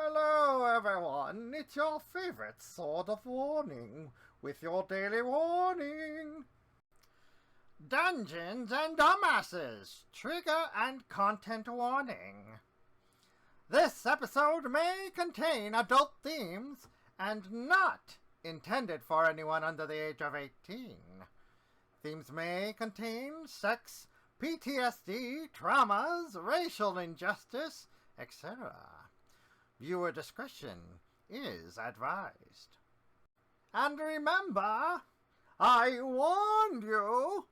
Hello everyone, it's your favorite Sword of Warning, with your daily warning. Dungeons and Dumbasses, trigger and content warning. This episode may contain adult themes and not intended for anyone under the age of 18. Themes may contain sex, PTSD, traumas, racial injustice, etc. Viewer discretion is advised. And remember, I warned you!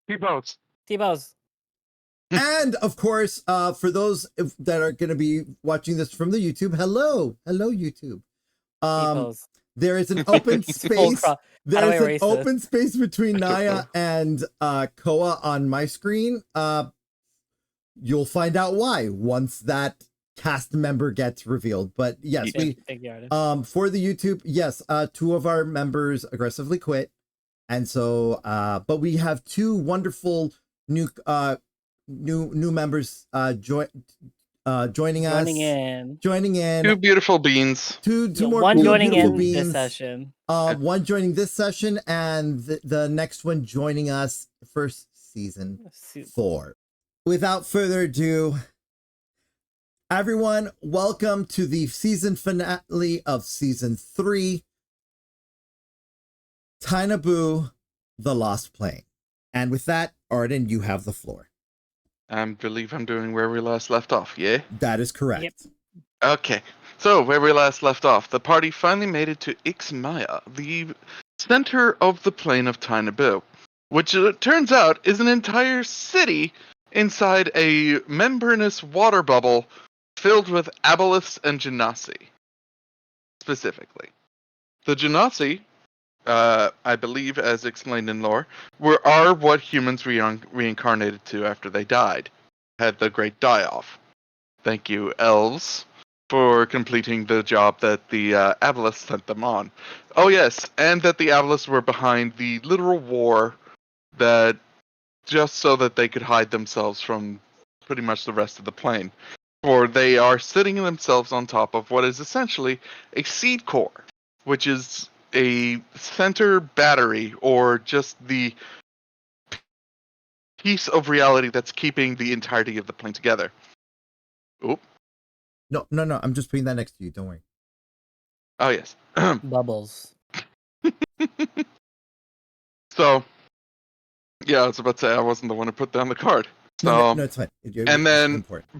T-Boats. T-Bows. And of course, for those that are going to be watching this from the YouTube, hello YouTube. T-Pose. There is an open space. There is an open space between Naia and Koa on my screen. You'll find out why once that cast member gets revealed. But yes, for the YouTube, yes, two of our members aggressively quit, and so but we have two wonderful new members joining in. Two beautiful beans. Two more one joining in beans. This session. One joining this session, and the next one joining us for season 4. Without further ado, everyone, welcome to the season finale of season 3, Thai-Naboo, The Lost Plane. And with that, Arden, you have the floor. I believe I'm doing where we last left off, yeah? That is correct. Yep. Okay, so where we last left off, the party finally made it to Ixmaya, the center of the plane of Thai-Naboo, which it turns out is an entire city inside a membranous water bubble filled with aboleths and genasi, specifically. The genasi, I believe, as explained in lore, are what humans reincarnated to after they died. Had the great die-off. Thank you, elves, for completing the job that the aboleths sent them on. Oh yes, and that the aboleths were behind the literal war that just so that they could hide themselves from pretty much the rest of the plane. For they are sitting themselves on top of what is essentially a seed core, which is a center battery, or just the piece of reality that's keeping the entirety of the plane together. Oop. No, I'm just putting that next to you. Don't worry. Oh, yes. Bubbles. So, yeah, I was about to say I wasn't the one who put down the card. So, no, it's fine.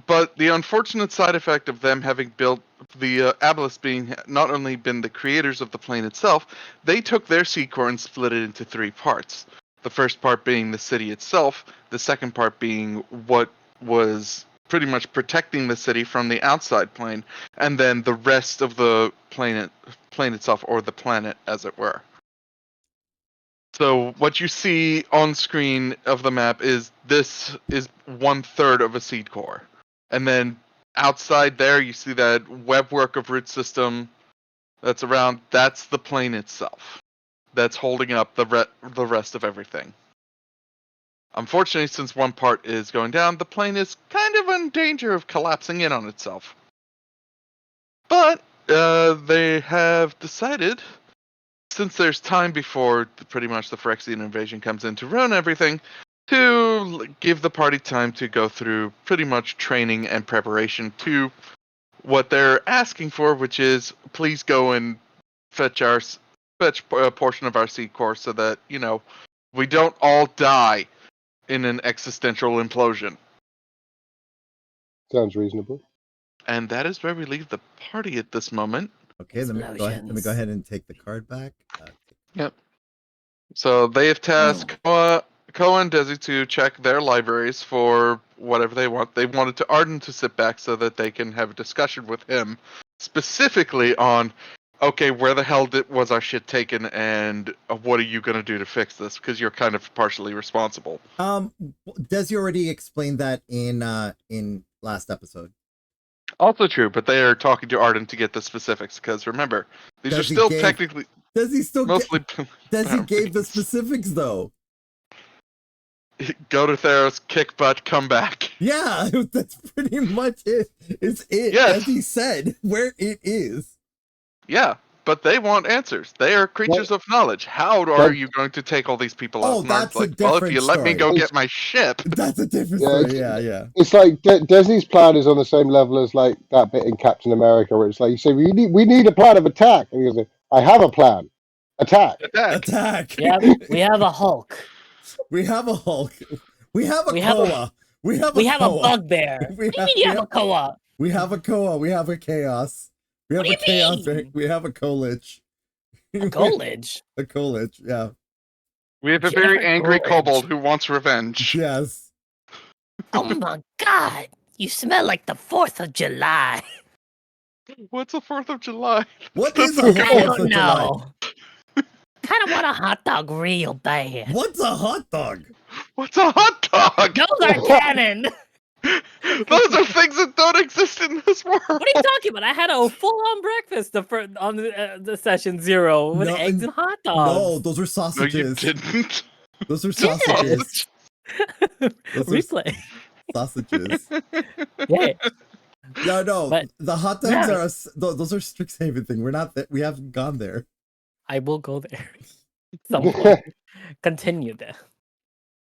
But the unfortunate side effect of them having built the aboleths being not only been the creators of the plane itself, they took their seed core and split it into 3 parts. The first part being the city itself, the second part being what was pretty much protecting the city from the outside plane, and then the rest of the plane itself, or the planet, as it were. So what you see on screen of the map is this is 1/3 of a seed core, and then outside there you see that webwork of root system that's around. That's the plane itself. That's holding up the rest of everything. Unfortunately, since one part is going down, the plane is kind of in danger of collapsing in on itself. But they have decided, since there's time before pretty much the Phyrexian invasion comes in to ruin everything, to give the party time to go through pretty much training and preparation to what they're asking for, which is please go and fetch a portion of our seed core so that, we don't all die in an existential implosion. Sounds reasonable. And that is where we leave the party at this moment. Okay, let me go ahead and take the card back. Yep. So they have tasked Koa and Desi to check their libraries for whatever they want. They wanted to Arden to sit back so that they can have a discussion with him, specifically on, okay, where the hell was our shit taken, and what are you going to do to fix this? Because you're kind of partially responsible. Desi already explained that in last episode. Also true, but they are talking to Arden to get the specifics. Because remember, these are still technically mostly. Desi gave the specifics though. Go to Theros, kick butt, come back. Yeah, that's pretty much it. It's it, yes. as he said, where it is. Yeah, but they want answers. They are creatures of knowledge. How are you going to take all these people out? That's like, well, if you let me go get my ship. That's a different story. Yeah. It's like Desi's plan is on the same level as like that bit in Captain America, where it's like you say we need a plan of attack, and he goes, "I have a plan. Attack. Yeah, we have a Hulk. We have a Hulk. We have a Koa. We have a bugbear. What do you mean you have a Koa? We have a Koa. We have a chaos. We have a chaos. We have a Kolich. A Kolich? A Kolich, yeah. We have a very angry Kobold who wants revenge. Yes. Oh my god! You smell like the 4th of July. What's the 4th of July? What is the 4th of July? Kind of want a hot dog real bad. What's a hot dog? What's a hot dog? Those are canon. Those are things that don't exist in this world. What are you talking about? I had a full-on breakfast on the session 0 with eggs and hot dogs. No, those are sausages. No, you didn't. Those are sausages. Replay. Sausages. Yeah. No. But the hot dogs those are Strixhaven thing. We're not that. We haven't gone there. I will go there. Some point. Continue there.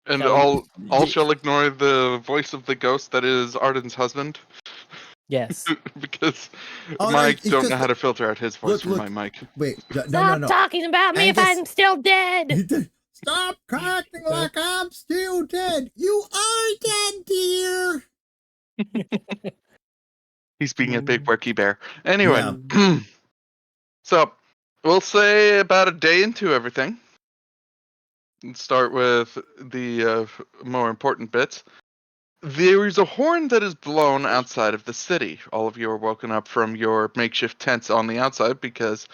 And all shall ignore the voice of the ghost that is Arden's husband. Yes. Because Mike don't know how to filter out his voice from my mic. Wait, no. Stop talking about me if I'm still dead. Stop acting like I'm still dead. You are dead, dear. He's being a big worky bear. Anyway, so we'll say about a day into everything. Let's start with the more important bits. There is a horn that is blown outside of the city. All of you are woken up from your makeshift tents on the outside because,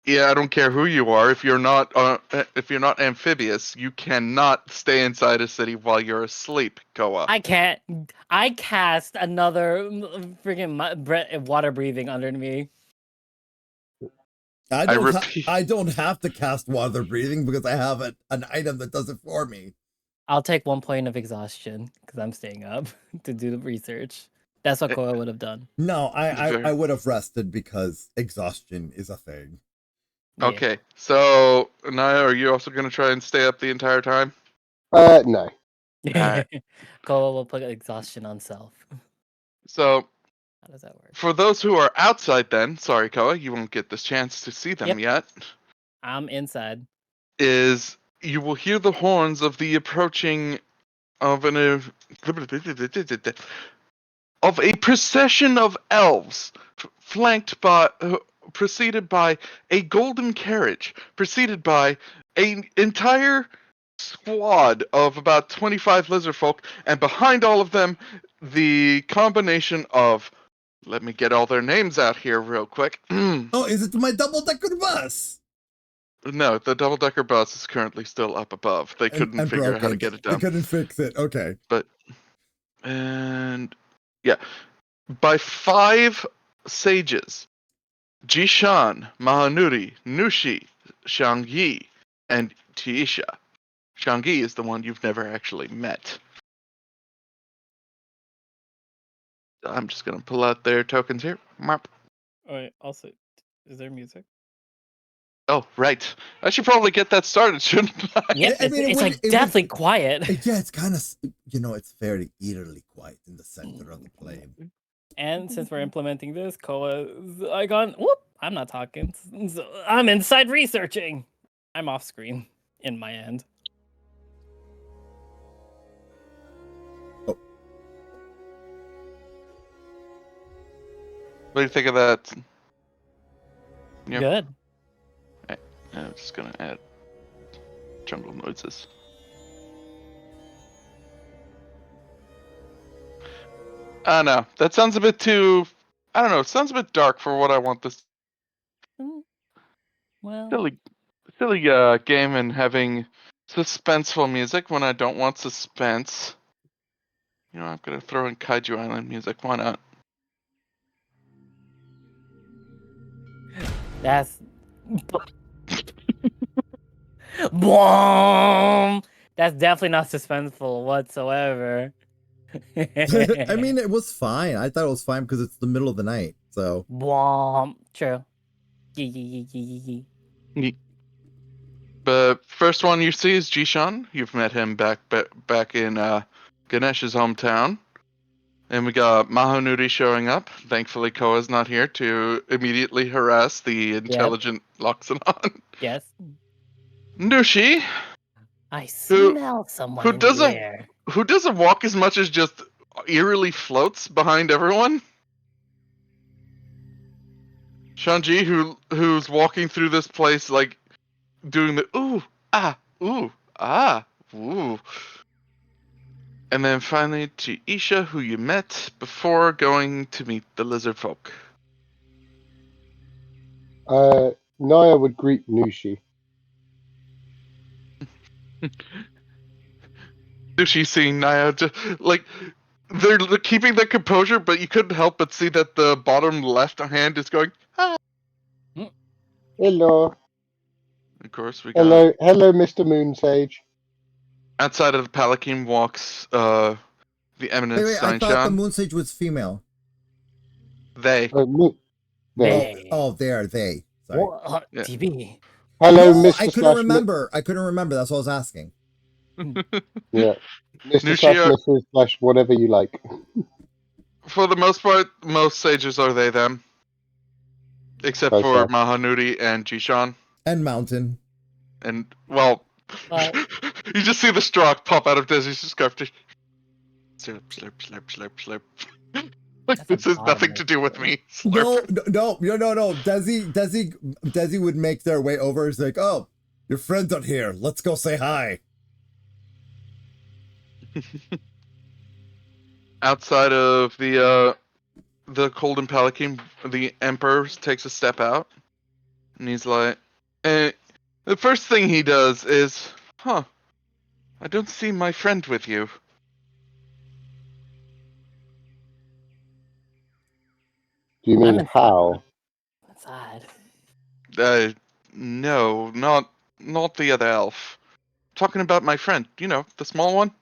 I don't care who you are. If you're not amphibious, you cannot stay inside a city while you're asleep. Koa. I can't. I cast another freaking water breathing under me. I don't have to cast water breathing because I have an item that does it for me. I'll take 1 point of exhaustion because I'm staying up to do the research. That's what Koa would have done. No, I would have rested because exhaustion is a thing. Yeah. Okay, so Naia, are you also going to try and stay up the entire time? No. Right. Koa will put exhaustion on self. So, how does that work? For those who are outside then, sorry Koa, you won't get this chance to see them yet. I'm inside. You will hear the horns of the approaching of a procession of elves, preceded by a golden carriage, preceded by an entire squad of about 25 lizard folk, and behind all of them, the combination of, let me get all their names out here real quick. Oh, is it my double-decker bus? No, the double-decker bus is currently still up above. They couldn't figure out how to get it down. They couldn't fix it. Okay. By 5 sages, Jishan, Mahanuri, Nushi, Shangyi, and Tiisha. Shangyi is the one you've never actually met. I'm just going to pull out their tokens here. Alright, also, is there music? Oh, right. I should probably get that started, shouldn't I? Yeah, it's deathly quiet. Yeah, it's kind of, it's very eerily quiet in the center of the plane. And since we're implementing this, Koa's icon, I'm not talking. So I'm inside researching. I'm off screen in my end. What do you think of that? Yep. Good. I'm just gonna add jungle noises. I don't know. That sounds a bit too. I don't know. It sounds a bit dark for what I want this Well, silly game and having suspenseful music when I don't want suspense. You know, I'm gonna throw in Kaiju Island music. Why not? that's boom. That's definitely not suspenseful whatsoever. I mean, it was fine. I thought it was fine because it's the middle of the night. So Boom. True. Yee. The first one you see is Jishan. You've met him back in Ganesh's hometown. And we got Mahonuri showing up. Thankfully, Koa's not here to immediately harass the intelligent Loxodon. Yes. Nushi, I smell someone in the air. who doesn't walk as much as just eerily floats behind everyone. Shanji, who's walking through this place like doing the ooh ah ooh. And then finally to Isha, who you met before going to meet the lizard folk. Naia would greet Nushi. Nushi seeing Naia, like they're keeping their composure, but you couldn't help but see that the bottom left hand is going. Ah. Hello. Of course, we got Hello, Mr. Moon Sage. outside of the Palanquin walks the eminent wait, I thought the Steinshan. Moon Sage was female. They. There. Oh, they. Sorry. Yeah. TB. Hello, No, Mr. I couldn't remember. I couldn't remember. That's what I was asking. Yeah. Mr. Nushi, Mrs. / whatever you like. for the most part, most sages are they them. Except for Mahonuri and Jishan. And Mountain. And, well, you just see the straw pop out of Desi's scarf. Slurp, slurp, slurp, slurp, slurp. Like, this has nothing to do with me. No. Desi would make their way over. It's like, oh, your friends are here. Let's go say hi. Outside of the Golden Palanquin, the Emperor takes a step out. And he's like, the first thing he does is, I don't see my friend with you. Do you mean how? That's odd. No, not the other elf. Talking about my friend, you know, the small one.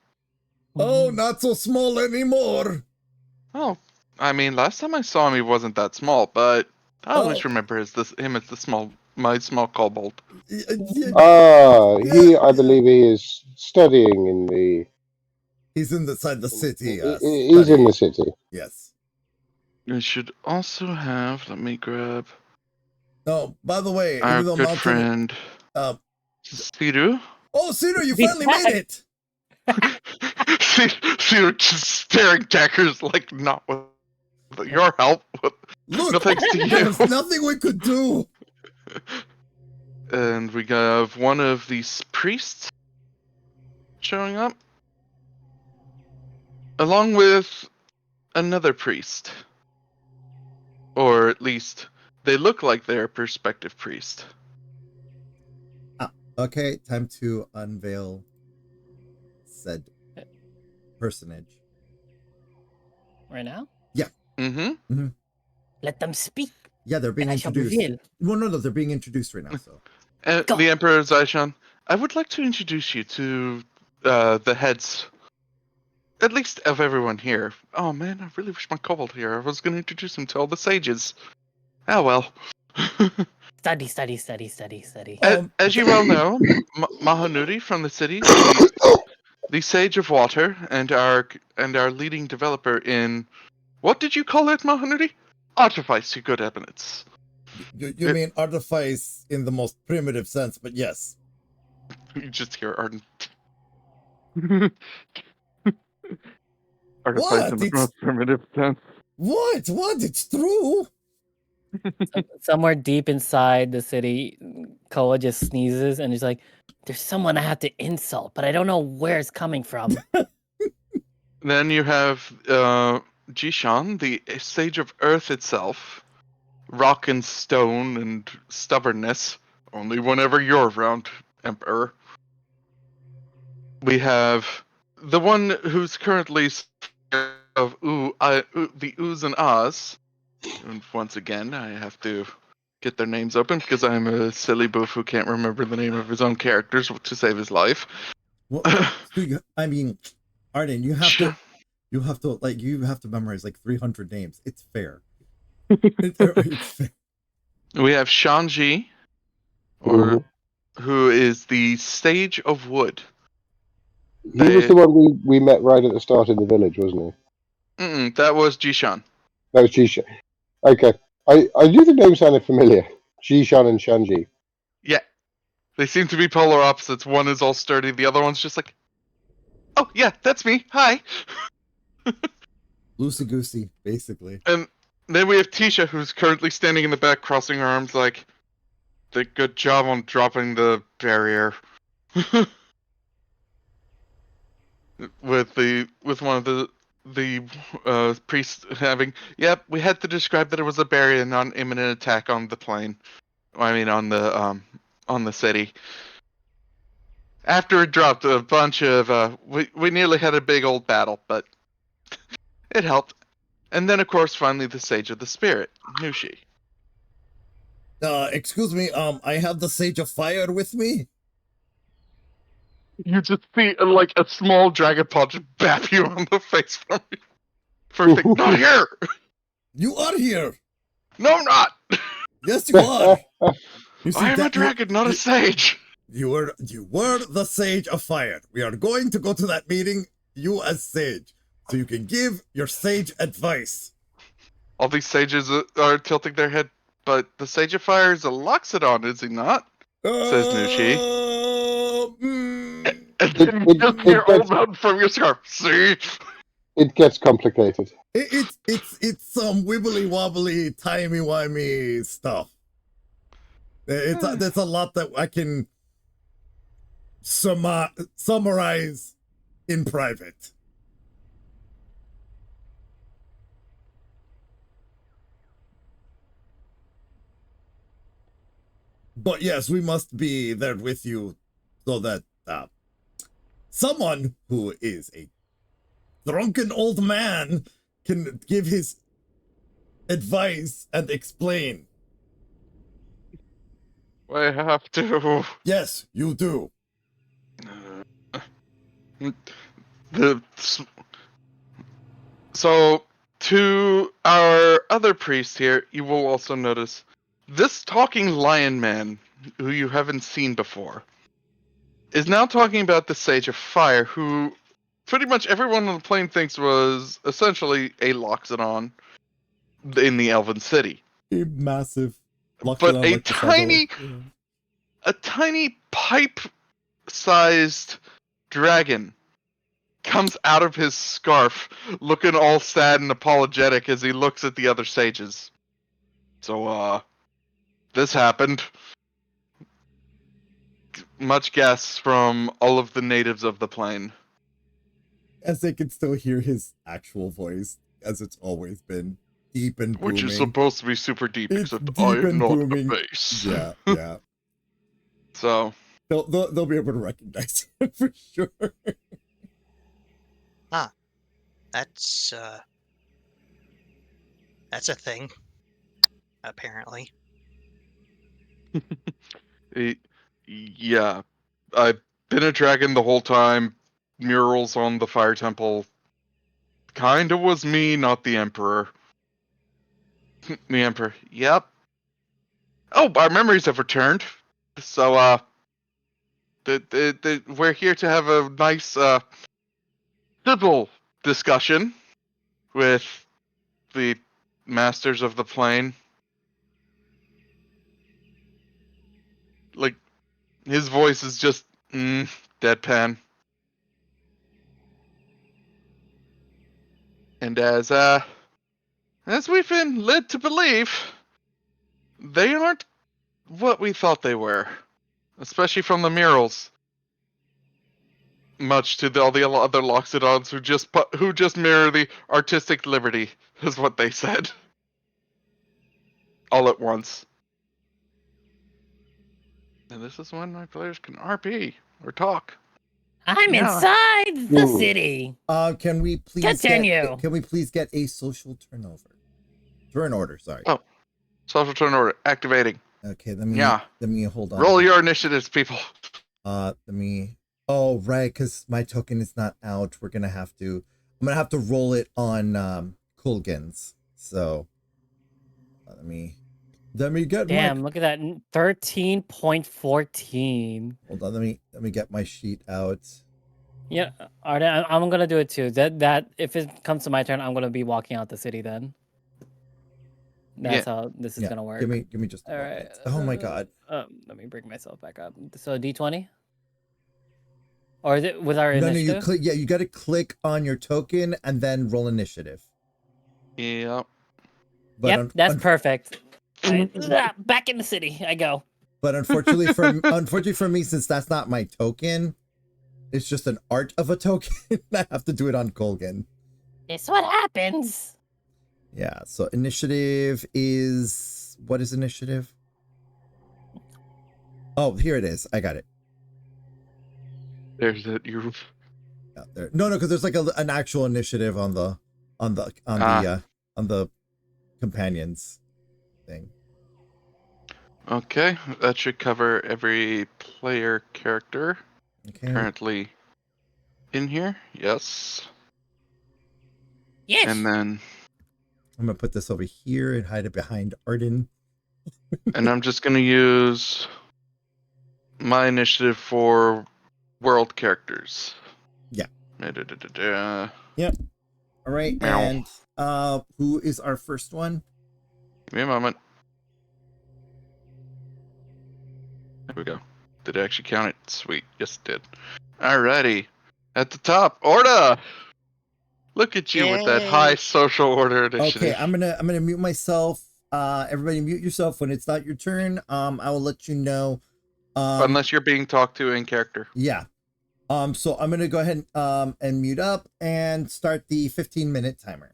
Oh, not so small anymore. Oh, I mean, last time I saw him, he wasn't that small, but I always remember him as my small kobold. I believe he is studying in the. He's inside the city. He's in the city. Yes. We should also have. Let me grab. Oh, by the way, our good friend, s3e31. Oh, s3e31, you finally made it! s3e31 just staring daggers like not with your help. Look, no thanks to you. There's nothing we could do. And we have one of these priests showing up, along with another priest. Or at least, they look like they're a prospective priest. Okay, time to unveil said personage. Right now? Yeah. Mm-hmm. Let them speak. Yeah, they're being introduced. Well, no, they're being introduced right now. So, the Emperor Zaishan, I would like to introduce you to the heads, at least of everyone here. Oh man, I really wish my kobold here. I was going to introduce him to all the sages. Oh well. Study. As you well know, Mahonuri from the city, the Sage of Water, and our leading developer in, what did you call it, Mahonuri? Artifice, you good eminence. You mean artifice in the most primitive sense, but yes. You just hear Arden. Artifice in the most primitive sense. What? It's true. Somewhere deep inside the city, Koa just sneezes and he's like, "There's someone I have to insult, but I don't know where it's coming from." Then you have Jishan, the Sage of Earth itself. Rock and stone and stubbornness. Only whenever you're around, Emperor. We have the one who's currently of the Oohs and Ahs. And once again, I have to get their names open because I'm a silly boof who can't remember the name of his own characters to save his life. Well, I mean, Arden, you have to memorize like 300 names. It's fair. It's fair. We have Shanji, who is the Sage of Wood. He was the one we met right at the start in the village, wasn't he? That was Jishan. That was Jishan. Okay. I knew the name sounded familiar. Jishan and Shanji. Yeah. They seem to be polar opposites. One is all sturdy, the other one's just like, oh, yeah, that's me. Hi. Loosey-goosey, basically. And then we have Tisha, who's currently standing in the back, crossing her arms like, good job on dropping the barrier. with one of the priests having, yep, we had to describe that it was a barrier, not an imminent attack on the plane. I mean, on the city. After it dropped a bunch of, we nearly had a big old battle, but it helped. And then, of course, finally the Sage of the Spirit, Nushi. Excuse me, I have the Sage of Fire with me. You just see, like, a small dragon paw just bap you on the face from me. First thing, not here! You are here! No, I'm not! Yes, you are! I am a dragon, not a sage! You were the Sage of Fire. We are going to go to that meeting, you as Sage, so you can give your sage advice. All these sages are tilting their head, but the Sage of Fire is a Loxodon, is he not? Says Nushi. And then you just hear old man from your scarf. See? It gets complicated. It's some wibbly wobbly, timey wimey stuff. There's a lot that I can summarize in private. But yes, we must be there with you so that someone who is a drunken old man can give his advice and explain. I have to. Yes, you do. So, to our other priest here, you will also notice this talking lion man, who you haven't seen before, is now talking about the Sage of Fire, who pretty much everyone on the plane thinks was essentially a Loxodon in the Elven City. A massive Loxodon, but a tiny pipe-sized dragon comes out of his scarf, looking all sad and apologetic as he looks at the other sages. So, this happened. Much guess from all of the natives of the plane. As they can still hear his actual voice, as it's always been, deep and booming. Which is supposed to be super deep, except I am not the bass. Yeah, yeah. So they'll be able to recognize him for sure. Huh. That's a thing. Apparently. Yeah. I've been a dragon the whole time. Murals on the fire temple. Kinda was me, not the Emperor. The Emperor. Yep. Oh, our memories have returned. So, we're here to have a nice, civil discussion with the masters of the plane. Like, his voice is just, deadpan. And as we've been led to believe, They aren't what we thought they were, especially from the murals. Much to all the other Loxodons who just mirror the artistic liberty, is what they said. All at once. And this is when my players can RP or talk. I'm inside the city. Can we please Continue. Can we please get a social turnover? Turn order, sorry. Oh, social turn order activating. Okay, let me hold on. Roll your initiatives, people. Let me. Oh right, because my token is not out. I'm gonna have to roll it on Kulgan's. So let me get. Damn, look at that, 13.14. Hold on, let me get my sheet out. Yeah, Arden, I'm gonna do it too. That if it comes to my turn, I'm gonna be walking out the city then. That's how this is gonna work. Give me just. All right. Oh my god. Let me bring myself back up. So D20, or is it with our initiative? No, you click. Yeah, you got to click on your token and then roll initiative. Yep. But that's perfect. Back in the city I go. But unfortunately for me, since that's not my token, it's just an art of a token. I have to do it on Kulgan. It's what happens. Yeah, so initiative is... What is initiative? Oh, here it is. I got it. There's it. You're... There. No, because there's like an actual initiative on the companions thing. Okay, that should cover every player character currently in here. Yes. Yes. And then I'm gonna put this over here and hide it behind Arden. and I'm just gonna use my initiative for world characters. Yeah. Yep. All right. Meow. And who is our first one? Give me a moment. There we go. Did it actually count it? Sweet. Yes, it did. Alrighty. At the top, Orda! Look at you with that high social order initiative. Okay, I'm gonna mute myself. Everybody mute yourself when it's not your turn. I will let you know. Unless you're being talked to in character. Yeah. So I'm gonna go ahead and mute up and start the 15-minute timer.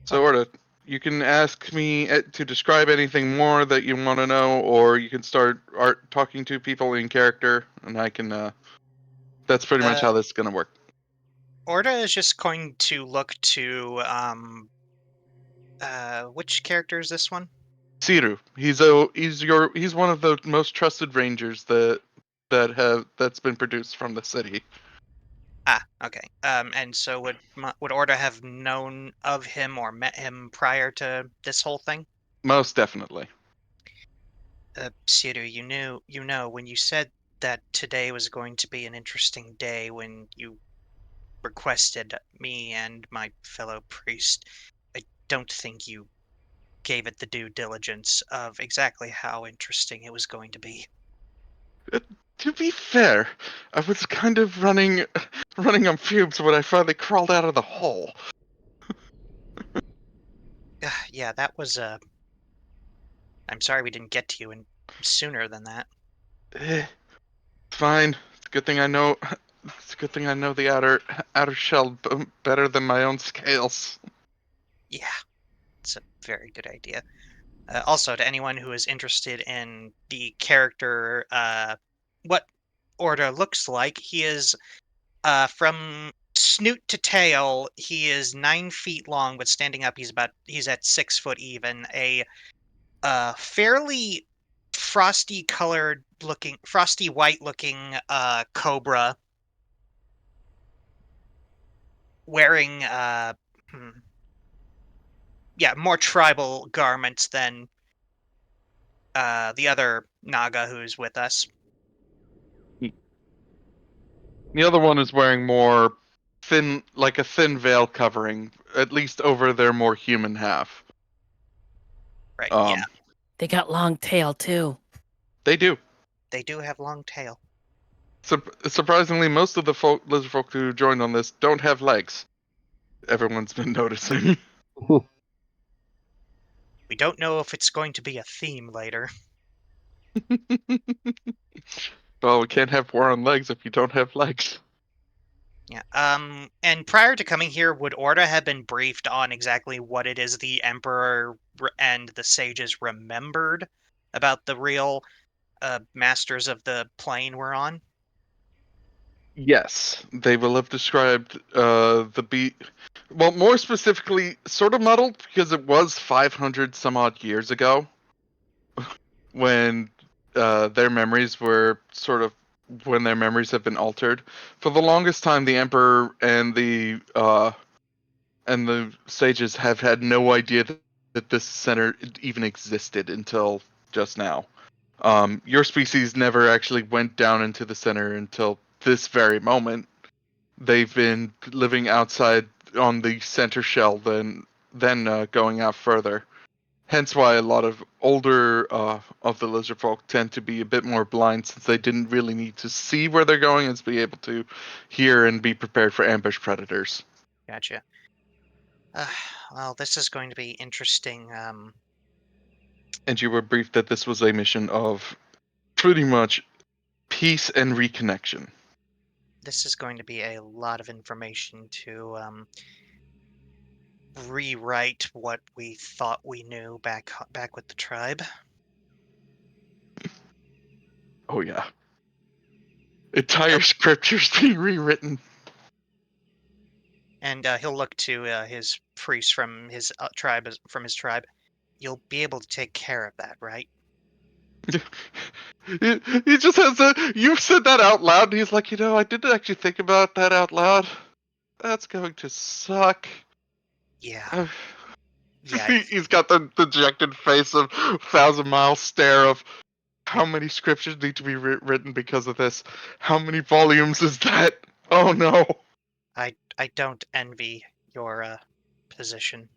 So Orda, you can ask me to describe anything more that you want to know, or you can start talking to people in character, and I can. That's pretty much how this is gonna work. Orda is just going to look to which character is this one? s3e31. He's one of the most trusted rangers that's been produced from the city. Ah, okay. And so would Orda have known of him or met him prior to this whole thing? Most definitely. s3e31, you know when you said that today was going to be an interesting day when you requested me and my fellow priest, I don't think you gave it the due diligence of exactly how interesting it was going to be. To be fair, I was kind of running on fumes when I finally crawled out of the hole. Yeah, that was I'm sorry we didn't get to you sooner than that. It's fine. It's a good thing I know. It's a good thing I know the outer shell better than my own scales. Yeah, it's a very good idea. Also, to anyone who is interested in the character, what Orda looks like, he is from snoot to tail. He is 9 feet long, but standing up, he's at 6 foot even. A fairly frosty white looking cobra, wearing more tribal garments than the other Naga who's with us. The other one is wearing more thin, like a thin veil covering, at least over their more human half. Right, yeah. They got long tail too. They do. They do have long tail. Surprisingly, most of the lizard folk who joined on this don't have legs. Everyone's been noticing. We don't know if it's going to be a theme later. Well, we can't have war on legs if you don't have legs. Yeah. And prior to coming here, would Orda have been briefed on exactly what it is the Emperor and the sages remembered about the real masters of the plane we're on? Yes, they will have described the beat. Well, more specifically, sort of muddled because it was 500 some odd years ago when their memories were sort of when their memories have been altered. For the longest time, the Emperor and the sages have had no idea that this center even existed until just now. Your species never actually went down into the center until this very moment. They've been living outside on the center shell, then going out further. Hence why a lot of older of the lizard folk tend to be a bit more blind, since they didn't really need to see where they're going and be able to hear and be prepared for ambush predators. Gotcha. Well, this is going to be interesting. And you were briefed that this was a mission of pretty much peace and reconnection. This is going to be a lot of information to rewrite what we thought we knew back with the tribe. Oh yeah. Entire scriptures being rewritten. And he'll look to his priest from his tribe. You'll be able to take care of that, right? He just has a. You said that out loud, and he's like, I didn't actually think about that out loud. That's going to suck. Yeah. Yeah. He's got the dejected face of 1,000-mile stare of how many scriptures need to be written because of this. How many volumes is that? Oh no. I don't envy your position.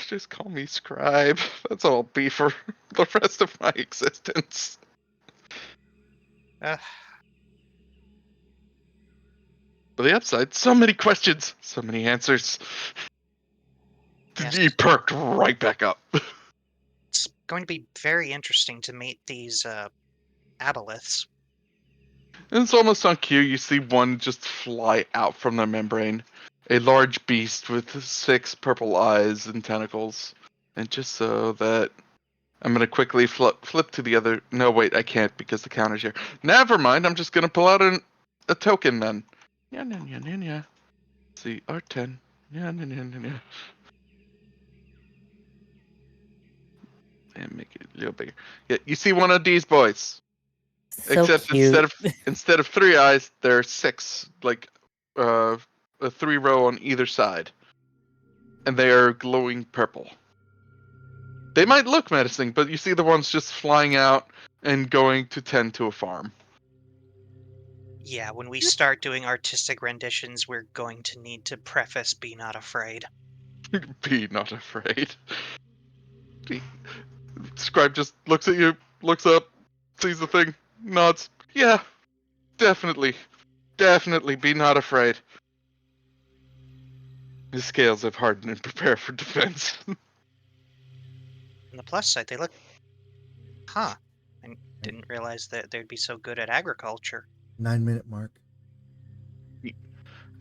Just call me scribe. That's all I'll be for the rest of my existence. Uh, But the upside, so many questions, so many answers. yes. He perked right back up. It's going to be very interesting to meet these aboleths. And it's almost on cue, you see one just fly out from the membrane. A large beast with 6 purple eyes and tentacles. And just so that... I'm going to quickly flip to the other... No, wait, I can't because the counter's here. Never mind, I'm just going to pull out a token then. Yeah. See, R10. Yeah. And make it a little bigger. Yeah, you see one of these boys. So Except cute. instead of 3 eyes, there are 6, like a 3 row on either side, and they are glowing purple. They might look menacing, but you see the ones just flying out and going to tend to a farm. Yeah, when we start doing artistic renditions, we're going to need to preface "Be not afraid." Be not afraid. Scribe just looks at you, looks up, sees the thing, nods. Yeah, definitely be not afraid. His scales have hardened and prepare for defense. On the plus side, they look... Huh. I didn't realize that they'd be so good at agriculture. 9-minute mark.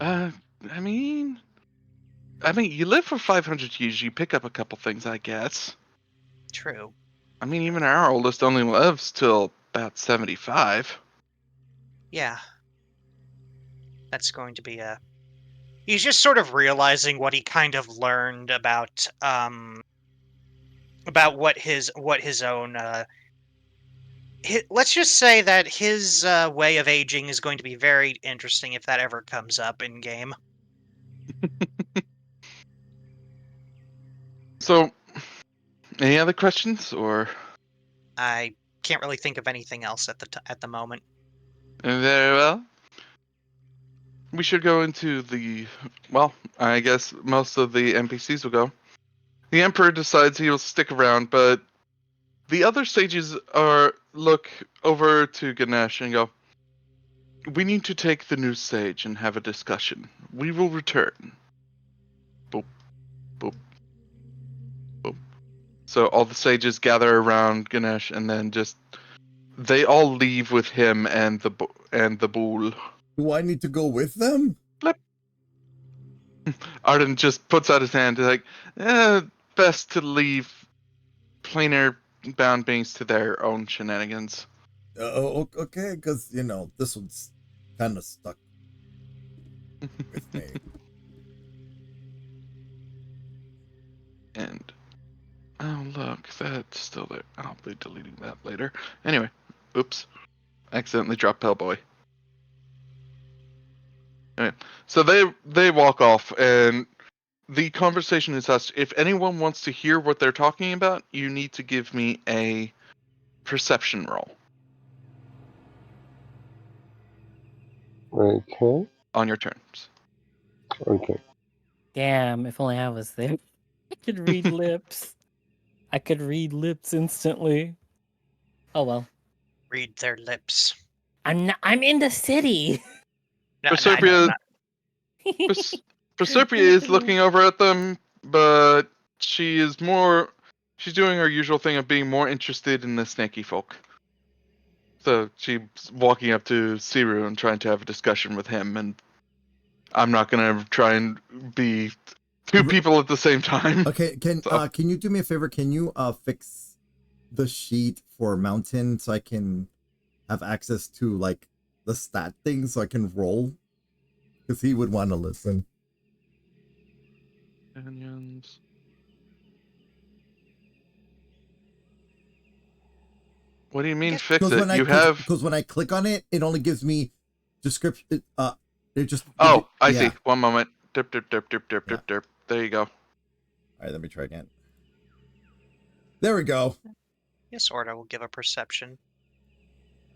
I mean, you live for 500 years, you pick up a couple things, I guess. True. I mean, even our oldest only lives till about 75. Yeah. That's going to be a... He's just sort of realizing what he kind of learned about what his own let's just say that his way of aging is going to be very interesting if that ever comes up in game. So, any other questions, or? I can't really think of anything else at the moment. Very well. We should go into the... Well, I guess most of the NPCs will go. The Emperor decides he will stick around, but the other sages look over to Ganesh and go, "We need to take the new sage and have a discussion. We will return." Boop, boop, boop. So all the sages gather around Ganesh, and then just they all leave with him and the bull. Do I need to go with them? Flip. Arden just puts out his hand, like, best to leave planar bound beings to their own shenanigans. Okay, because, this one's kind of stuck with me. And, oh look, that's still there. I'll be deleting that later. Anyway, oops. Accidentally dropped Pellboy. Anyway, so they walk off, and the conversation is asked. If anyone wants to hear what they're talking about, you need to give me a perception roll. Okay. On your turns. Okay. Damn, if only I was there. I could read lips. I could read lips instantly. Oh well. Read their lips. I'm in the city. No, Persephia, no. Persephia is looking over at them, but she's doing her usual thing of being more interested in the snaky folk. So she's walking up to Siru and trying to have a discussion with him, and I'm not gonna try and be two people at the same time. Okay, can you do me a favor? Can you fix the sheet for Mountain so I can have access to like the stat thing so I can roll? Because he would want to listen. Companions. What do you mean fix it? Because when I click on it, it only gives me description. It just. Oh, I see. 1 moment. Derp. There you go. All right, let me try again. There we go. Yes, Orda will give a perception.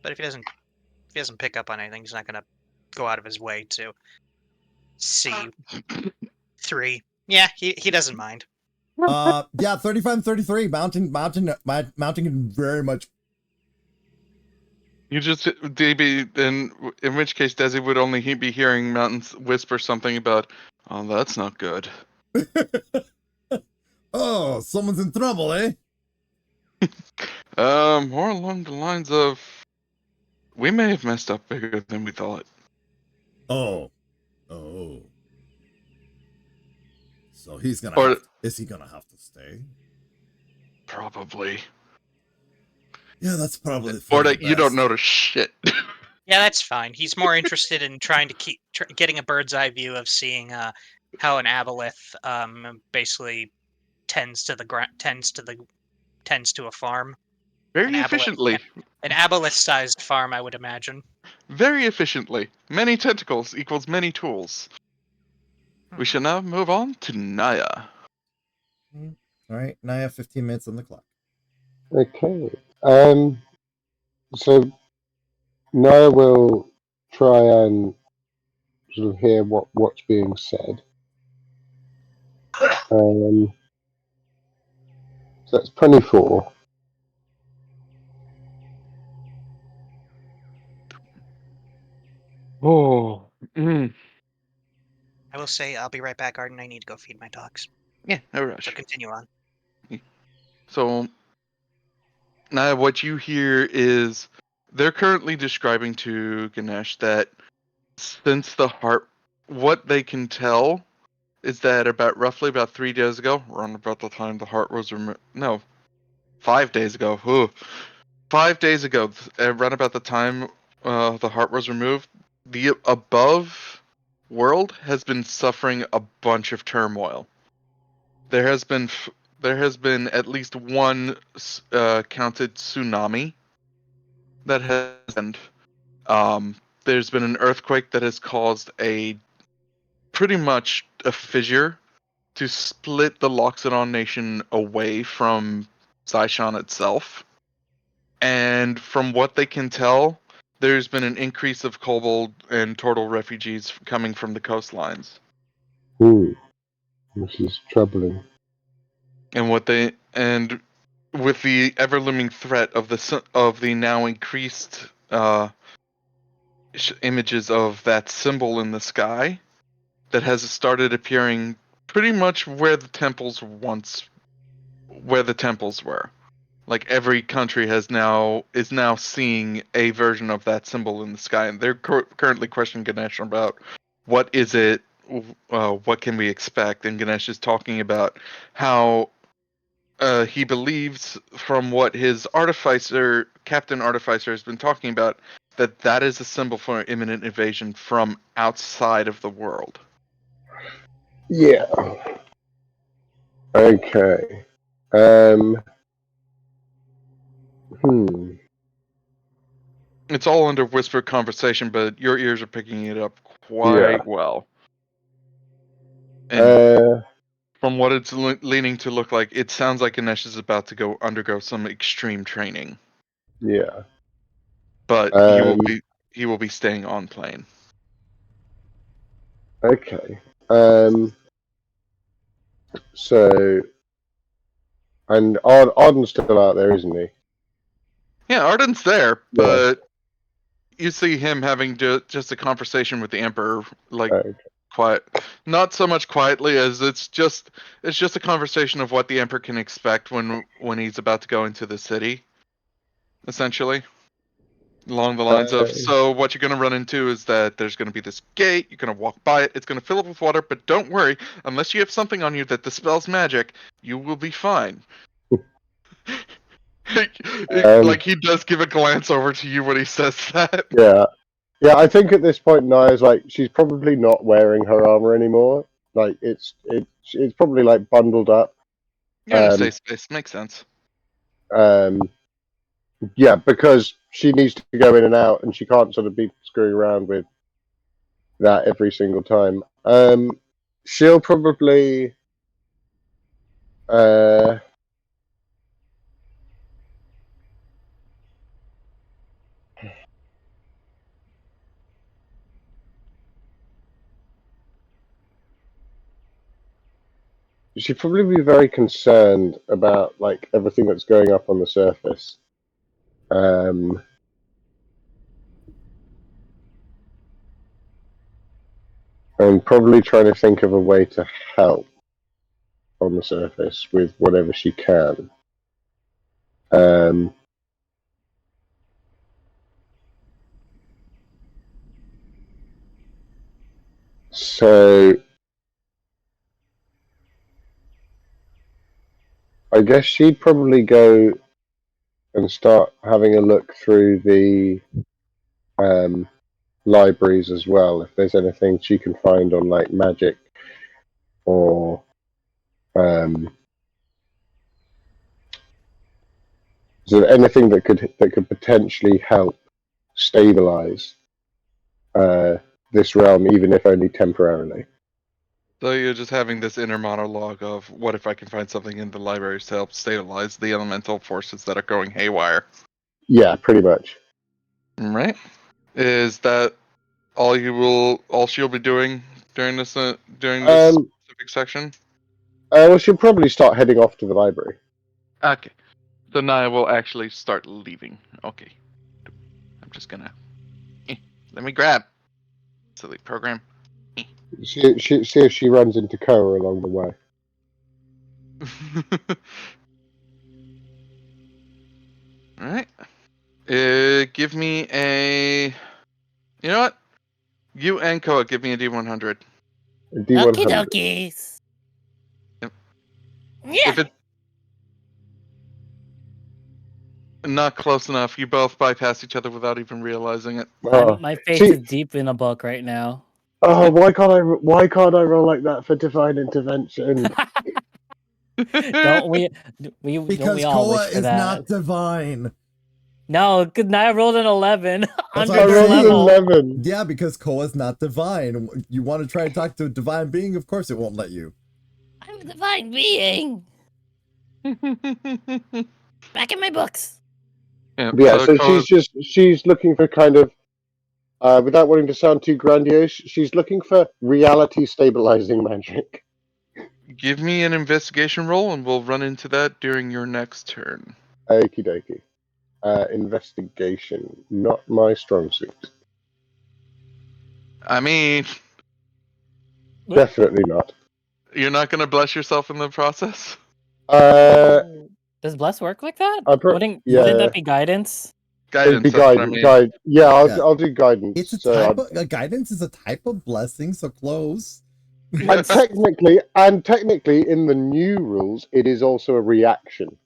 But if he doesn't pick up on anything, he's not gonna go out of his way to see 3. Yeah, he doesn't mind. Yeah, 35 and 33. Mountain can very much. You just DB, in which case Desi would only be hearing Mountains whisper something about, oh, that's not good. Oh, someone's in trouble, eh? More along the lines of, we may have messed up bigger than we thought. Oh. So is he gonna have to stay? Probably. Yeah, that's probably Or that you don't notice shit. Yeah, that's fine. He's more interested in trying to keep getting a bird's eye view of seeing how an aboleth basically tends to a farm. Very efficiently. An aboleth-sized farm, I would imagine. Very efficiently. Many tentacles equals many tools. We shall now move on to Naia. All right, Naia, 15 minutes on the clock. Okay. So Naia will try and sort of hear what's being said. So that's 24. Oh. I will say I'll be right back, Arden. I need to go feed my dogs. Yeah, no rush. So continue on. So, now what you hear is they're currently describing to Ganesh that since what they can tell is that roughly about 3 days ago, around about the time the heart was removed, no, 5 days ago, 5 days ago, around about the time the heart was removed, the above world has been suffering a bunch of turmoil. There has been at least one counted tsunami that has happened. There's been an earthquake that has caused pretty much a fissure to split the Loxodon nation away from Zyshan itself. And from what they can tell, there's been an increase of kobold and turtle refugees coming from the coastlines. This is troubling. And with the ever looming threat of the now increased images of that symbol in the sky that has started appearing pretty much where the temples once where the temples were. Like every country is now seeing a version of that symbol in the sky, and they're currently questioning Ganesh about what is it, what can we expect. And Ganesh is talking about how he believes, from what his Captain Artificer has been talking about, that is a symbol for imminent invasion from outside of the world. Yeah. Okay. It's all under whispered conversation, but your ears are picking it up quite well. And from what it's leaning to look like, it sounds like Ganesh is about to undergo some extreme training. Yeah. But he will be staying on plane. Okay. So, and Arden's still out there, isn't he? Yeah, Arden's there, but you see him having just a conversation with the Emperor, like quiet, not so much quietly as it's just a conversation of what the Emperor can expect when he's about to go into the city, essentially. Along the lines of, so what you're going to run into is that there's going to be this gate, you're going to walk by it, it's going to fill up with water, but don't worry, unless you have something on you that dispels magic, you will be fine. Like, he does give a glance over to you when he says that. Yeah. Yeah, I think at this point, Naia's like, she's probably not wearing her armor anymore. Like, it's probably, like, bundled up. Yeah, no, safe space. Makes sense. Yeah, because she needs to go in and out, and she can't sort of be screwing around with that every single time. She'll probably she'd probably be very concerned about like everything that's going up on the surface. And probably trying to think of a way to help on the surface with whatever she can. So I guess she'd probably go and start having a look through the libraries as well, if there's anything she can find on like magic or is there anything that could potentially help stabilize this realm, even if only temporarily. So you're just having this inner monologue of, what if I can find something in the libraries to help stabilize the elemental forces that are going haywire? Yeah, pretty much. Right. Is that all she'll be doing during this specific section? Well, she'll probably start heading off to the library. Okay. So Naia will actually start leaving. Okay. I'm just gonna... let me grab. Silly program. See if she runs into Koa along the way. Alright. Give me a... You know what? You and Koa, give me a D100. A D100. Okie dokies. Yep. Yeah. If it's not close enough, you both bypass each other without even realizing it. My face is deep in a book right now. Oh, why can't I roll like that for divine intervention? Don't we Because all Koa wish for is that? not divine. No, because Naia rolled an 11. That's Under what their I'm saying. level. 11. Yeah, because Koa's not divine. You want to try to talk to a divine being? Of course it won't let you. I'm a divine being. Back in my books. Yeah, so she's looking for kind of, without wanting to sound too grandiose, she's looking for reality stabilizing magic. Give me an investigation roll, and we'll run into that during your next turn. Okie dokie. Investigation, not my strong suit. I mean, Definitely not. you're not gonna bless yourself in the process? Does bless work like that? Wouldn't yeah. that be guidance? It'd be Guidance, that's what I mean. Yeah, I'll do guidance. It's a type of guidance is a type of blessing, so close. And technically, in the new rules, it is also a reaction.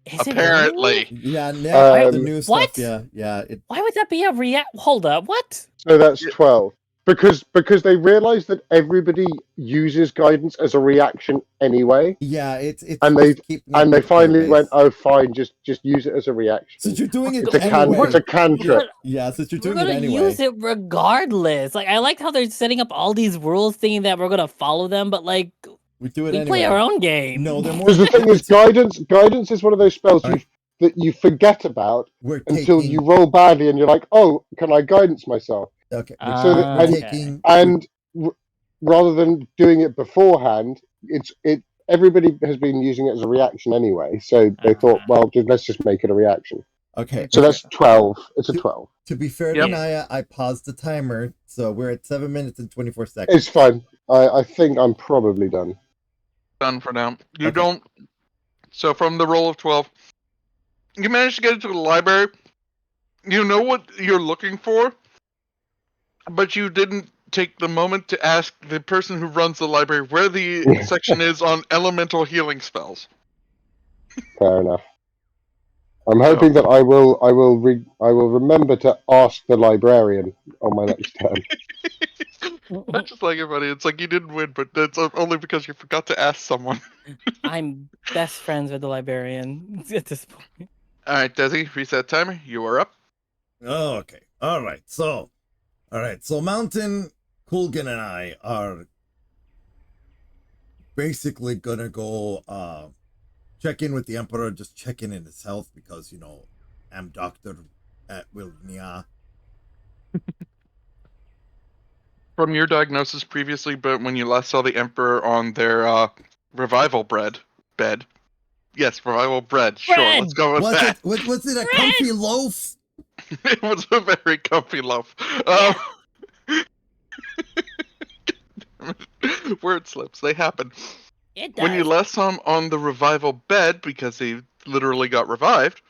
Is Apparently. it really? Yeah, now the new what? stuff. Yeah. Why would that be a react? Hold up, what? So that's 12. Because they realize that everybody uses guidance as a reaction anyway. Yeah, it's and they finally went, oh fine, just use it as a reaction. Since you're doing it It's a cantrip. Yeah, since you're doing we're it gonna anyway. use it regardless. Like I like how they're setting up all these rules, thinking that we're gonna follow them, but like we do it we anyway. play our own game. No, they're more. Because the thing is, guidance is one of those spells that you forget about until you roll badly, and you're like, oh, can I guidance myself? Okay. Rather than doing it beforehand, everybody has been using it as a reaction anyway. So they thought, well, let's just make it a reaction. Okay. So that's 12. It's a 12. To be fair to Naia, I paused the timer, so we're at 7 minutes and 24 seconds. It's fine. I think I'm probably done. Done for now. You don't. So from the roll of 12, you managed to get into the library. You know what you're looking for, but you didn't take the moment to ask the person who runs the library where the section is on elemental healing spells. Fair enough. I'm hoping that I will remember to ask the librarian on my next turn. I just like it, buddy. It's like you didn't win, but that's only because you forgot to ask someone. I'm best friends with the librarian at this point. All right, Desi, reset timer. You are up. Oh, okay. All right. So Mountain, Kulgan, and I are basically gonna go check in with the Emperor, just check in his health because I'm doctor at Wilnia. From your diagnosis previously, but when you last saw the Emperor on their revival bed. Yes, revival bread. Sure, let's go with that. Was it a comfy loaf? It was a very comfy loaf. Word slips, they happen. It does. When you last saw him on the revival bed, because he literally got revived,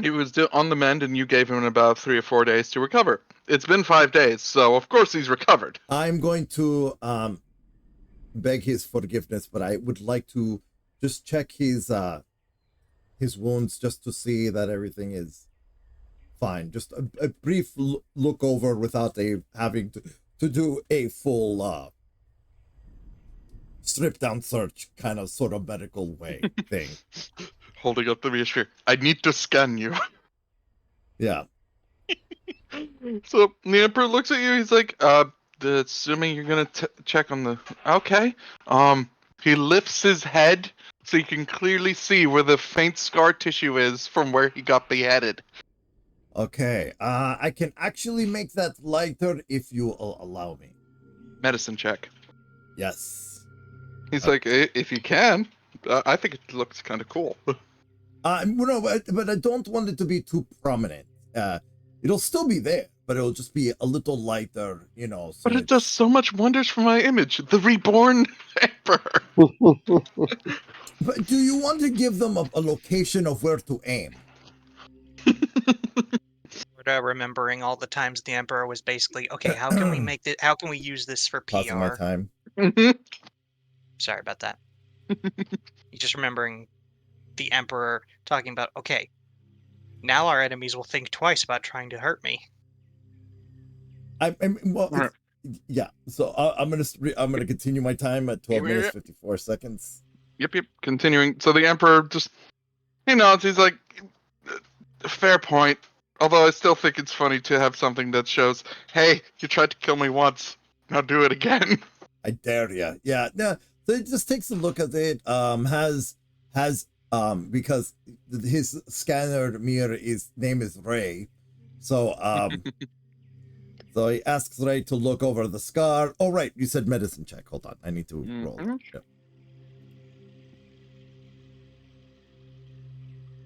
he was on the mend, and you gave him about 3 or 4 days to recover. It's been 5 days, so of course he's recovered. I'm going to beg his forgiveness, but I would like to just check his wounds just to see that everything is fine. Just a brief look over without having to do a full strip down search kind of sort of medical way thing. Holding up the reassure. I need to scan you. Yeah. So the Emperor looks at you. He's like, assuming you're gonna check on the. Okay. He lifts his head so you can clearly see where the faint scar tissue is from where he got beheaded. Okay. I can actually make that lighter if you allow me. Medicine check. Yes. He's like, if you can. I think it looks kind of cool. No, but I don't want it to be too prominent. It'll still be there, but it'll just be a little lighter, So but it does so much wonders for my image. The reborn Emperor. But do you want to give them a location of where to aim? Remembering all the times the Emperor was basically, okay, how can we make this? How can we use this for PR? Passing my time. Sorry about that. You're just remembering the Emperor talking about, okay, now our enemies will think twice about trying to hurt me. Yeah. So I'm gonna continue my time at 12 minutes 54 seconds. Yep. Continuing. So the Emperor just he nods. He's like, fair point. Although I still think it's funny to have something that shows, hey, you tried to kill me once. Now do it again. I dare ya. Yeah. No. So it just takes a look at it. Because his scanner mirror name is Ray. So so he asks Ray to look over the scar. Oh right, you said medicine check. Hold on. I need to roll. Yeah.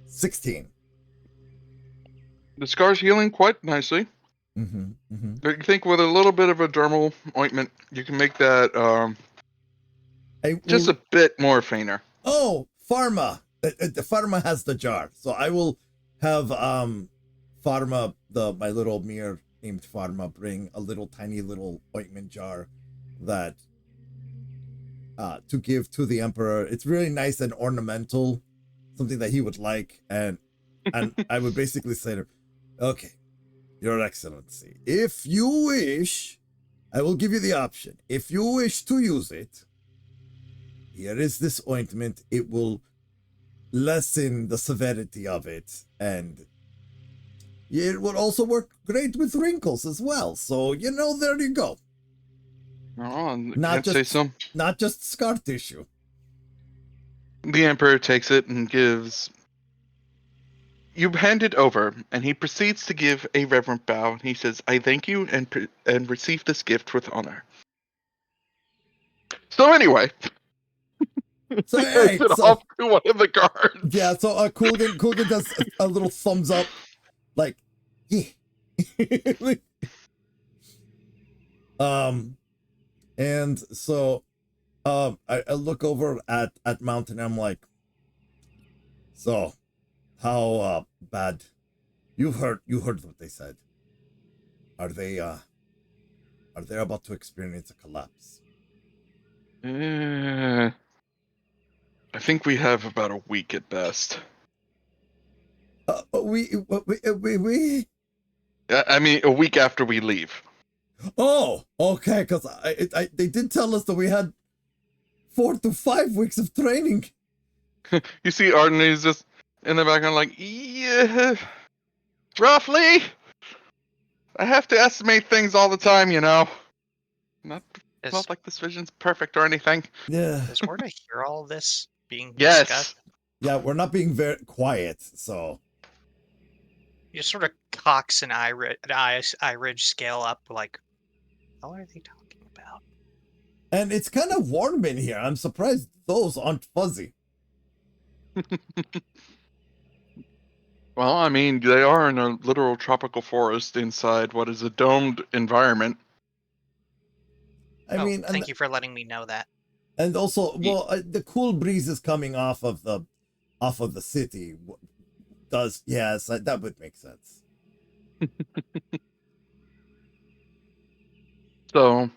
16. The scar's healing quite nicely. I think with a little bit of a dermal ointment, you can make that just a bit more fainter. Oh, Pharma. The Pharma has the jar, so I will have Pharma, my little mirror named Pharma, bring a little tiny little ointment jar that to give to the Emperor. It's really nice and ornamental, something that he would like, and I would basically say to him, okay, Your Excellency, if you wish, I will give you the option. If you wish to use it, here is this ointment. It will lessen the severity of it, and it will also work great with wrinkles as well. So, there you go. Oh, Not can't say just so. not just scar tissue. The Emperor takes it and gives. You hand it over, and he proceeds to give a reverent bow. He says, "I thank you and receive this gift with honor." So anyway, So, he hands hey, it off to one of the guards. yeah, so Coolgan does a little thumbs up, like, yeah. And so, I look over at Mountain. I'm like, so, how bad? You heard what they said. Are they about to experience a collapse? I think we have about a week at best. We. I mean, a week after we leave. Oh, okay. Because they did tell us that we had 4 to 5 weeks of training. You see Arden is just in the background like, yeah, roughly. I have to estimate things all the time, Not like this vision's perfect or anything. Yeah. Does Orda hear all this being Yes. discussed? Yeah, we're not being very quiet, so. You sort of cocks an eye ridge scale up, like, what are they talking about? And it's kind of warm in here. I'm surprised those aren't fuzzy. Well, I mean, they are in a literal tropical forest inside what is a domed environment. I mean, thank you for letting me know that. And also, well, the cool breeze is coming off of the city. Yes, that would make sense. So,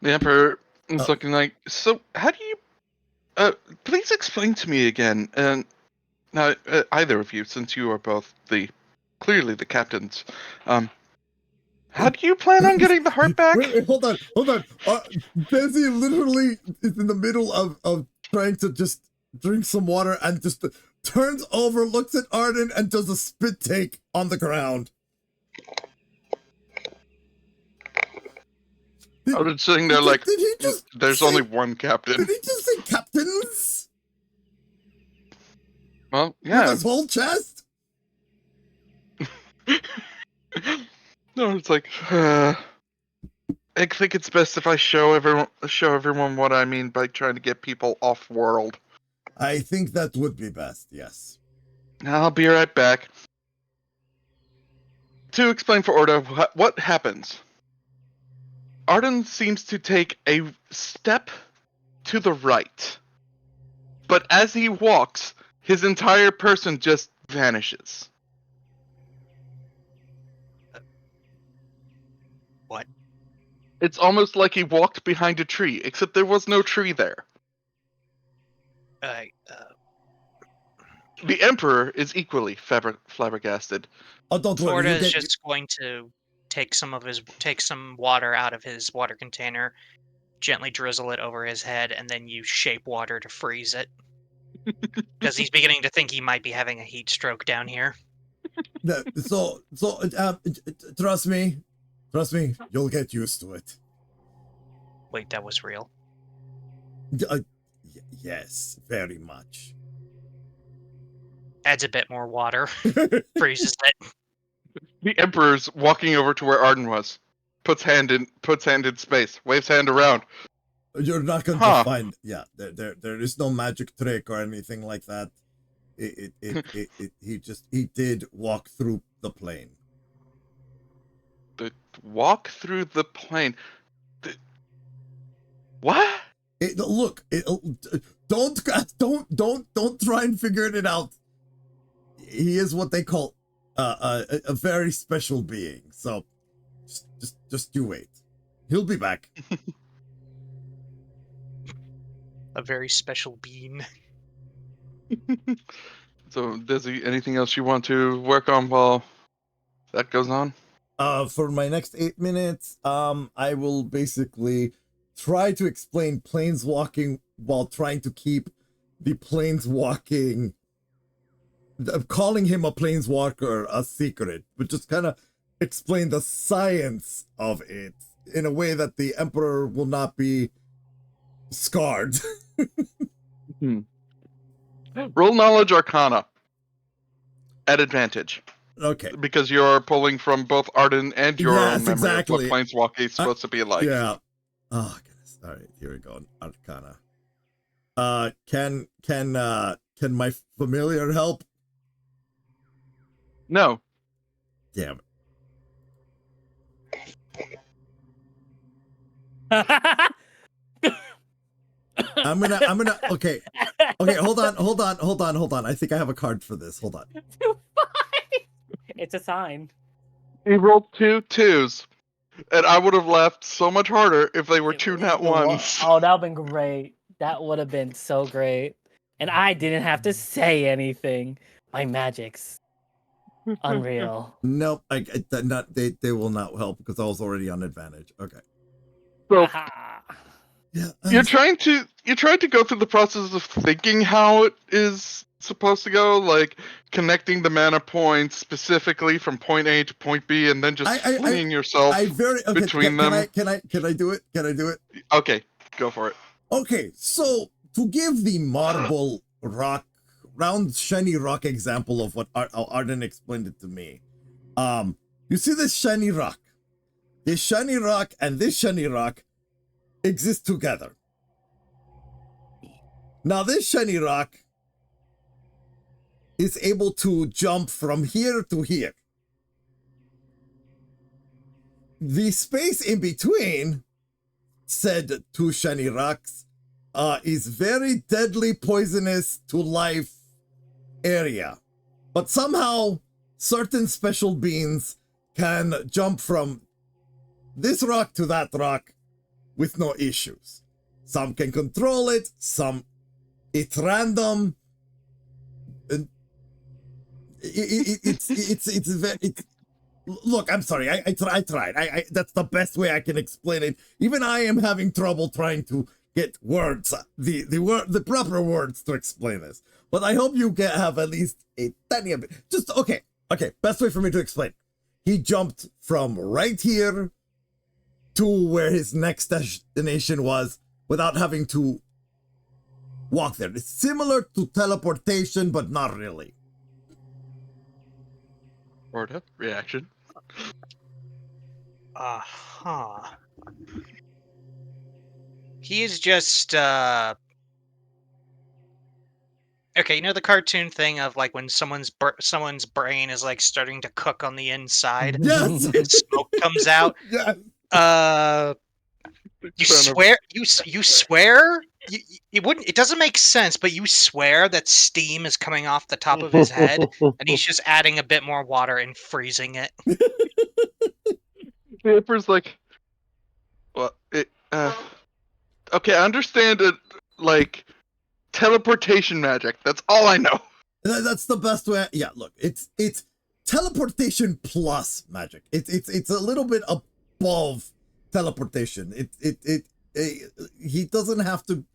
the Emperor is looking like, so how do you, please explain to me again, and now, either of you, since you are both clearly the captains, how do you plan on getting the heart back? Wait, hold on. Desi literally is in the middle of trying to just drink some water and just turns over, looks at Arden, and does a spit take on the ground. I was sitting there like, did he just there's only one captain. Did he just say captains? Well, yeah. With his whole chest? No, it's like, I think it's best if I show everyone what I mean by trying to get people off world. I think that would be best, yes. I'll be right back. To explain for Orda what happens. Arden seems to take a step to the right. But as he walks, his entire person just vanishes. What? It's almost like he walked behind a tree, except there was no tree there. The Emperor is equally flabbergasted. Oh, don't worry. Orda is just going to take some water out of his water container, gently drizzle it over his head, and then use shape water to freeze it. Because he's beginning to think he might be having a heat stroke down here. So, trust me, you'll get used to it. Wait, that was real? Yes, very much. Adds a bit more water, freezes it. The Emperor's walking over to where Arden was, puts hand in space, waves hand around. You're not going to find, there is no magic trick or anything like that. He did walk through the plane. Walk through the plane. What? Look, don't try and figure it out. He is what they call a very special being. So just you wait. He'll be back. A very special bean. So, Desi, anything else you want to work on while that goes on? For my next 8 minutes, I will basically try to explain planeswalking while trying to keep the planeswalking, calling him a planeswalker, a secret, but just kind of explain the science of it in a way that the Emperor will not be scarred. Roll Knowledge Arcana at advantage. Okay. Because you're pulling from both Arden and your own memory exactly. of what Planeswalking is supposed to be like. Yeah. Oh goodness. All right, here we go. Arcana. Can my familiar help? No. Damn it. I'm gonna okay, hold on. I think I have a card for this. Hold on. It's a sign. He rolled 2 2s. And I would have laughed so much harder if they were 2 nat 1s. Oh, that would have been great. That would have been so great. And I didn't have to say anything. My magic's unreal. Nope, they will not help because I was already on advantage. Okay. So yeah, you're trying to go through the process of thinking how it is supposed to go, like connecting the mana points specifically from point A to point B, and then just flinging yourself between them. Can I do it? Can I do it? Okay, go for it. Okay, so to give the marble rock, round shiny rock example of what Arden explained it to me, you see this shiny rock? This shiny rock and this shiny rock exist together. Now this shiny rock is able to jump from here to here. The space in between said 2 shiny rocks is very deadly poisonous to life area. But somehow certain special beings can jump from this rock to that rock with no issues. Some can control it, some it's random. And it's look, I'm sorry. I tried. That's the best way I can explain it. Even I am having trouble trying to get words, the proper words to explain this. But I hope you have at least a tiny bit. Just okay. Best way for me to explain. He jumped from right here to where his next destination was without having to walk there. It's similar to teleportation, but not really. Orda, reaction. He is just okay, you know the cartoon thing of like when someone's brain is like starting to cook on the inside? Yes. And smoke comes out. Yes. You swear it doesn't make sense, but you swear that steam is coming off the top of his head and he's just adding a bit more water and freezing it. The Emperor's like, well, okay, I understand it, like teleportation magic. That's all I know. That's the best way. Yeah, look, it's teleportation plus magic. It's a little bit above teleportation. He doesn't have to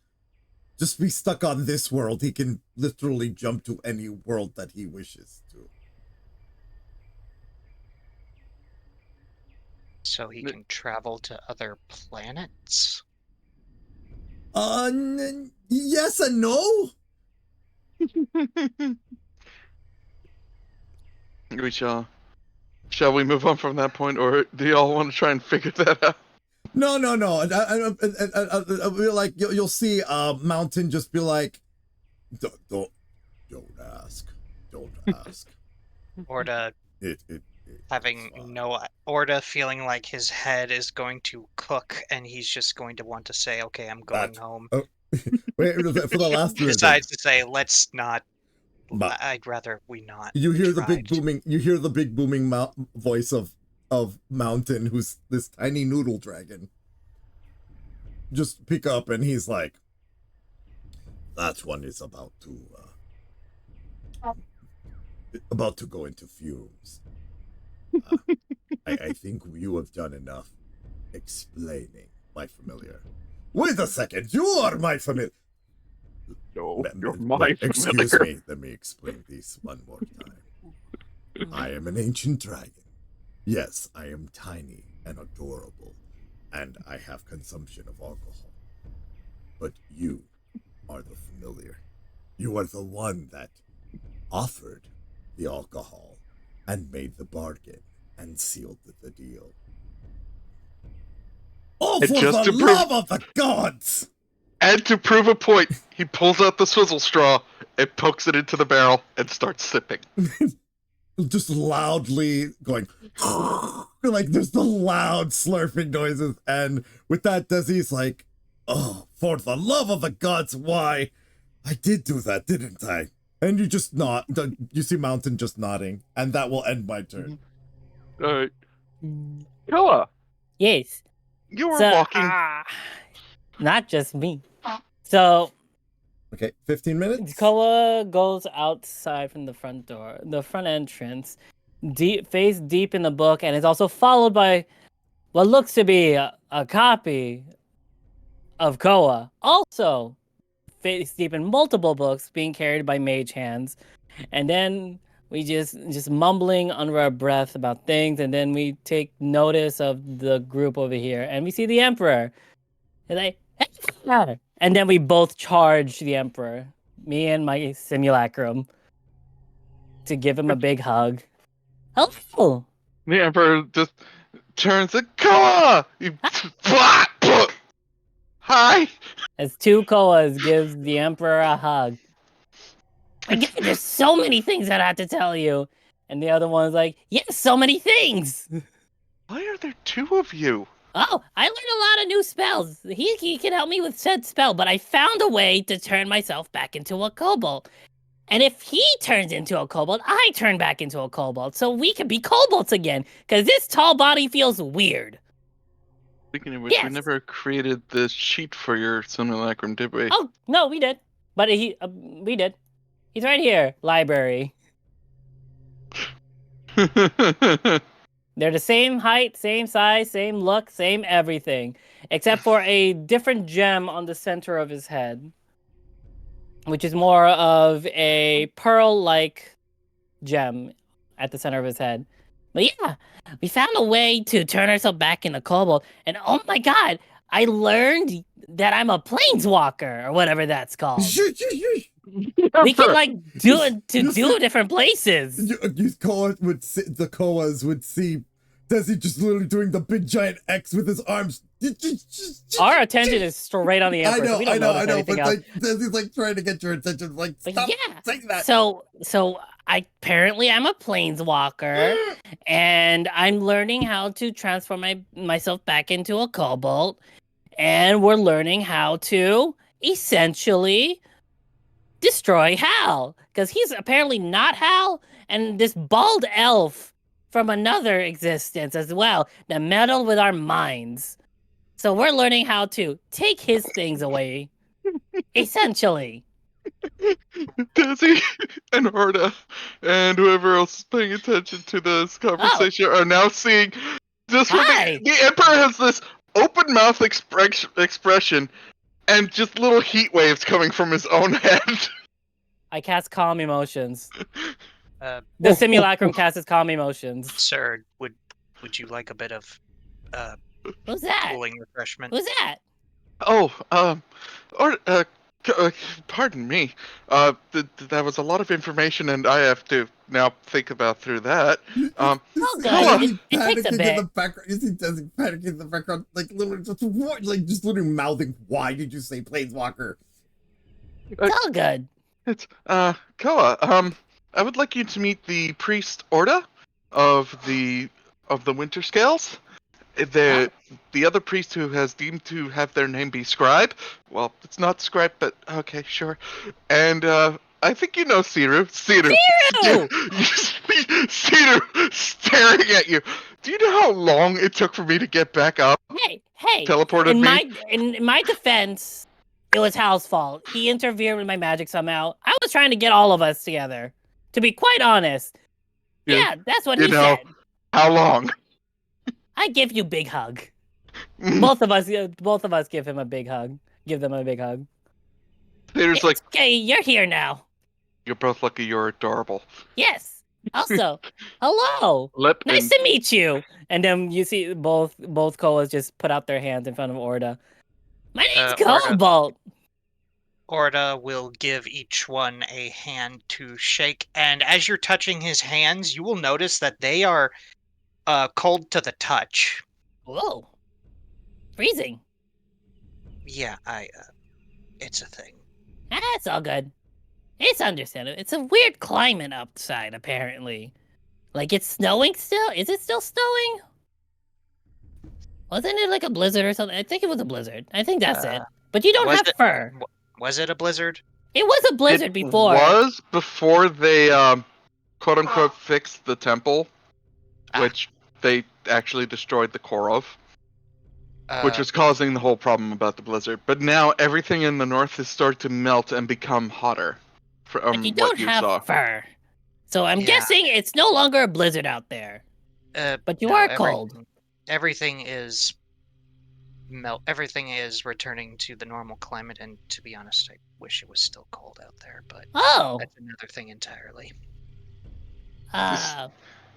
just be stuck on this world. He can literally jump to any world that he wishes to. So he can travel to other planets? Yes and no. Shall we move on from that point, or do y'all want to try and figure that out? No. I feel like you'll see Mountain just be like, don't ask. Orda Orda feeling like his head is going to cook and he's just going to want to say, okay, I'm going home. Wait, for the last three. Decides to say, let's not. But I'd rather we not. you hear the big tried. booming. You hear the big booming voice of Mountain, who's this tiny noodle dragon. Just pick up, and he's like, "That one is about to go into fumes. I think you have done enough explaining, my familiar. Wait a second, you are my familiar. No, you're my Excuse familiar. me, let me explain this one more time. I am an ancient dragon. Yes, I am tiny and adorable, and I have consumption of alcohol. But you are the familiar. You are the one that offered the alcohol and made the bargain and sealed the deal. Oh, And for just the to prove- love of the gods! And to prove a point, he pulls out the swizzle straw and pokes it into the barrel and starts sipping. Just loudly going, like there's the loud slurping noises. And with that, Desi's like, oh, for the love of the gods, why? I did do that, didn't I? And you just nod. You see Mountain just nodding, and that will end my turn. All right. Koa, Yes. you were So, walking. not just me. So Okay, 15 minutes? Koa goes outside from the front door, the front entrance, face deep in the book, and is also followed by what looks to be a copy of Koa, also face deep in multiple books, being carried by mage hands. And then we just mumbling under our breath about things, and then we take notice of the group over here, and we see the Emperor. And like, "Hey!" And then we both charge the Emperor, me and my simulacrum, to give him a big hug. Hello! The Emperor just turns and Koa! Hi! As two Koas gives the Emperor a hug. Again, there's so many things that I have to tell you. And the other one's like, yes, so many things. Why are there two of you? Oh, I learned a lot of new spells. He can help me with said spell, but I found a way to turn myself back into a kobold. And if he turns into a kobold, I turn back into a kobold, so we can be kobolds again. Because this tall body feels weird. Speaking of which, we Yes. never created this sheet for your simulacrum, did we? Oh no, we did. But we did. He's right here. Library. They're the same height, same size, same look, same everything. Except for a different gem on the center of his head. Which is more of a pearl-like gem at the center of his head. But yeah, we found a way to turn ourselves back into kobold. And oh my god, I learned that I'm a planeswalker, or whatever that's called. We can like do it to do different places. The Koas would see Desi just literally doing the big giant X with his arms. Our attention is straight on the Emperor. So we don't I know, anything but else. like Desi's like trying to get your attention. Like, But stop yeah, saying that. So I apparently I'm a planeswalker, and I'm learning how to transform myself back into a kobold, and we're learning how to essentially destroy Hal, because he's apparently not Hal, and this bald elf from another existence as well that meddled with our minds. So we're learning how to take his things away, essentially. Desi and Orda and whoever else is paying attention to this conversation are now seeing just when Hi. the Emperor has this open mouth expression and just little heat waves coming from his own head. I cast Calm Emotions. Uh, The simulacrum casts Calm Emotions. Sir, would you like a bit of Who's that? cooling refreshment? Who's that? Oh, pardon me. That was a lot of information, and I have to now think about through that. Oh, Koa. good. It takes a Panicking in bit. the background. You see Desi panicking in the background, like literally just what? Like just literally mouthing. Why did you say Planeswalker? It's all good. It's Koa. I would like you to meet the priest Orda of the Winter Scales, the other priest who has deemed to have their name be Scribe. Well, it's not Scribe, but okay, sure. And I think you know Siru. Siru! Siru staring at you. Do you know how long it took for me to get back up? Hey! Teleported me. In my defense, it was Hal's fault. He interfered with my magic somehow. I was trying to get all of us together. To be quite honest. Yeah, that's what he said. How long? I give you big hug. both of us give him a big hug. Give them a big hug. There's It's okay, you're here now. You're both lucky you're adorable. Yes. Also, hello. Nice to meet you. And then you see both Koas just put out their hands in front of Orda. My name's Koa'Balt. Orda will give each one a hand to shake, and as you're touching his hands, you will notice that they are cold to the touch. Whoa. Freezing. Yeah, it's a thing. That's all good. It's understandable. It's a weird climate outside, apparently. Like, it's snowing still? Is it still snowing? Wasn't it like a blizzard or something? I think it was a blizzard. I think that's it. But you don't have fur. Was it a blizzard? It was a blizzard before. It was before they, quote-unquote, fixed the temple, which they actually destroyed the core of, which is causing the whole problem about the blizzard. But now everything in the north has started to melt and become hotter. But you don't have fur. So I'm guessing it's no longer a blizzard out there. But you are cold. Everything is returning to the normal climate, and to be honest, I wish it was still cold out there, but that's another thing entirely.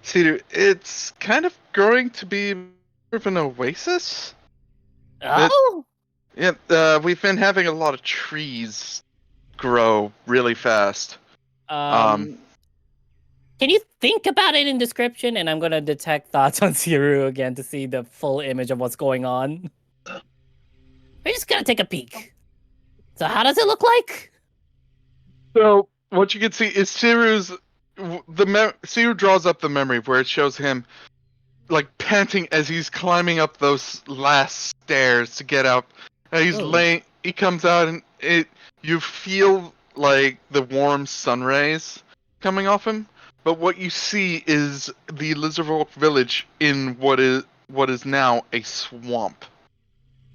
See, it's kind of growing to be more of an oasis. Oh? We've been having a lot of trees grow really fast. Can you think about it in description? And I'm going to detect thoughts on Siru again to see the full image of what's going on. We're just going to take a peek. So how does it look like? So what you can see is Siru draws up the memory where it shows him like panting as he's climbing up those last stairs to get up. And he comes out and you feel like the warm sun rays coming off him. But what you see is the Lizardfolk village in what is now a swamp.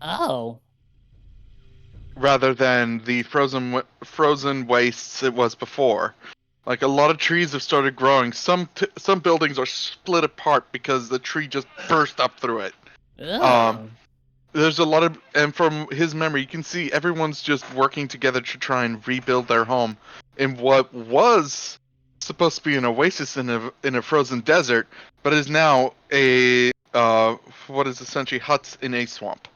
Oh. Rather than the frozen wastes it was before. Like, a lot of trees have started growing. Some buildings are split apart because the tree just burst up through it. There's a lot of, and from his memory, you can see everyone's just working together to try and rebuild their home in what was supposed to be an oasis in a frozen desert, but is now a what is essentially huts in a swamp.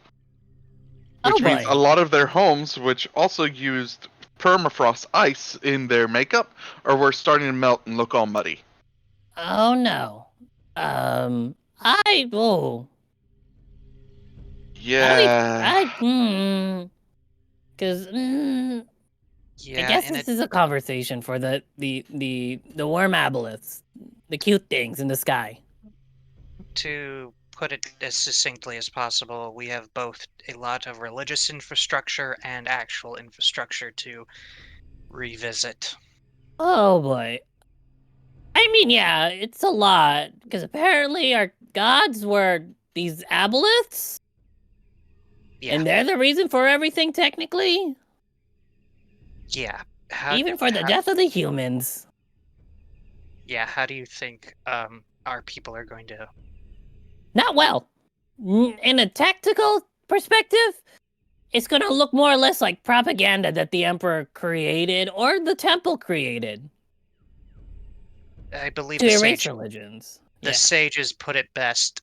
Which means a lot of their homes, which also used permafrost ice in their makeup, were starting to melt and look all muddy. Oh no. Yeah. Because I guess this is a conversation for the worm aboleths, the cute things in the sky. To put it as succinctly as possible, we have both a lot of religious infrastructure and actual infrastructure to revisit. Oh boy. I mean, yeah, it's a lot, because apparently our gods were these aboleths? Yeah. And they're the reason for everything, technically? Yeah. Even for the death of the humans. Yeah, how do you think our people are going to... Not well. In a tactical perspective, it's going to look more or less like propaganda that the Emperor created or the Temple created. I believe to erase religions. The sages put it best.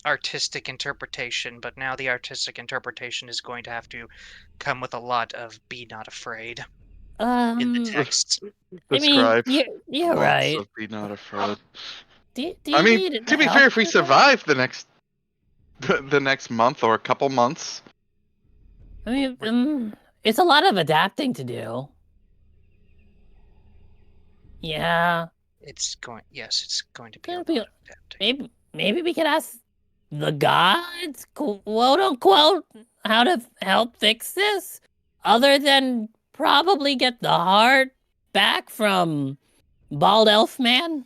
Artistic interpretation, but now the artistic interpretation is going to have to come with a lot of "be not afraid" in the text. I mean, you're right. Of "be not afraid." I mean, to be fair, if we survive the next month or a couple months, I mean, it's a lot of adapting to do. Yeah. It's going to be a lot of adapting. Maybe we could ask the gods, quote unquote, how to help fix this, other than probably get the heart back from Bald Elf Man?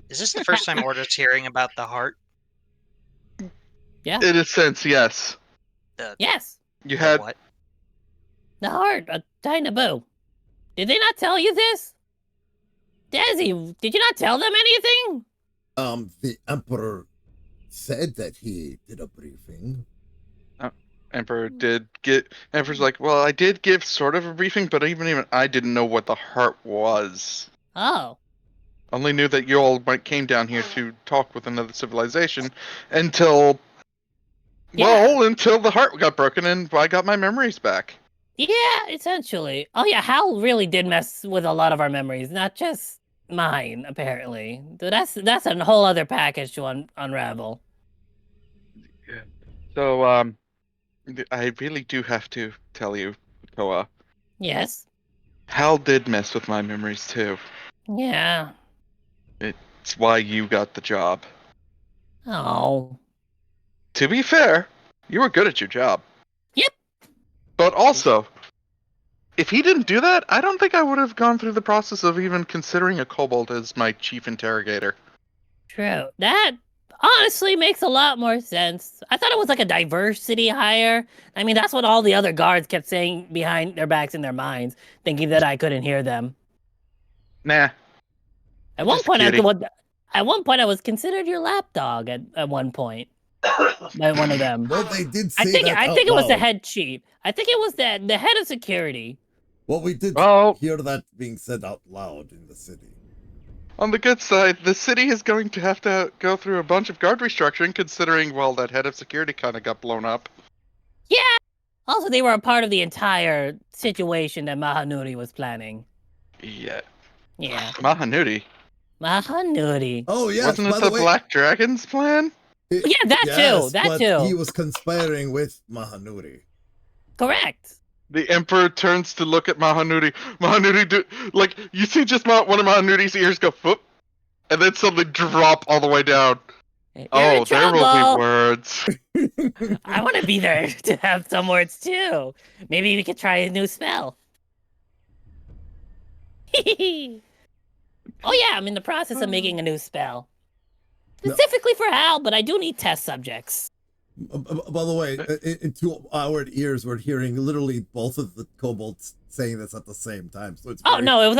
Is this the first time Order's hearing about the heart? Yeah. In a sense, yes. Yes. You The had what? The heart of Thai-Naboo. Did they not tell you this? Desi, did you not tell them anything? The Emperor said that he did a briefing. Emperor did get. Emperor's like, well, I did give sort of a briefing, but even I didn't know what the heart was. Oh. Only knew that you all came down here to talk with another civilization until, until the heart got broken and I got my memories back. Yeah, essentially. Oh yeah, Hal really did mess with a lot of our memories, not just mine, apparently. That's a whole other package to unravel. So, I really do have to tell you, Koa. Yes. Hal did mess with my memories too. Yeah. It's why you got the job. Oh. To be fair, you were good at your job. Yep. But also, if he didn't do that, I don't think I would have gone through the process of even considering a kobold as my chief interrogator. True. That honestly makes a lot more sense. I thought it was like a diversity hire. I mean, that's what all the other guards kept saying behind their backs in their minds, thinking that I couldn't hear them. Nah. At one Just point, kidding. I was considered your lapdog at one point by one of them. Well, they did say I think that it was the out loud. head chief. I think it was the head of security. Well, we did Well, hear that being said out loud in the city. on the good side, the city is going to have to go through a bunch of guard restructuring, considering, well, that head of security kind of got blown up. Yeah. Also, they were a part of the entire situation that Mahanuri was planning. Yeah. Yeah. Mahanuri. Mahanuri. Oh, yes, Wasn't it by the way, Black Dragon's plan? Yeah, that too. That but too. he was conspiring with Mahanuri. Correct. The Emperor turns to look at Mahanuri. Mahanuri, like, you see just one of Mahanuri's ears go, whoop, and then suddenly drop all the way down. You're Oh, in there will trouble. be words. I want to be there to have some words too. Maybe we could try a new spell. Oh yeah, I'm in the process of making a new spell. Specifically for Hal, but I do need test subjects. By the way, into our ears, we're hearing literally both of the kobolds saying this at the same time. So it's very... no, it was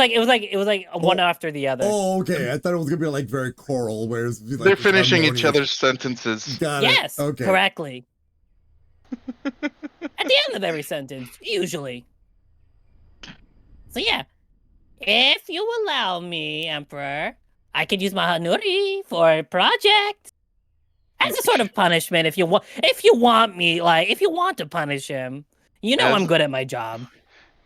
like one after the other. Oh, okay. I thought it was gonna be like very choral, whereas like They're finishing each other's sentences. Got yes, it. Okay. Correctly. At the end of every sentence, usually. So yeah, if you allow me, Emperor, I could use Mahanuri for a project. As a sort of punishment, if you want to punish him, you know I'm good at my job.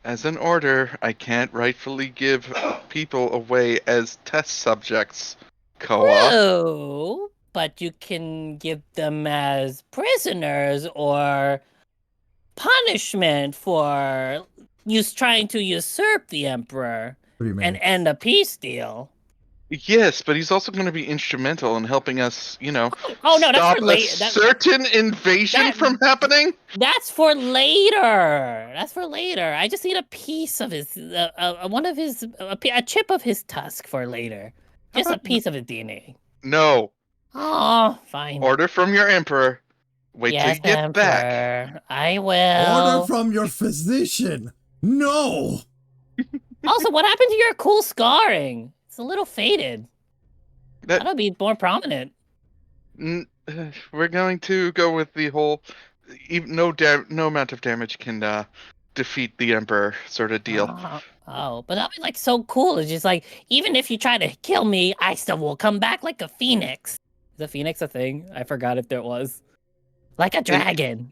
As an order, I can't rightfully give people away as test subjects, Koa. Oh, but you can give them as prisoners or punishment for trying to usurp the Emperor and end a peace deal. Yes, but he's also going to be instrumental in helping us, no, stop that's for a certain invasion from happening. That's for later. I just need a piece of his, a chip of his tusk for later. Just a piece of his DNA. No. Oh, fine. Order from your emperor. Wait till you get Emperor. back. I will. Order from your physician. No. Also, what happened to your cool scarring? It's a little faded. That'll be more prominent. We're going to go with the whole no amount of damage can defeat the emperor sort of deal. But that'd be like so cool. It's just like, even if you try to kill me, I still will come back like a phoenix. Is a phoenix a thing? I forgot if there was. Like a dragon.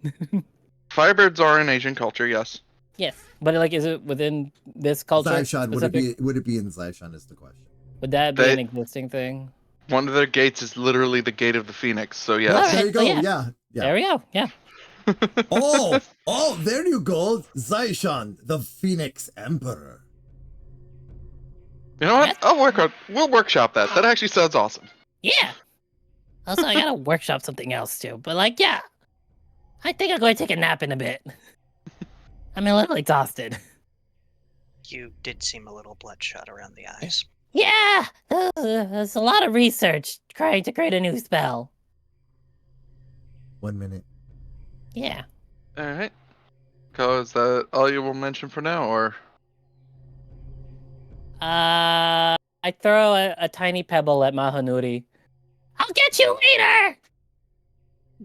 Firebirds are in Asian culture, yes. Yes, but like, is it within this culture? Zaishan, would it be in Zaishan is the question. Would that be an existing thing? One of their gates is literally the gate of the phoenix, so yes. Right, there you go, yeah. There we go, yeah. Oh, there you go. Zaishan, the Phoenix Emperor. You know what? We'll workshop that. That actually sounds awesome. Yeah. Also, I gotta workshop something else too. But like, yeah, I think I'm going to take a nap in a bit. I'm a little exhausted. You did seem a little bloodshot around the eyes. Yeah, there's a lot of research trying to create a new spell. 1 minute. Yeah. All right. Ko, is that all you will mention for now, or? I throw a tiny pebble at Mahanuri. I'll get you later!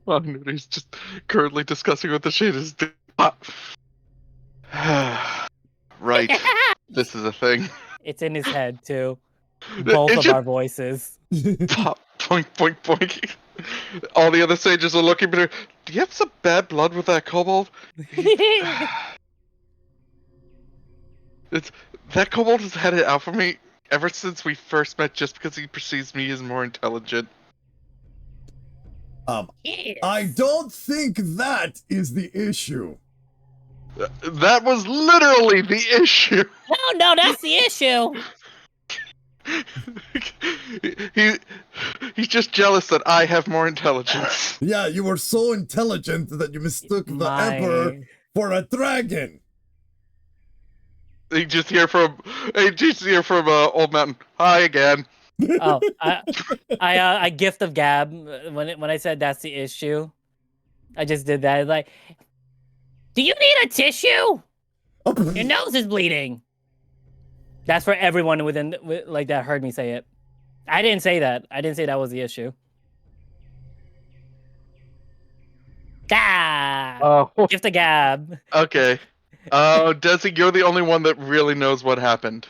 Well, Nudie's just currently discussing what the shade is doing. Right. This is a thing. It's in his head, too. Both It of just our voices. pop, boink, boink, boink. All the other sages are looking at her. Do you have some bad blood with that kobold? That kobold has had it out for me ever since we first met, just because he perceives me as more intelligent. Yes. I don't think that is the issue. That was literally the issue. No, that's the issue. He's just jealous that I have more intelligence. Yeah, you were so intelligent that you mistook the Emperor for a dragon. You just hear from Old Mountain. Hi again. Oh, I gift of gab when I said that's the issue. I just did that. Like, do you need a tissue? Your nose is bleeding. That's for everyone within like that heard me say it. I didn't say that. I didn't say that was the issue. Oh. Gift of gab. Okay. Desi, you're the only one that really knows what happened.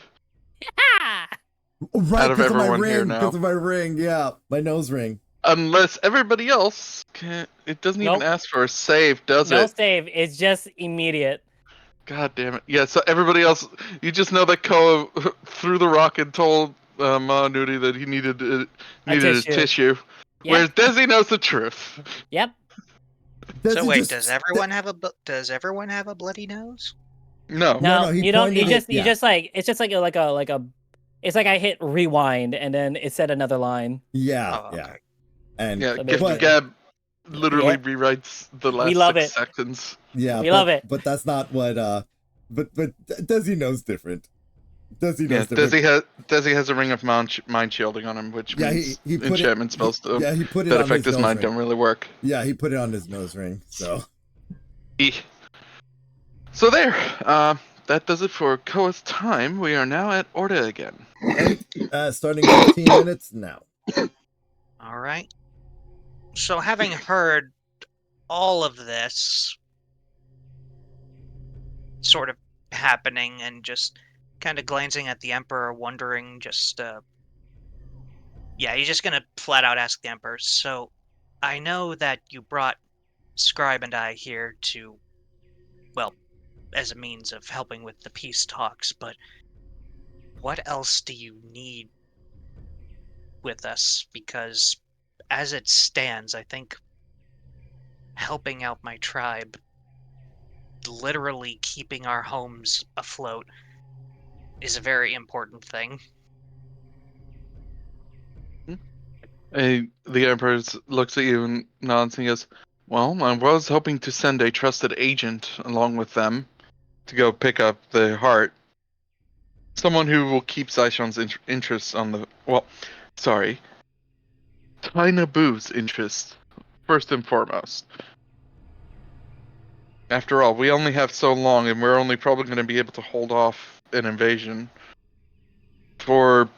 Right, out of because of my everyone here ring. now. Because of my ring, yeah, my nose ring. Unless everybody else can. It doesn't even Nope. ask for a save, does No it? save. It's just immediate. God damn it. Yeah, so everybody else, you just know that Koa threw the rock and told Nudie that he needed a tissue. Yep. Whereas Desi knows the truth. Yep. So wait, does everyone have a bloody nose? No. No, he you don't. You pointed just it, yeah. just like it's just like a. It's like I hit rewind and then it said another line. Yeah, Oh, yeah. okay. And Yeah, So Gift but- of Gab literally Yeah. rewrites the last We love 6 it. seconds. yeah, We love it. But that's not what but Desi knows different. Desi Yeah, knows different. Desi has a ring of mind shielding on him, which means he put enchantment spells he put it that on affect his nose mind ring. don't really work. Yeah, he put it on his nose ring. So So there. That does it for Koa's time. We are now at Orda again. and starting 15 minutes now. All right. So having heard all of this sort of happening and just kind of glancing at the Emperor, wondering just, yeah, he's just gonna flat out ask the Emperor. So I know that you brought Scribe and I here to, well, as a means of helping with the peace talks, but what else do you need with us? Because as it stands, I think helping out my tribe, literally keeping our homes afloat, is a very important thing. The Emperor looks at you and nods and goes, well, I was hoping to send a trusted agent along with them to go pick up the heart. Someone who will keep Zaishon's interests on the... Well, sorry. Thai-Naboo's interest, first and foremost. After all, we only have so long, and we're only probably going to be able to hold off an invasion for...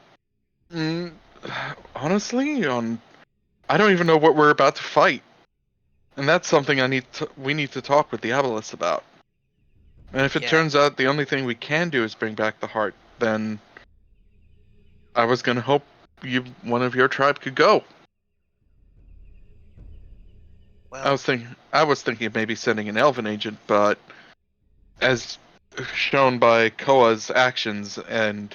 honestly, I don't even know what we're about to fight. And that's something we need to talk with the Aboleths about. And if it turns out the only thing we can do is bring back the heart, then I was gonna hope one of your tribe could go. Well, I was thinking of maybe sending an elven agent, but as shown by Koa's actions and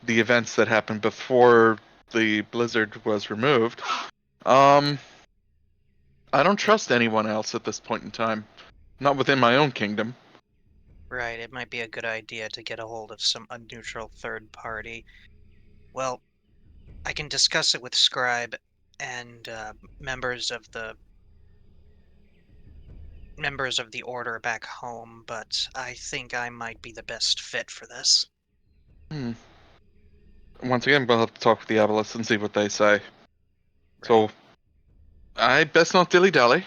the events that happened before the blizzard was removed, I don't trust anyone else at this point in time. Not within my own kingdom. right, it might be a good idea to get a hold of some neutral third party. Well, I can discuss it with Scribe, and members of the Order back home, but I think I might be the best fit for this. Once again, we'll have to talk with the Abelis and see what they say. Right. So, I best not dilly dally.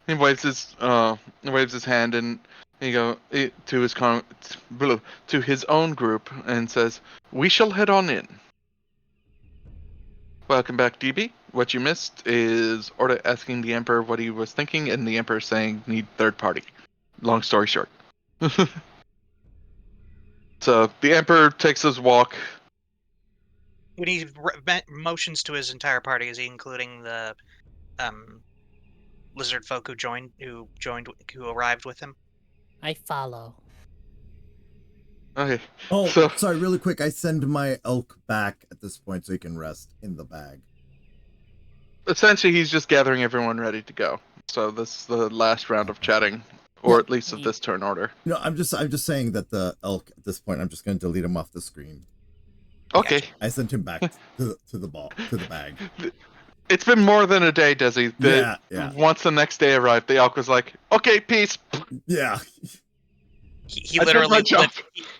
He waves his hand and he to his own group and says, "We shall head on in." Welcome back, DB. What you missed is Orda asking the Emperor what he was thinking, and the Emperor saying need third party. Long story short. So the Emperor takes his walk. When he motions to his entire party, is he including the lizard folk who arrived with him? I follow. Okay. Oh, So, sorry, really quick. I send my elk back at this point so he can rest in the bag. essentially, he's just gathering everyone ready to go. So this is the last round of chatting, or Yeah. at least of this turn order. No, I'm just saying that the elk at this point, I'm just going to delete him off the screen. Okay. I sent him back to the bag. It's been more than a day, Desi. Yeah. Once the next day arrived, the elk was like, "Okay, peace." Yeah. He I did literally my job.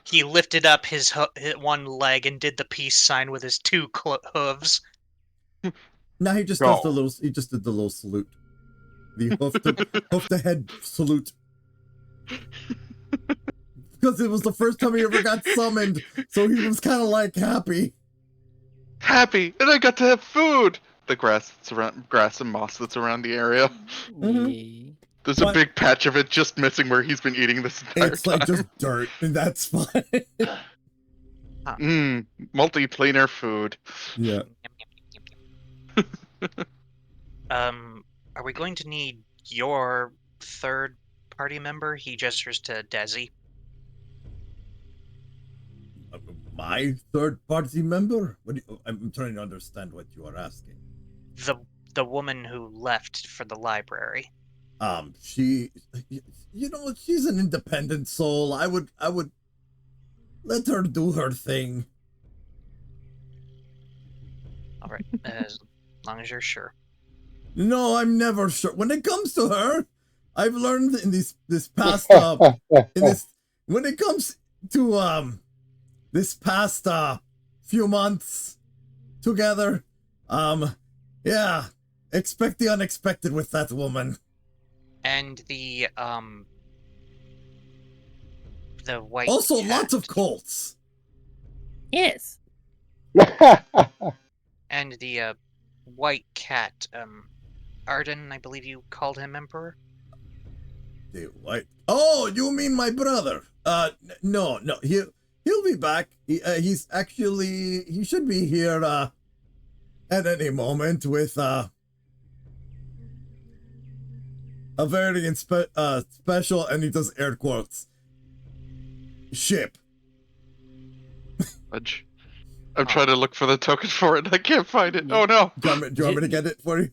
he lifted up his one leg and did the peace sign with his two hooves. Now he just does he just did the little salute. The hoof the head salute. Because it was the first time he ever got summoned, so he was kind of like happy. Happy, and I got to have food. The grass and moss that's around the area. Yeah. There's a big patch of it just missing where he's been eating this entire It's time. like just dirt, and that's fine. Multi-planar food. Yeah. Are we going to need your third party member? He gestures to Desi. My third party member? I'm trying to understand what you are asking. The woman who left for the library. She, she's an independent soul. I would let her do her thing. All right, as long as you're sure. No, I'm never sure. When it comes to her, I've learned in this past when it comes to this past few months together, yeah, expect the unexpected with that woman. And the white Also, cat. lots of colts. Yes. And the white cat, Arden, I believe you called him Emperor? The white. Oh, you mean my brother? No, he'll be back. He should be here at any moment with a very special, and he does air quotes, ship. I'm trying to look for the token for it. I can't find it. Oh no! Do you want me to get it for you?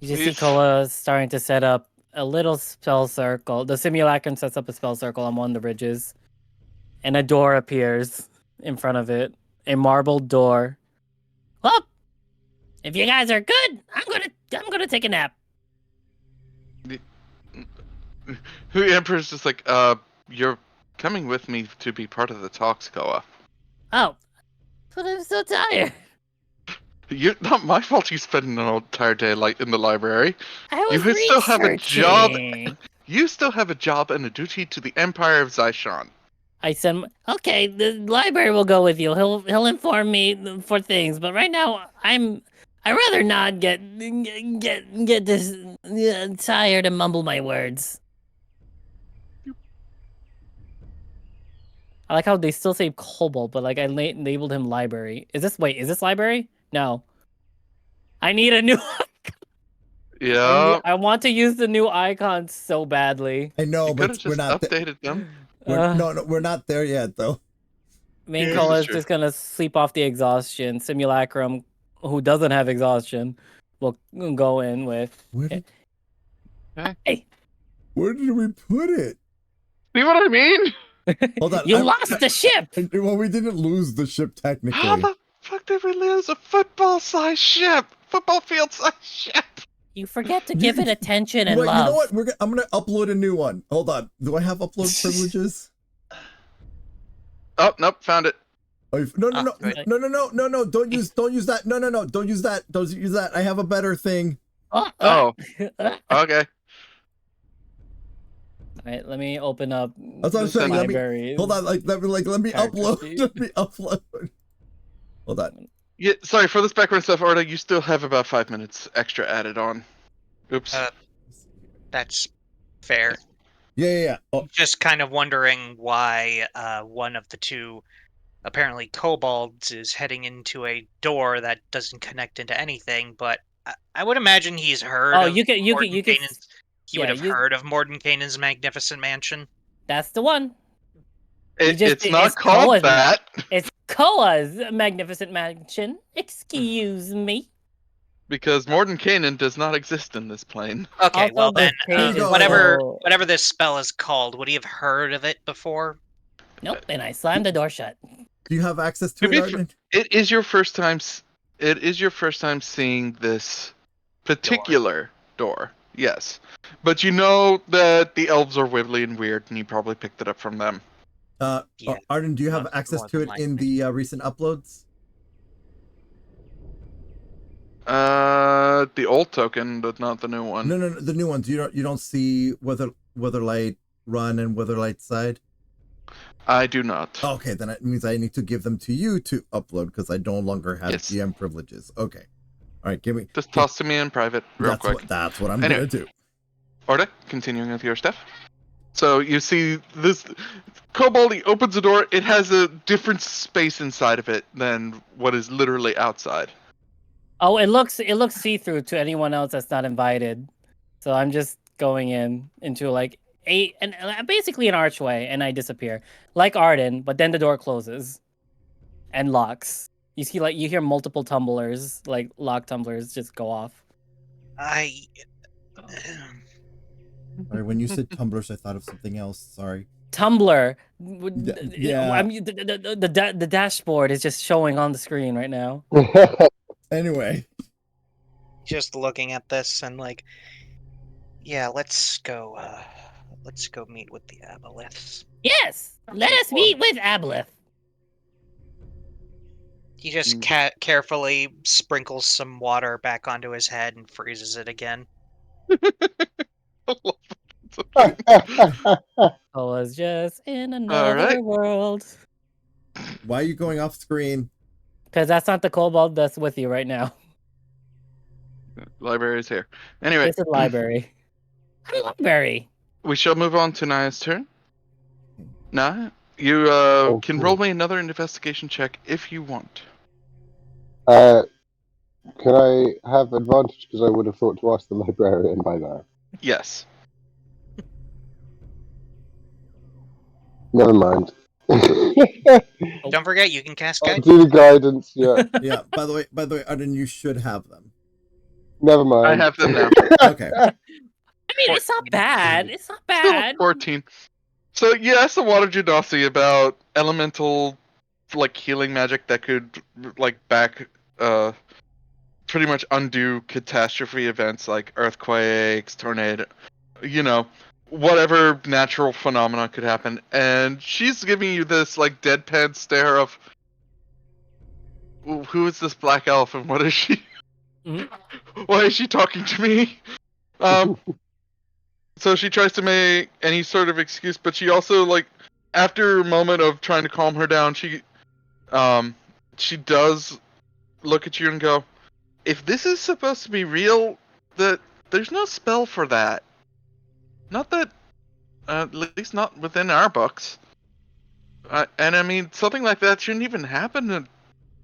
You just see Koa starting to set up a little spell circle. The simulacrum sets up a spell circle on one of the ridges, and a door appears in front of it. A marbled door. Well, if you guys are good, I'm gonna take a nap. The Emperor's just like, you're coming with me to be part of the talks, Koa. Oh, but I'm so tired. Not my fault you spent an entire day in the library. I was You still have a job. researching. You still have a job and a duty to the Empire of Zyshan. I said, okay, the library will go with you. He'll inform me for things, but right now I'd rather not get this tired and mumble my words. I like how they still say Kobold, but like I labeled him library. Is this library? No. I need a new. Yeah. I want to use the new icons so badly. I know, You but we're not updated them. we're not there yet, though. Main Yeah, Koa this is is just gonna sleep off the exhaustion. Simulacrum, who doesn't have exhaustion, will go in with. Hey, Where did we put it? See what I mean? Hold on. you lost the ship. Well, we didn't lose the ship technically. How the fuck did we lose a football-sized ship? football field size ship. You forget to give it attention and Wait, love. you know what? I'm gonna upload a new one. Hold on. Do I have upload privileges? Oh, nope, found it. Oh, no, good. no. Don't use that. No. Don't use that. Don't use that. I have a better thing. Oh, okay. All right, let me open up. That's what I'm saying. Libraries. Hold on. Let me Character upload. sheet. Let me upload. Hold on. Yeah, sorry for this background stuff, Orda. You still have about 5 minutes extra added on. Oops. That's fair. Yeah. Oh, Just kind of wondering why one of the two, apparently Kobolds, is heading into a door that doesn't connect into anything. But I would imagine he's heard. Oh, of you can. Mordenkainen's- He would yeah, have heard of Mordenkainen's magnificent mansion. That's the one. It's not called that. It's Koa's magnificent mansion. Excuse me. Because Mordenkainen does not exist in this plane. Okay, Also, well then, the page is whatever this spell is called, would he have heard of it before? Nope, and I slammed the door shut. do you have access to To it, be Arden? It is your first time. It is your first time seeing this particular door. Yes, but you know that the elves are wibbly and weird, and you probably picked it up from them. Yeah, Arden, do you have more access than to it likely. in the recent uploads? The old token, but not the new one. No, the new ones. You don't see Weatherlight Run and Weatherlight Side. I do not. Okay, then it means I need to give them to you to upload because I no longer have Yes. GM privileges. Okay. All right, give me. Just toss to me in private, real quick. That's what I'm Anyway. gonna do. Orda, continuing with your stuff. So you see this Kobold, he opens the door. It has a different space inside of it than what is literally outside. Oh, it looks see-through to anyone else that's not invited. So I'm just going into like basically an archway, and I disappear like Arden. But then the door closes and locks. You see, like you hear multiple tumblers, like lock tumblers, just go off. Sorry, when you said tumblers, I thought of something else. Sorry. Tumblr. Yeah. I mean, the dashboard is just showing on the screen right now. Anyway. just looking at this and like, yeah, let's go meet with the aboleths. Yes, let us meet with Aboleth. He just carefully sprinkles some water back onto his head and freezes it again. I was just in another world. Why are you going off screen? Because that's not the kobold that's with you right now. Library is here. Anyway. This is library. Library. We shall move on to Naia's turn. Naia, you can roll me another investigation check if you want. Can I have advantage because I would have thought to ask the librarian by now? Yes. Never mind. Don't forget, you can cast I'll guidance. do the guidance, yeah. Yeah, by the way, Arden, you should have them. Never mind. I have them now. Okay. I mean, it's not bad. It's not bad. 14. So you asked the Water Genasi about elemental, like, healing magic that could, like, pretty much undo catastrophe events like earthquakes, tornado, you know, whatever natural phenomena could happen. And she's giving you this, like, deadpan stare of, who is this black elf and what is she? Mm-hmm. Why is she talking to me? So she tries to make any sort of excuse, but she also, like, after a moment of trying to calm her down, she does look at you and go, if this is supposed to be real, there's no spell for that. Not that, at least not within our books. And I mean, something like that shouldn't even happen.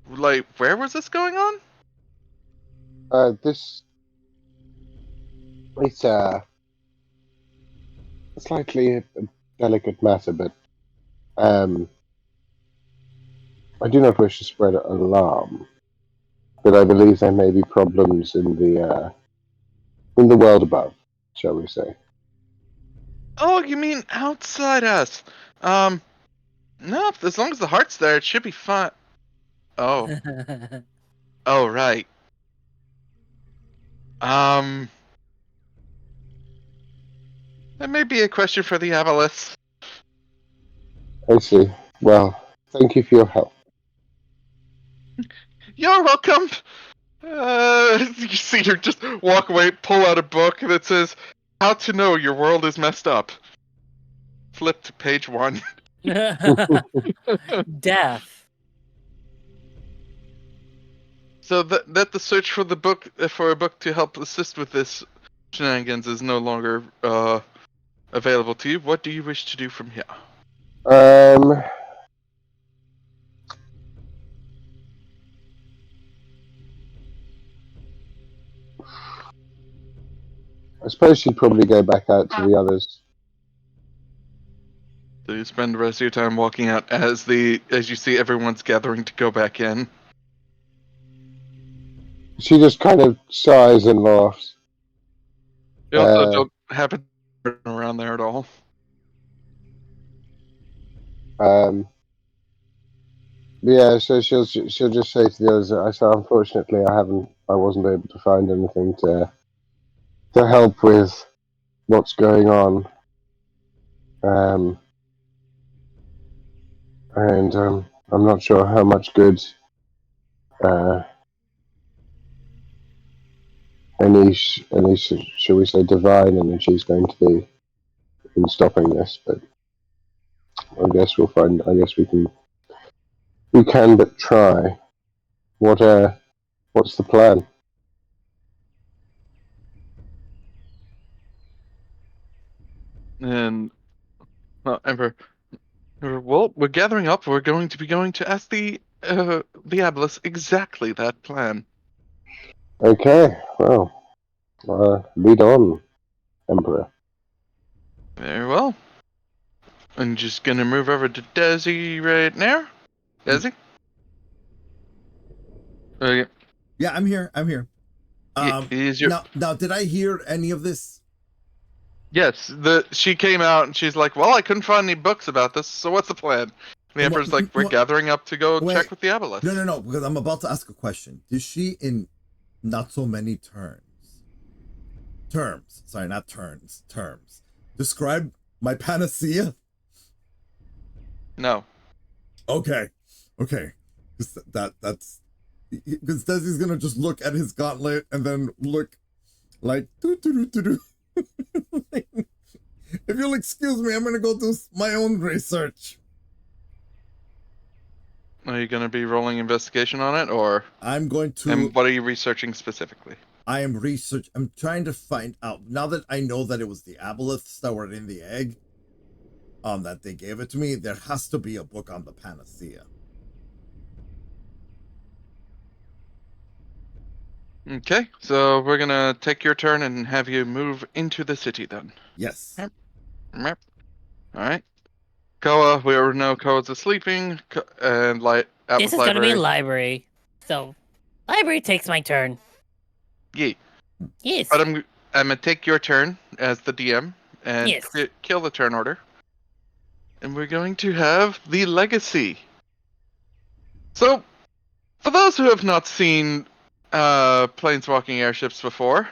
Like, where was this going on? It's slightly a delicate matter, but I do not wish to spread alarm. But I believe there may be problems in the world above, shall we say? Oh, you mean outside us? No, as long as the heart's there, it should be fine. Oh, oh right. That may be a question for the Aboleth. I see. Well, thank you for your help. You're welcome. You see her just walk away, pull out a book that says, "How to Know Your World is Messed Up." Flip to page 1. Death. So that the search for a book to help assist with this shenanigans is no longer available to you. What do you wish to do from here? I suppose she'd probably go back out to the others. So you spend the rest of your time walking out as you see everyone's gathering to go back in. She just kind of sighs and laughs. You also don't happen to run around there at all. Yeah, so she'll just say to the others, "I said, unfortunately, I wasn't able to find anything to help with what's going on, and I'm not sure how much good any shall we say divine energy is going to be in stopping this, but I guess we'll find. I guess we can but try. What's the plan?" And Emperor, well, we're gathering up. We're going to be going to ask the Aboleth exactly that plan. Okay, well, lead on, Emperor. Very well. I'm just gonna move over to Desi right now. Desi? Yeah. Yeah, I'm here. Now, did I hear any of this? Yes, she came out and she's like, "Well, I couldn't find any books about this, so what's the plan?" And the Emperor's like, "We're gathering up to go check with the Aboleth." No, because I'm about to ask a question. Did she, in not so many terms, describe my panacea? No. Okay. That's because Desi's gonna just look at his gauntlet and then look like do. If you'll excuse me, I'm gonna go do my own research. Are you going to be rolling investigation on it, or? I'm going to. And what are you researching specifically? I'm trying to find out, now that I know that it was the Aboleths that were in the egg, that they gave it to me, there has to be a book on the panacea. Okay, so we're gonna take your turn and have you move into the city then. Yes. Yep. Alright. Koa, we already know Koa's sleeping, and This is going to be library, so library takes my turn. Yeah. Yes. But I'm gonna take your turn as the DM and Yes. kill the turn order. And we're going to have the legacy. So, for those who have not seen planeswalking airships before,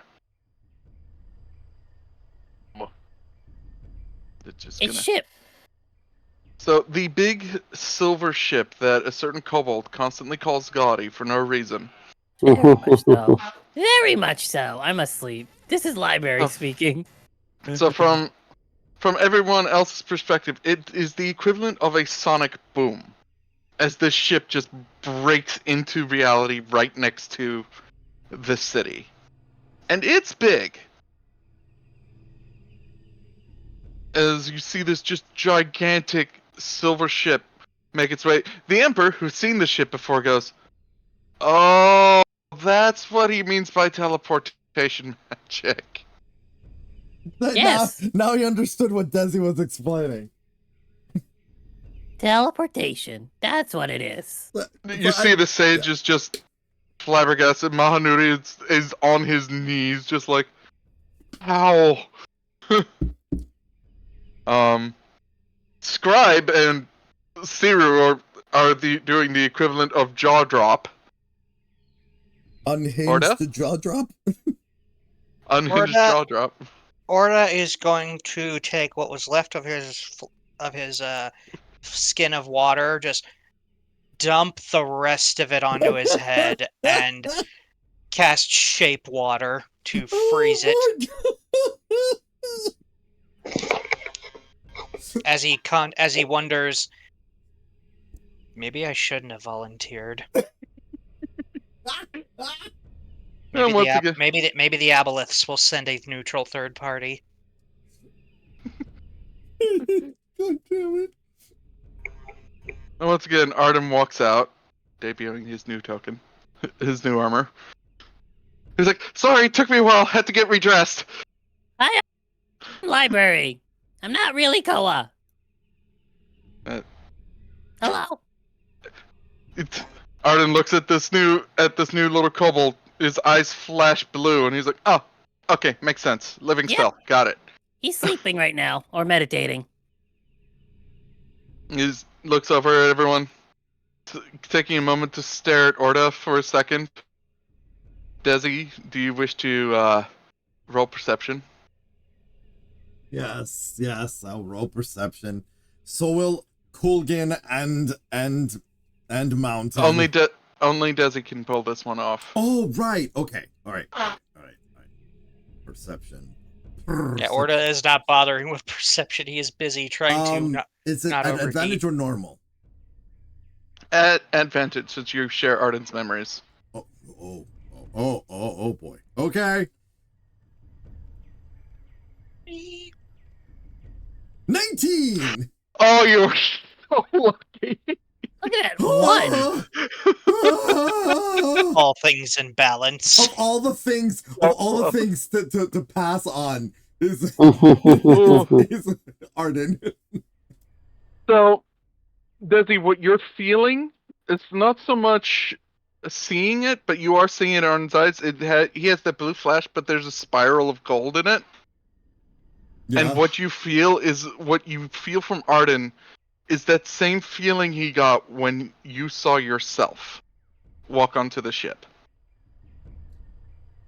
it's ship. So the big silver ship that a certain Kobold constantly calls gaudy for no reason. Very much so. Very much so. I'm asleep. This is library speaking. So from everyone else's perspective, it is the equivalent of a sonic boom, as this ship just breaks into reality right next to the city. And it's big. As you see this just gigantic silver ship make its way. The Emperor, who's seen the ship before, goes, "Oh, that's what he means by teleportation magic." Yes. Now he understood what Desi was explaining. Teleportation. That's what it is. You see the sage is just flabbergasted. Mahanuri is on his knees, just like, how? Scribe and Siru are doing the equivalent of jaw drop. Unhinged Orda? to jaw drop? Unhinged Orda- jaw drop. Orda is going to take what was left of his skin of water, just dump the rest of it onto his head, and cast Shape Water to freeze it. As he wonders, maybe I shouldn't have volunteered. And once again, Maybe the Aboleths will send a neutral third party. God damn it. and once again, Arden walks out, debuting his new token, his new armor. He's like, "Sorry, it took me a while. Had to get redressed." Hi, library. I'm not really Koa. Hello. Arden looks at this new little kobold. His eyes flash blue, and he's like, "Oh, okay, makes sense. Living Yep. spell, got it." He's sleeping right now, or meditating. He looks over at everyone, taking a moment to stare at Orda for a second. Desi, do you wish to roll perception? Yes, I'll roll perception. So will Kulgin and Mountain. Only Desi can pull this one off. Oh, right. Okay. All right. Perception. Yeah, Orda is not bothering with perception. He is busy trying to is it not an overheat. advantage or normal? At advantage, since you share Arden's memories. Oh boy. Okay. 19. Oh, you're so lucky. Look at that one. All things in balance. Of all the things to pass on is Arden. So, Desi, what you're feeling is not so much seeing it, but you are seeing it on his eyes. He has that blue flash, but there's a spiral of gold in it. Yeah. And what you feel from Arden is that same feeling he got when you saw yourself walk onto the ship.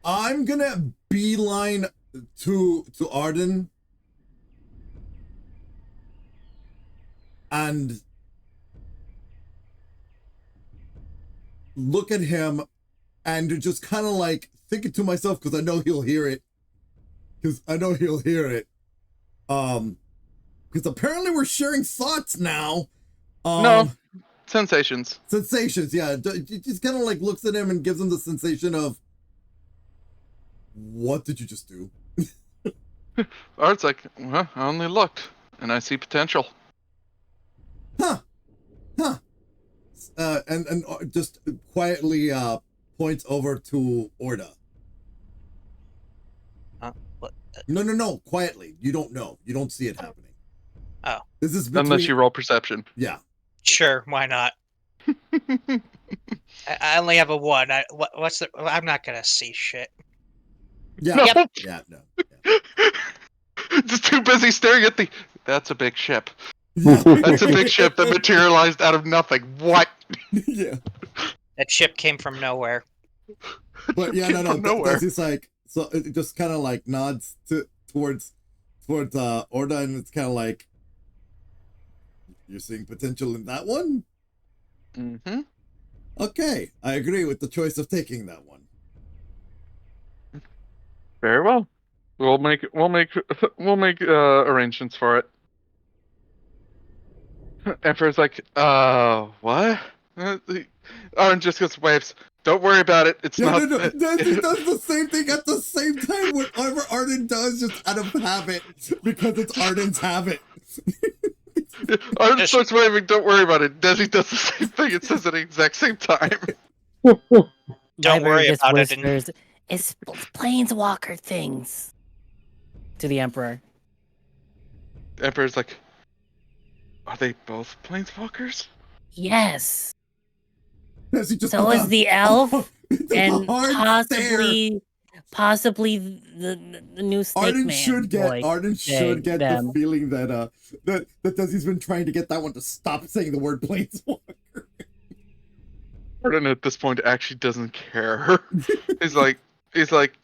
I'm gonna beeline to Arden and look at him and just kind of like thinking to myself, because I know he'll hear it. Because apparently we're sharing thoughts now. No, sensations. Sensations, yeah. He just kind of like looks at him and gives him the sensation of, what did you just do? Art's like, well, I only looked, and I see potential. Huh. And just quietly points over to Orda. What? No, quietly. You don't know. You don't see it happening. Oh. This is unless you roll perception. Yeah. Sure, why not? I only have a 1. I'm not gonna see shit. Yeah. No. Yep. Yeah, no. Yeah. Just too busy staring at that's a big ship. Yeah. That's a big ship that materialized out of nothing. What? Yeah. That ship came from nowhere. But yeah, no. Desi's like, so it just kind of like nods towards Orda, and it's kind of like, you're seeing potential in that one? Mm-hmm. Okay, I agree with the choice of taking that one. Very well. We'll make arrangements for it. Emperor's like, what? Arden just goes waves. Don't worry about it. It's not. No. Desi does the same thing at the same time. Whatever Arden does, just out of habit, because it's Arden's habit. Arden starts waving. Don't worry about it. Desi does the same thing. It says at the exact same time. Don't worry about it. It's planeswalker things. To the Emperor. Emperor's like, are they both planeswalkers? Yes. So is the elf, and possibly the new snake Arden man. Should get them. the feeling that Desi's been trying to get that one to stop saying the word planeswalker. Arden at this point actually doesn't care. He's like,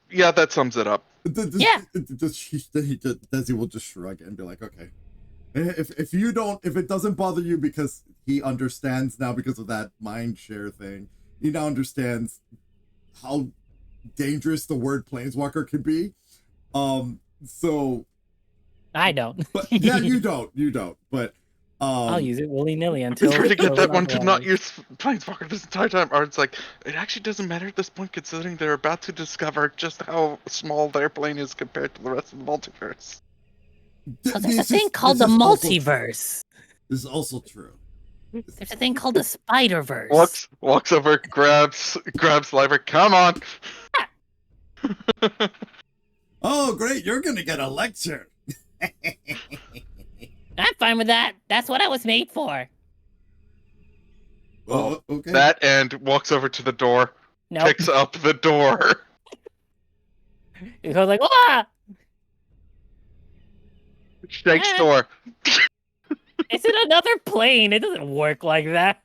yeah, that sums it up. Yeah. Desi will just shrug and be like, okay. If it doesn't bother you because he understands now because of that mind share thing, he now understands how dangerous the word planeswalker can be. So I don't. but yeah, you don't. But I'll use it willy-nilly until... It's hard to get that one to otherwise. not use Planeswalker this entire time. Or it's like, it actually doesn't matter at this point considering they're about to discover just how small their plane is compared to the rest of the multiverse. Because there's a thing called the multiverse. This is also true. There's a thing called the Spider-Verse. Walks over, grabs Liver. Come on! Oh, great, you're gonna get a lecture. I'm fine with that. That's what I was made for. Oh, okay. That and walks over to the door, Nope. picks up the door. He goes like, ah! Shakes door. It's in another plane. It doesn't work like that.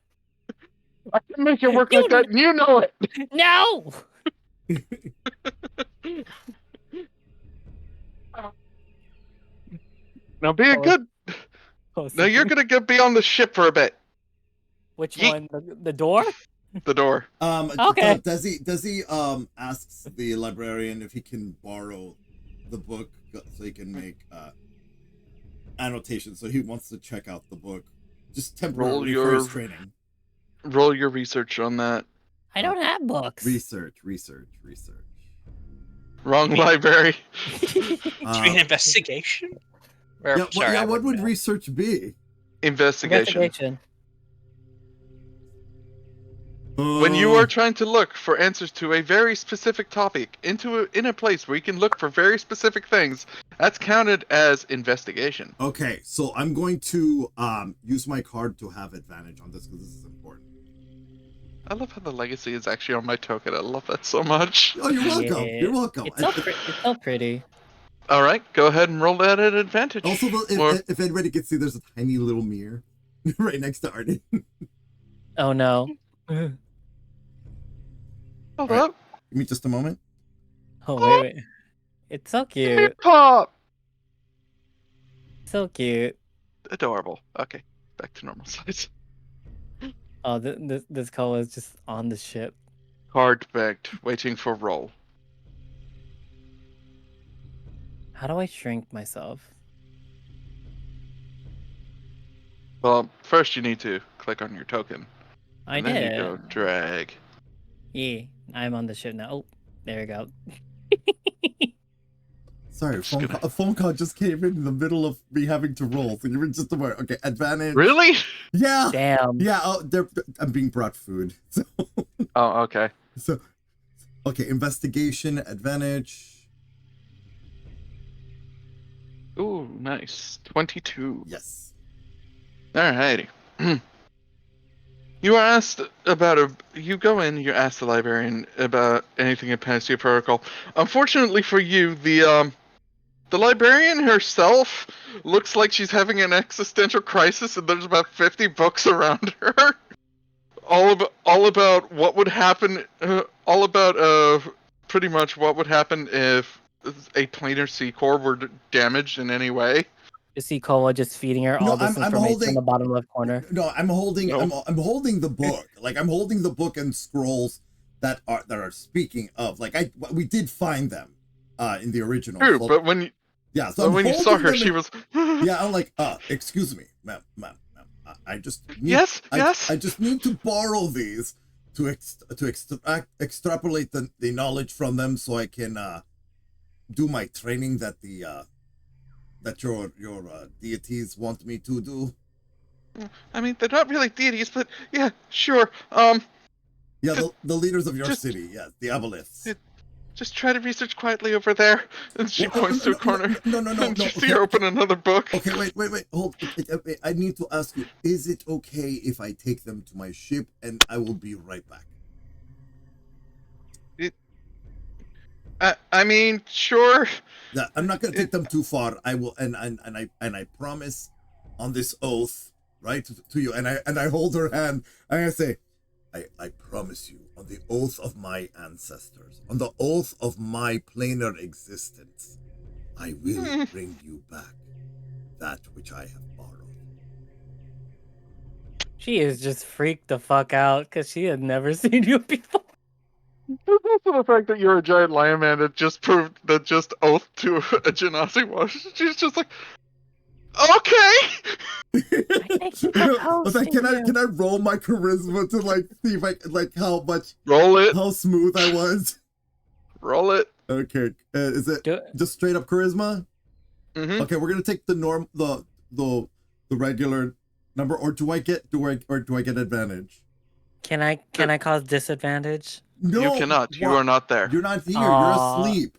I can make it work like that, and you know it! No! Now be a good... Now you're gonna be on the ship for a bit. Which Yeet. one? The door? The door. Okay. Desi asks the librarian if he can borrow the book so he can make annotations. So he wants to check out the book, just temporarily for his training. Roll your research on that. I don't have books. Research. Wrong library. Doing investigation? Or, Yeah, sorry, what would research be? Investigation. When you are trying to look for answers to a very specific topic in a place where you can look for very specific things, that's counted as investigation. Okay, so I'm going to use my card to have advantage on this because this is important. I love how the legacy is actually on my token. I love that so much. Oh, you're welcome. Yeah. You're welcome. It's so pretty. All right, go ahead and roll that at advantage. Also, if anybody can see, there's a tiny little mirror right next to Arden. Oh no. Hold Right. up. Give me just a moment. Oh wait. It's so cute. Hip hop. So cute. Adorable. Okay, back to normal size. Oh, this color is just on the ship. Card backed, waiting for roll. How do I shrink myself? Well, first you need to click on your token. I and did. then you go drag. Yeah, I'm on the ship now. Oh, there we go. Sorry, just a phone call just came in the middle of me having to roll. So you're just about okay. Advantage. Really? Yeah. Damn. Yeah. Oh, I'm being brought food. So. Oh, okay. So, okay. Investigation advantage. Ooh, nice. 22. Yes. Alrighty. You are asked about you go in, you ask the librarian about anything in Panacea Protocol. Unfortunately for you, the librarian herself looks like she's having an existential crisis, and there's about 50 books around her. All about what would happen, all about pretty much what would happen if a planar C-core were damaged in any way. You see Koa just feeding her all this information in the bottom left corner. No, I'm holding the book. Like I'm holding the book and scrolls that are speaking of. Like we did find them in the original. True, so, but when you saw her, she was. Yeah, I'm like, excuse me, ma'am. I just need, I just need to borrow these to extrapolate the knowledge from them so I can do my training that your deities want me to do. I mean, they're not really deities, but yeah, sure. Yeah, the leaders of your city, yeah, the aboliths. Just try to research quietly over there. And she points to a corner. No. And you see her open another book. Okay, wait. Hold. I need to ask you, is it okay if I take them to my ship and I will be right back? I mean, sure. Yeah, I'm not gonna take them too far. I will, and I promise on this oath, right, to you, and I hold her hand, and I say, I promise you, on the oath of my ancestors, on the oath of my planar existence, I will bring you back that which I have borrowed. She is just freaked the fuck out because she had never seen you before. There's also the fact that you're a giant lion man that just proved that just oath to a genasi was. She's just like, okay. Can I roll my charisma to like see if I like how much Roll it. how smooth I was? Roll it. Okay, is it just straight up charisma? Mm-hmm. Okay, we're gonna take the regular number, or do I get advantage? Can I cause disadvantage? No, You cannot. You are not there. You're not here. You're asleep.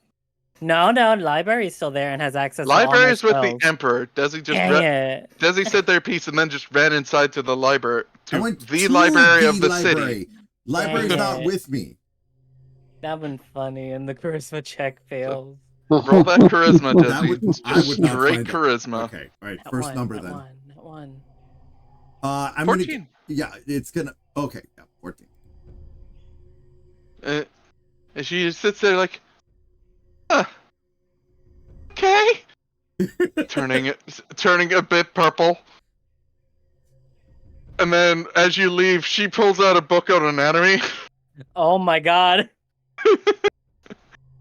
No, library's still there and has access Library to is all my with spells. the Emperor. Desi just Dang Desi said their piece and then just ran inside to the library I went the to library of the library. city. Library's Dang not it. with me. That'd been funny, and the charisma check fails. Roll that charisma, Desi. I would not Straight find it. charisma. Okay, all right. That First one, number that then. That one. I'm 14. gonna. Yeah, it's gonna. Okay, yeah, 14. And she just sits there like, okay. turning a bit purple. And then as you leave, she pulls out a book on anatomy. Oh my god.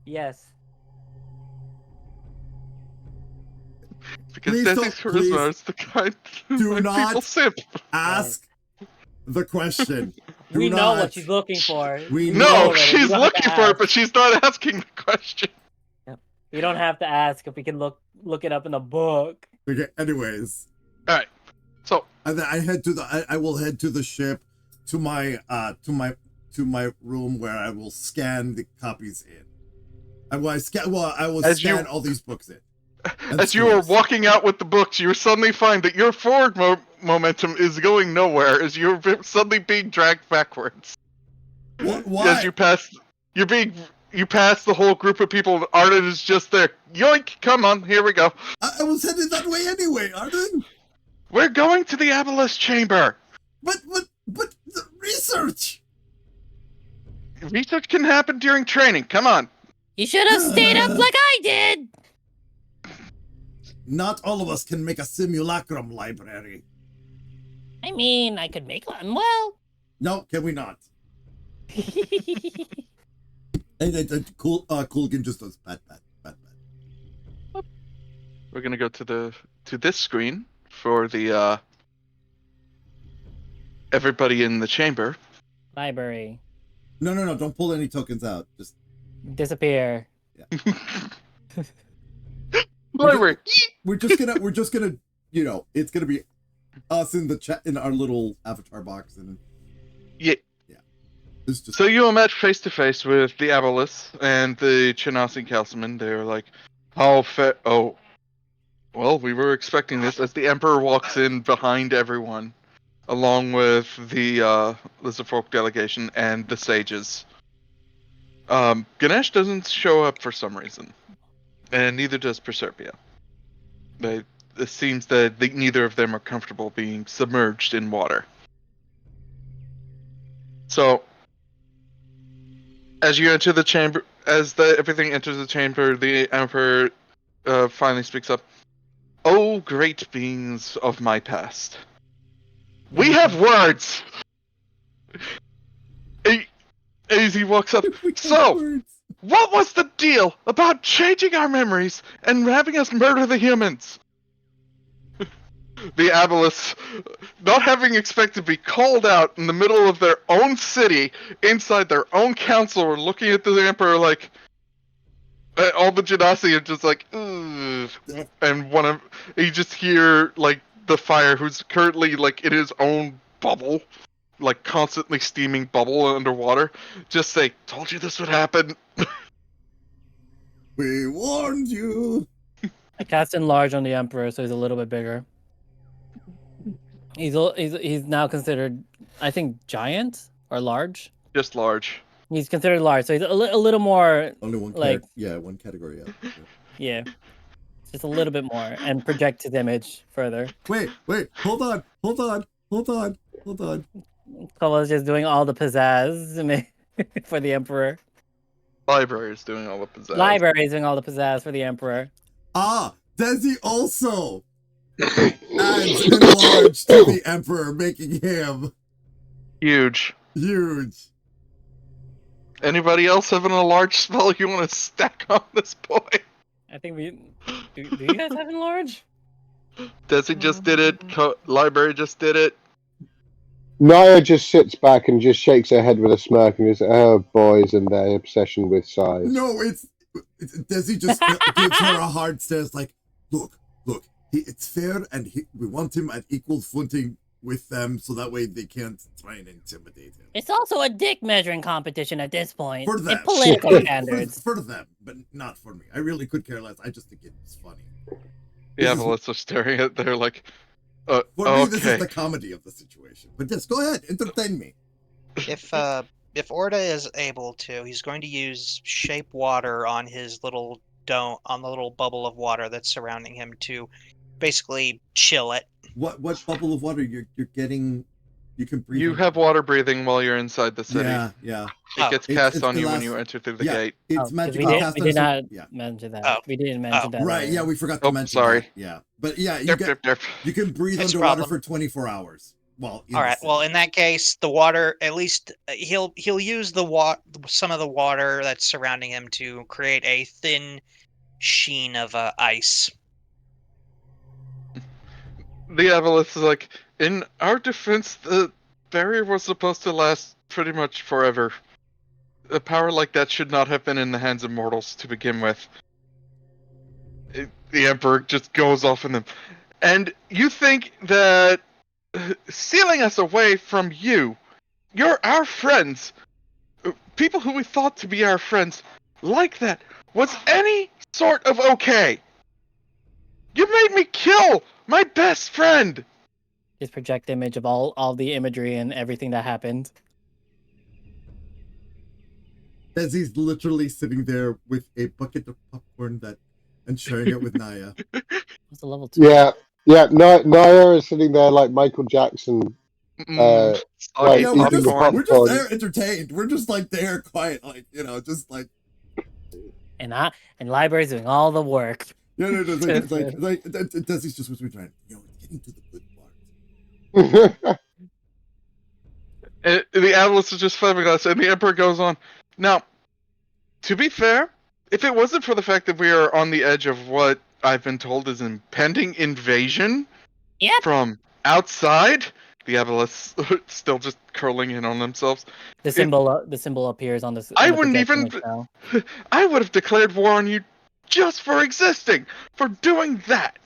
Yes. Because Please Desi's don't- charisma is the kind do that not people simp. Ask the question. Do We know not- what she's looking for. We know No, already. We she's don't have to looking for it, ask. but she's not asking the question. We don't have to ask if we can look it up in the book. Okay. Anyways, All right. So and then I will head to the ship, to my room where I will scan the copies in. I will scan all these books in. as you are walking out with the books, you suddenly find that your forward momentum is going nowhere as you're suddenly being dragged backwards. Why? As you pass the whole group of people, and Arden is just there. Yoink! Come on, here we go. I was headed that way anyway, Arden. We're going to the Aboleth Chamber. But the research. Research can happen during training. Come on. You should have stayed up like I did. Not all of us can make a simulacrum library. I mean, I could make one. Well. No, can we not? Coolgan just does pat. We're gonna go to this screen for the everybody in the chamber. Library. No, don't pull any tokens out. Just disappear. Yeah. Library. We're just gonna, it's gonna be us in the chat in our little avatar box, and Yeah. It's just... So you met face to face with the Aboleths and the Chinasi Councilman. They were like, "How fair? Oh, well, we were expecting this." As the Emperor walks in behind everyone, along with the Lizardfolk delegation and the sages. Ganesh doesn't show up for some reason, and neither does Proserpia. It seems that neither of them are comfortable being submerged in water. So, as you enter the chamber, everything enters the chamber, the Emperor finally speaks up. "Oh, great beings of my past. We have words!" As he walks up, "So, what was the deal about changing our memories and having us murder the humans?" The Aboleths, not having expected to be called out in the middle of their own city, inside their own council, were looking at the Emperor like, all the Genasi are just like, ugh. And you just hear, like, the Fire, who's currently, like, in his own bubble, like, constantly steaming bubble underwater, just say, "Told you this would happen." We warned you. I cast enlarge on the Emperor, so he's a little bit bigger. He's now considered, I think, giant or large. Just large. He's considered large, so he's a little more. Only one, like, one category up. Yeah, just a little bit more, and project his image further. Wait, hold on. Koa's just doing all the pizzazz for the Emperor. Library is doing all the pizzazz. Library is doing all the pizzazz for the Emperor. Desi also adds enlarge to the Emperor, making him huge. Anybody else having a large spell you want to stack on this boy? I think we do. Do you guys have enlarge? Desi just did it. Library just did it. Naia just sits back and just shakes her head with a smirk and goes, "Oh, boys and their obsession with size." No, it's Desi just gives her a hard stare. It's like, look, it's fair, and we want him at equal footing with them, so that way they can't try and intimidate him. It's also a dick measuring competition at this point. For them. In political standards. For them, but not for me. I really could care less. I just think it's funny. Yeah, Melissa's staring at there like, for okay. me, this is the comedy of the situation. But yes, go ahead, entertain me. If Orda is able to, he's going to use shape water on his little dome, on the little bubble of water that's surrounding him to basically chill it. What bubble of water you're getting? You can breathe. You have water breathing while you're inside the city. Yeah. It gets cast on you when you enter through the gate. It's magical. We did not mention that. We didn't mention that. Right, yeah, we forgot to mention sorry. that. Yeah. But yeah, you can breathe That's underwater for 24 hours. Well, all right. Well, in that case, the water, at least he'll use some of the water that's surrounding him to create a thin sheen of ice. The Avalith is like, in our defense, the barrier was supposed to last pretty much forever. A power like that should not have been in the hands of mortals to begin with. The Emperor just goes off in them. And you think that sealing us away from you're our friends, people who we thought to be our friends, like that, was any sort of okay. You made me kill my best friend! Just project image of all the imagery and everything that happened. Desi's literally sitting there with a bucket of popcorn and sharing it with Naia. What's the level 2? Yeah. Naia is sitting there like Michael Jackson. We're just there entertained. We're just like there quiet, like, just like. And Library's doing all the work. No. Desi's just whispering, getting to the good part. The Atlas is just fiberglass, and the Emperor goes on. Now, to be fair, if it wasn't for the fact that we are on the edge of what I've been told is impending invasion from outside, the Avaliths still just curling in on themselves. The symbol appears on the. I wouldn't even. I would have declared war on you just for existing, for doing that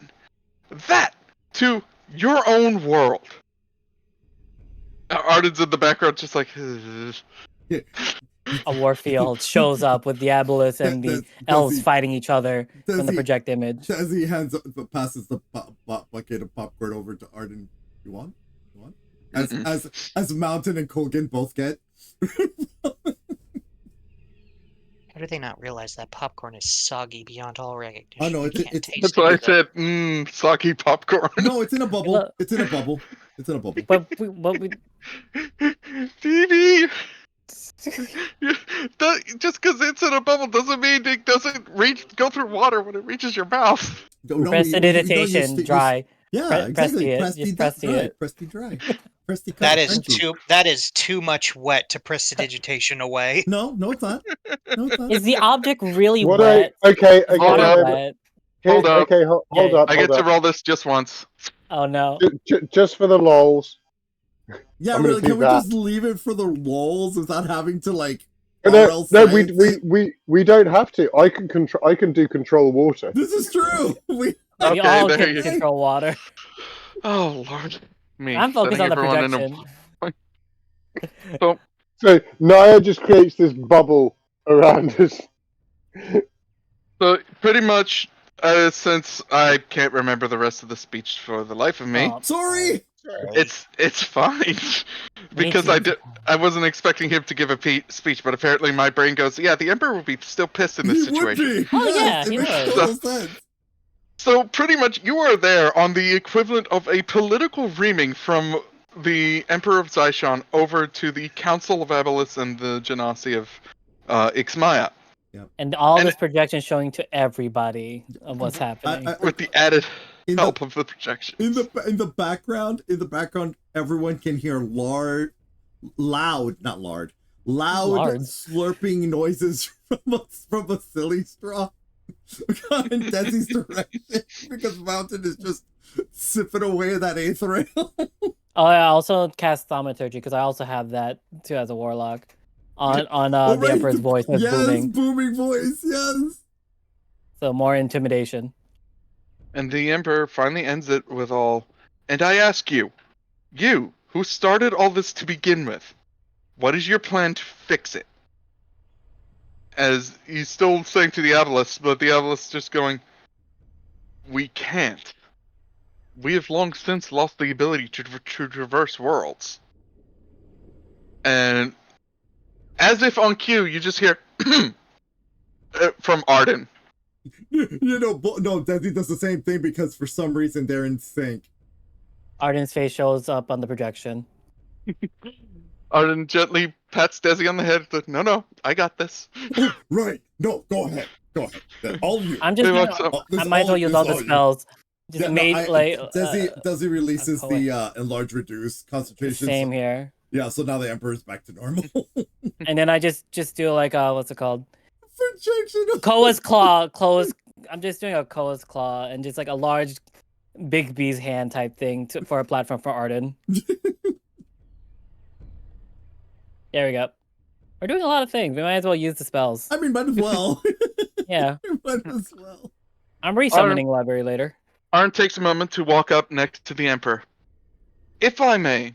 to your own world. Arden's in the background, just like. A warfield shows up with the Aboleths and the elves fighting each other from the project image. Desi passes the bucket of popcorn over to Arden. You want? As Mountain and Colgan both get. How do they not realize that popcorn is soggy beyond all recognition? Oh no, that's why I said, soggy popcorn. No, it's in a bubble. It's in a bubble. But we... Phoebe! Just because it's in a bubble doesn't mean it doesn't go through water when it reaches your mouth. Prestidigitation, dry. Yeah, exactly. Presti dry. That is too much wet to prestidigitation away. No, it's not. Is the object really wet? Okay. Hold up. Hold up. I get to roll this just once. Oh no. Just for the lols. Yeah, really, can we just leave it for the lols without having to No, we don't have to. I can do control water. This is true. We all can control water. Oh Lord. I'm focused on the projection. So Naia just creates this bubble around us. So pretty much, since I can't remember the rest of the speech for the life of me. Sorry. It's fine because I wasn't expecting him to give a speech, but apparently my brain goes, yeah, the Emperor would be still pissed in this situation. Oh yeah, he would. So pretty much you are there on the equivalent of a political reaming from the Emperor of Zyshon over to the Council of Abelis and the Genasi of Ixmaya. And all And- this projection showing to everybody of what's happening. With the added help the, of the projection. In the background, everyone can hear loud slurping noises from a silly straw in Desi's direction because Mountain is just sipping away at that aether ale. Oh, I also cast Thaumaturgy because I also have that too as a warlock on the Emperor's voice. It's booming voice. Yes. So more intimidation. And the Emperor finally ends it with and I ask you who started all this to begin with, what is your plan to fix it? As he's still saying to the Abelis, but the Abelis just going, we can't. We have long since lost the ability to traverse worlds. And as if on cue, you just hear from Arden. No, Desi does the same thing because for some reason they're in sync. Arden's face shows up on the projection. Arden gently pats Desi on the head. No, I got this. Right. No, go ahead. All you. I'm just. I might as well use all the spells. Desi releases the enlarge reduce concentration. Same here. Yeah, so now the Emperor is back to normal. And then I just do like what's it called? Projection. Koa's claw. I'm just doing a Koa's claw and just like a large, big bee's hand type thing for a platform for Arden. There we go. We're doing a lot of things. We might as well use the spells. I mean, might as well. Yeah. Might as well. I'm resummoning library later. Arden takes a moment to walk up next to the Emperor. If I may,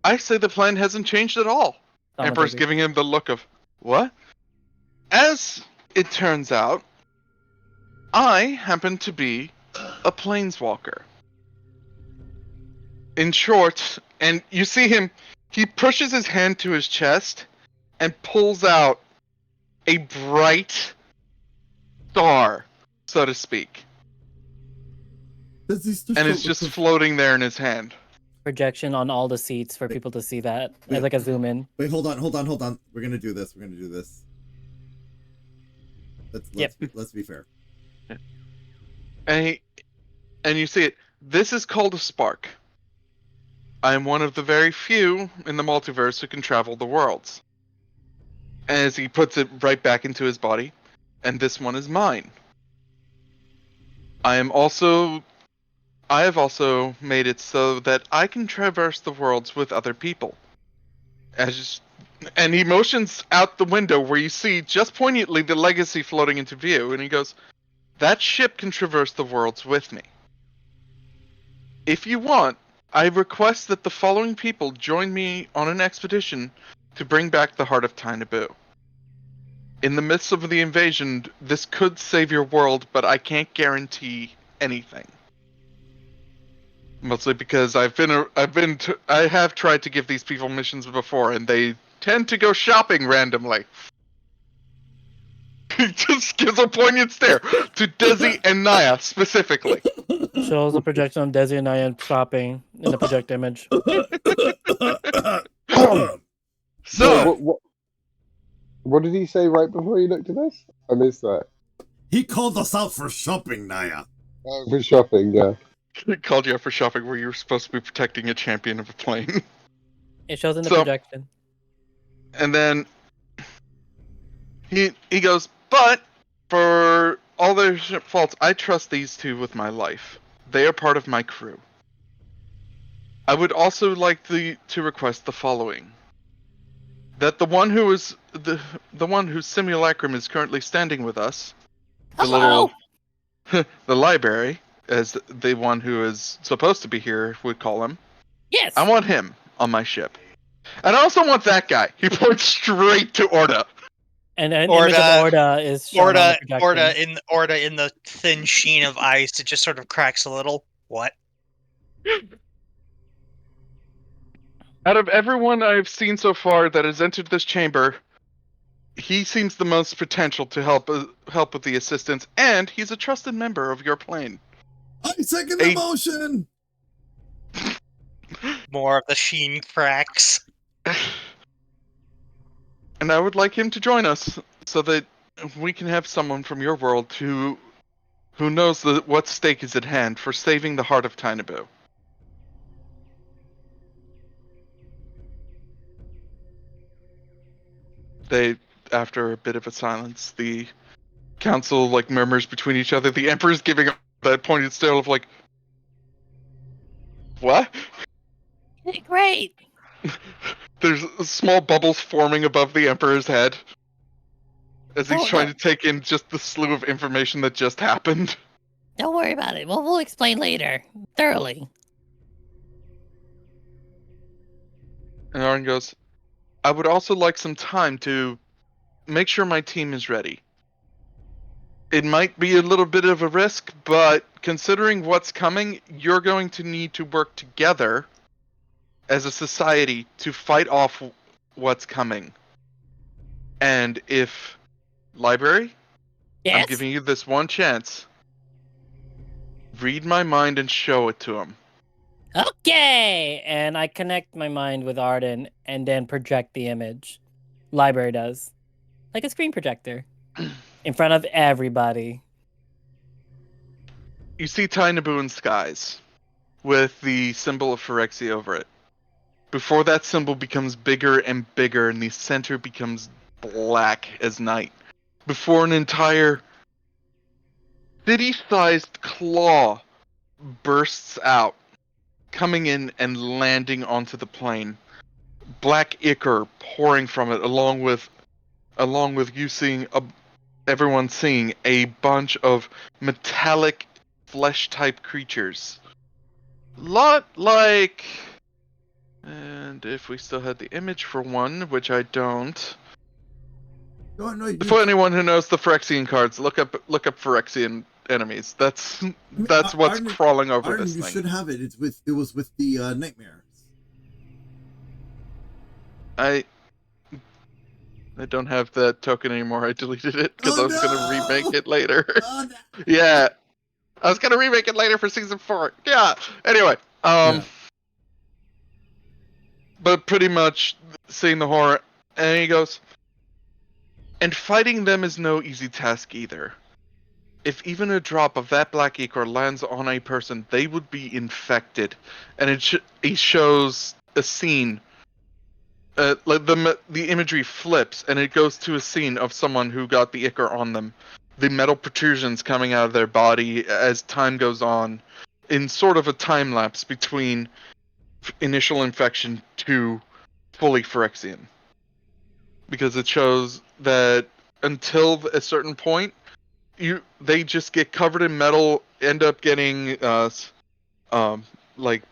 I say the plan hasn't changed at all. Emperor's giving him the look of, what? As it turns out, I happen to be a Planeswalker. In short, and you see him, he pushes his hand to his chest and pulls out a bright star, so to speak. And it's just floating there in his hand. Projection on all the seats for people to see that. As like a zoom in. Wait, hold on. We're gonna do this. Let's be fair. And you see it. This is called a spark. I am one of the very few in the multiverse who can travel the worlds. As he puts it right back into his body, and this one is mine. I have also made it so that I can traverse the worlds with other people. And he motions out the window where you see just poignantly the legacy floating into view, and he goes, that ship can traverse the worlds with me. If you want, I request that the following people join me on an expedition to bring back the heart of Thai-Naboo. In the midst of the invasion, this could save your world, but I can't guarantee anything. Mostly because I have tried to give these people missions before, and they tend to go shopping randomly. He just gives a poignant stare to Desi and Naia specifically. Shows a projection of Desi and Naia shopping in the project image. So, what did he say right before he looked at us? I missed that. He called us out for shopping, Naia. For shopping, yeah. He called you out for shopping where you were supposed to be protecting a champion of a plane. It shows in the projection. And then he goes, but for all their faults, I trust these two with my life. They are part of my crew. I would also like to request the following. That the one who is the one whose simulacrum is currently standing with us, the library, as the one who is supposed to be here would call him. Yes. I want him on my ship. And I also want that guy. He points straight to Orda. And an image of Orda is shown on the Orda in the thin sheen of ice. It just sort of cracks a little. What? Out of everyone I've seen so far that has entered this chamber, he seems the most potential to help with the assistance, and he's a trusted member of your plane. I second the motion. more of the sheen cracks. And I would like him to join us so that we can have someone from your world who knows what stake is at hand for saving the heart of Thai-Naboo. After a bit of a silence, the council murmurs between each other. The Emperor's giving that pointed stare of what? Great. There's small bubbles forming above the Emperor's head as he's trying to take in just the slew of information that just happened. Don't worry about it. We'll explain later. Thoroughly. And Arden goes, I would also like some time to make sure my team is ready. It might be a little bit of a risk, but considering what's coming, you're going to need to work together as a society to fight off what's coming. And if Library, Yes? I'm giving you this one chance. Read my mind and show it to him. Okay! And I connect my mind with Arden and then project the image. Library does. Like a screen projector. In front of everybody. You see Thai-Naboo in skies, with the symbol of Phyrexia over it. Before that symbol becomes bigger and bigger, and the center becomes black as night. Before an entire city-sized claw bursts out, coming in and landing onto the plane. Black ichor pouring from it, along with you seeing everyone seeing a bunch of metallic flesh-type creatures. Lot like, and if we still had the image for one, which I don't. No, For anyone who knows the Phyrexian cards, look up Phyrexian enemies. That's what's Arden, crawling over Arden, this you thing. should have it. It was with the nightmares. I don't have that token anymore. I deleted it because I was gonna remake it later. Oh, no. Yeah, I was gonna remake it later for season 4. Yeah. Anyway, Yeah. but pretty much seeing the horror, and he goes, and fighting them is no easy task either. If even a drop of that black ichor lands on a person, they would be infected. And he shows a scene. The imagery flips, and it goes to a scene of someone who got the ichor on them. The metal protrusions coming out of their body as time goes on, in sort of a time lapse between initial infection to fully Phyrexian. Because it shows that until a certain point, they just get covered in metal, end up getting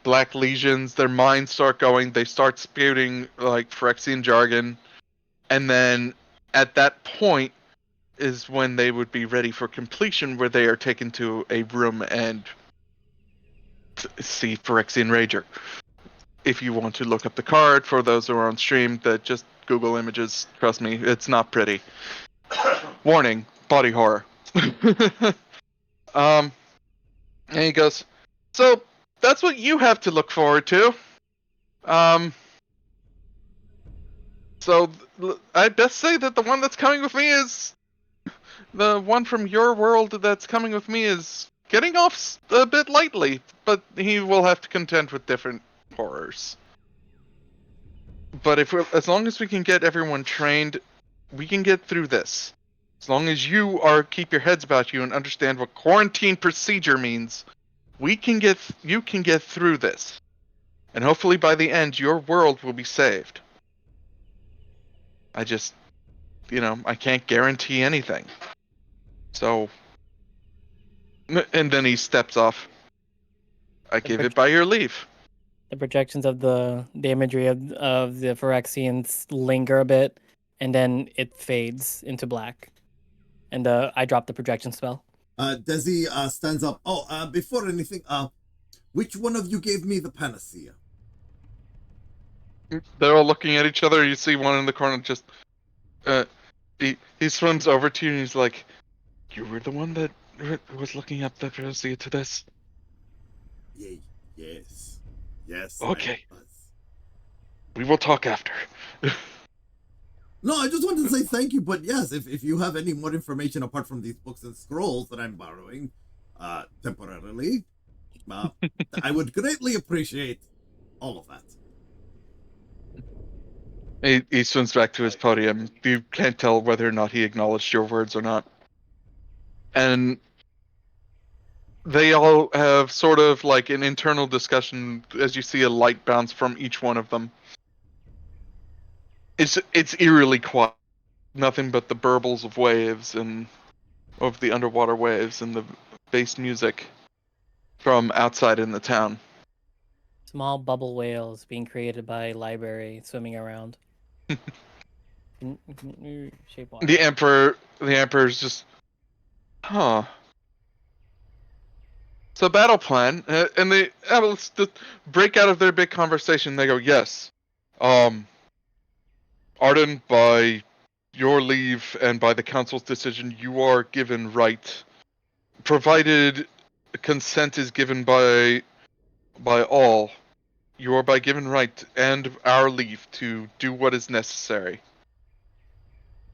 black lesions. Their minds start going. They start spouting Phyrexian jargon, and then at that point is when they would be ready for completion, where they are taken to a room and see Phyrexian Rager. If you want to look up the card, for those who are on stream, that just Google images. Trust me, it's not pretty. Warning: body horror. And he goes, so that's what you have to look forward to. So I'd best say that the one that's coming with me is the one from your world that's coming with me is getting off a bit lightly, but he will have to contend with different horrors. But as long as we can get everyone trained, we can get through this. As long as you keep your heads about you and understand what quarantine procedure means, you can get through this. And hopefully by the end, your world will be saved. I just, I can't guarantee anything. So, and then he steps off. I give it by your leave. The projections of the imagery of the Phyrexians linger a bit, and then it fades into black. And I drop the projection spell. Desi stands up. Oh, before anything, which one of you gave me the panacea? They're all looking at each other. You see one in the corner just, he swims over to you and he's like, you were the one that was looking up the panacea to this? Yes. Okay. We will talk after. No, I just wanted to say thank you, but yes, if you have any more information apart from these books and scrolls that I'm borrowing, temporarily, I would greatly appreciate all of that. He swims back to his podium. You can't tell whether or not he acknowledged your words or not. And they all have sort of like an internal discussion as you see a light bounce from each one of them. It's eerily quiet. Nothing but the burbles of waves and of the underwater waves and the bass music from outside in the town. Small bubble whales being created by library swimming around. Shape water. The emperor's just, huh. So battle plan, and the Aboleths just break out of their big conversation. They go, yes, Arden, by your leave and by the council's decision, you are given right, provided consent is given by all. You are by given right and our leave to do what is necessary.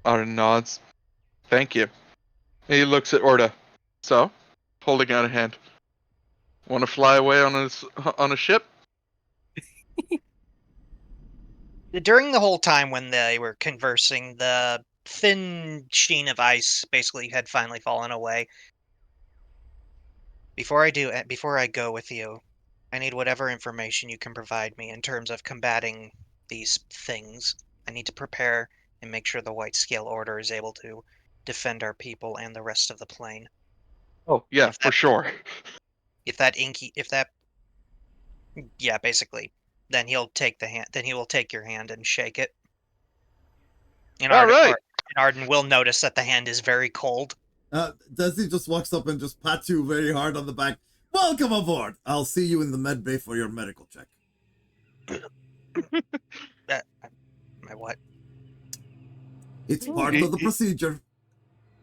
Arden nods. Thank you. He looks at Orda. So, holding out a hand. Want to fly away on a ship? During the whole time when they were conversing, the thin sheen of ice basically had finally fallen away. Before I go with you, I need whatever information you can provide me in terms of combating these things. I need to prepare and make sure the White Scale Order is able to defend our people and the rest of the plane. Oh, yeah, for sure. Yeah, basically. Then he'll take the hand. Then he will take your hand and shake it. And All right. Arden will notice that the hand is very cold. Desi just walks up and just pats you very hard on the back. Welcome aboard. I'll see you in the med bay for your medical check. My what? It's part of the procedure.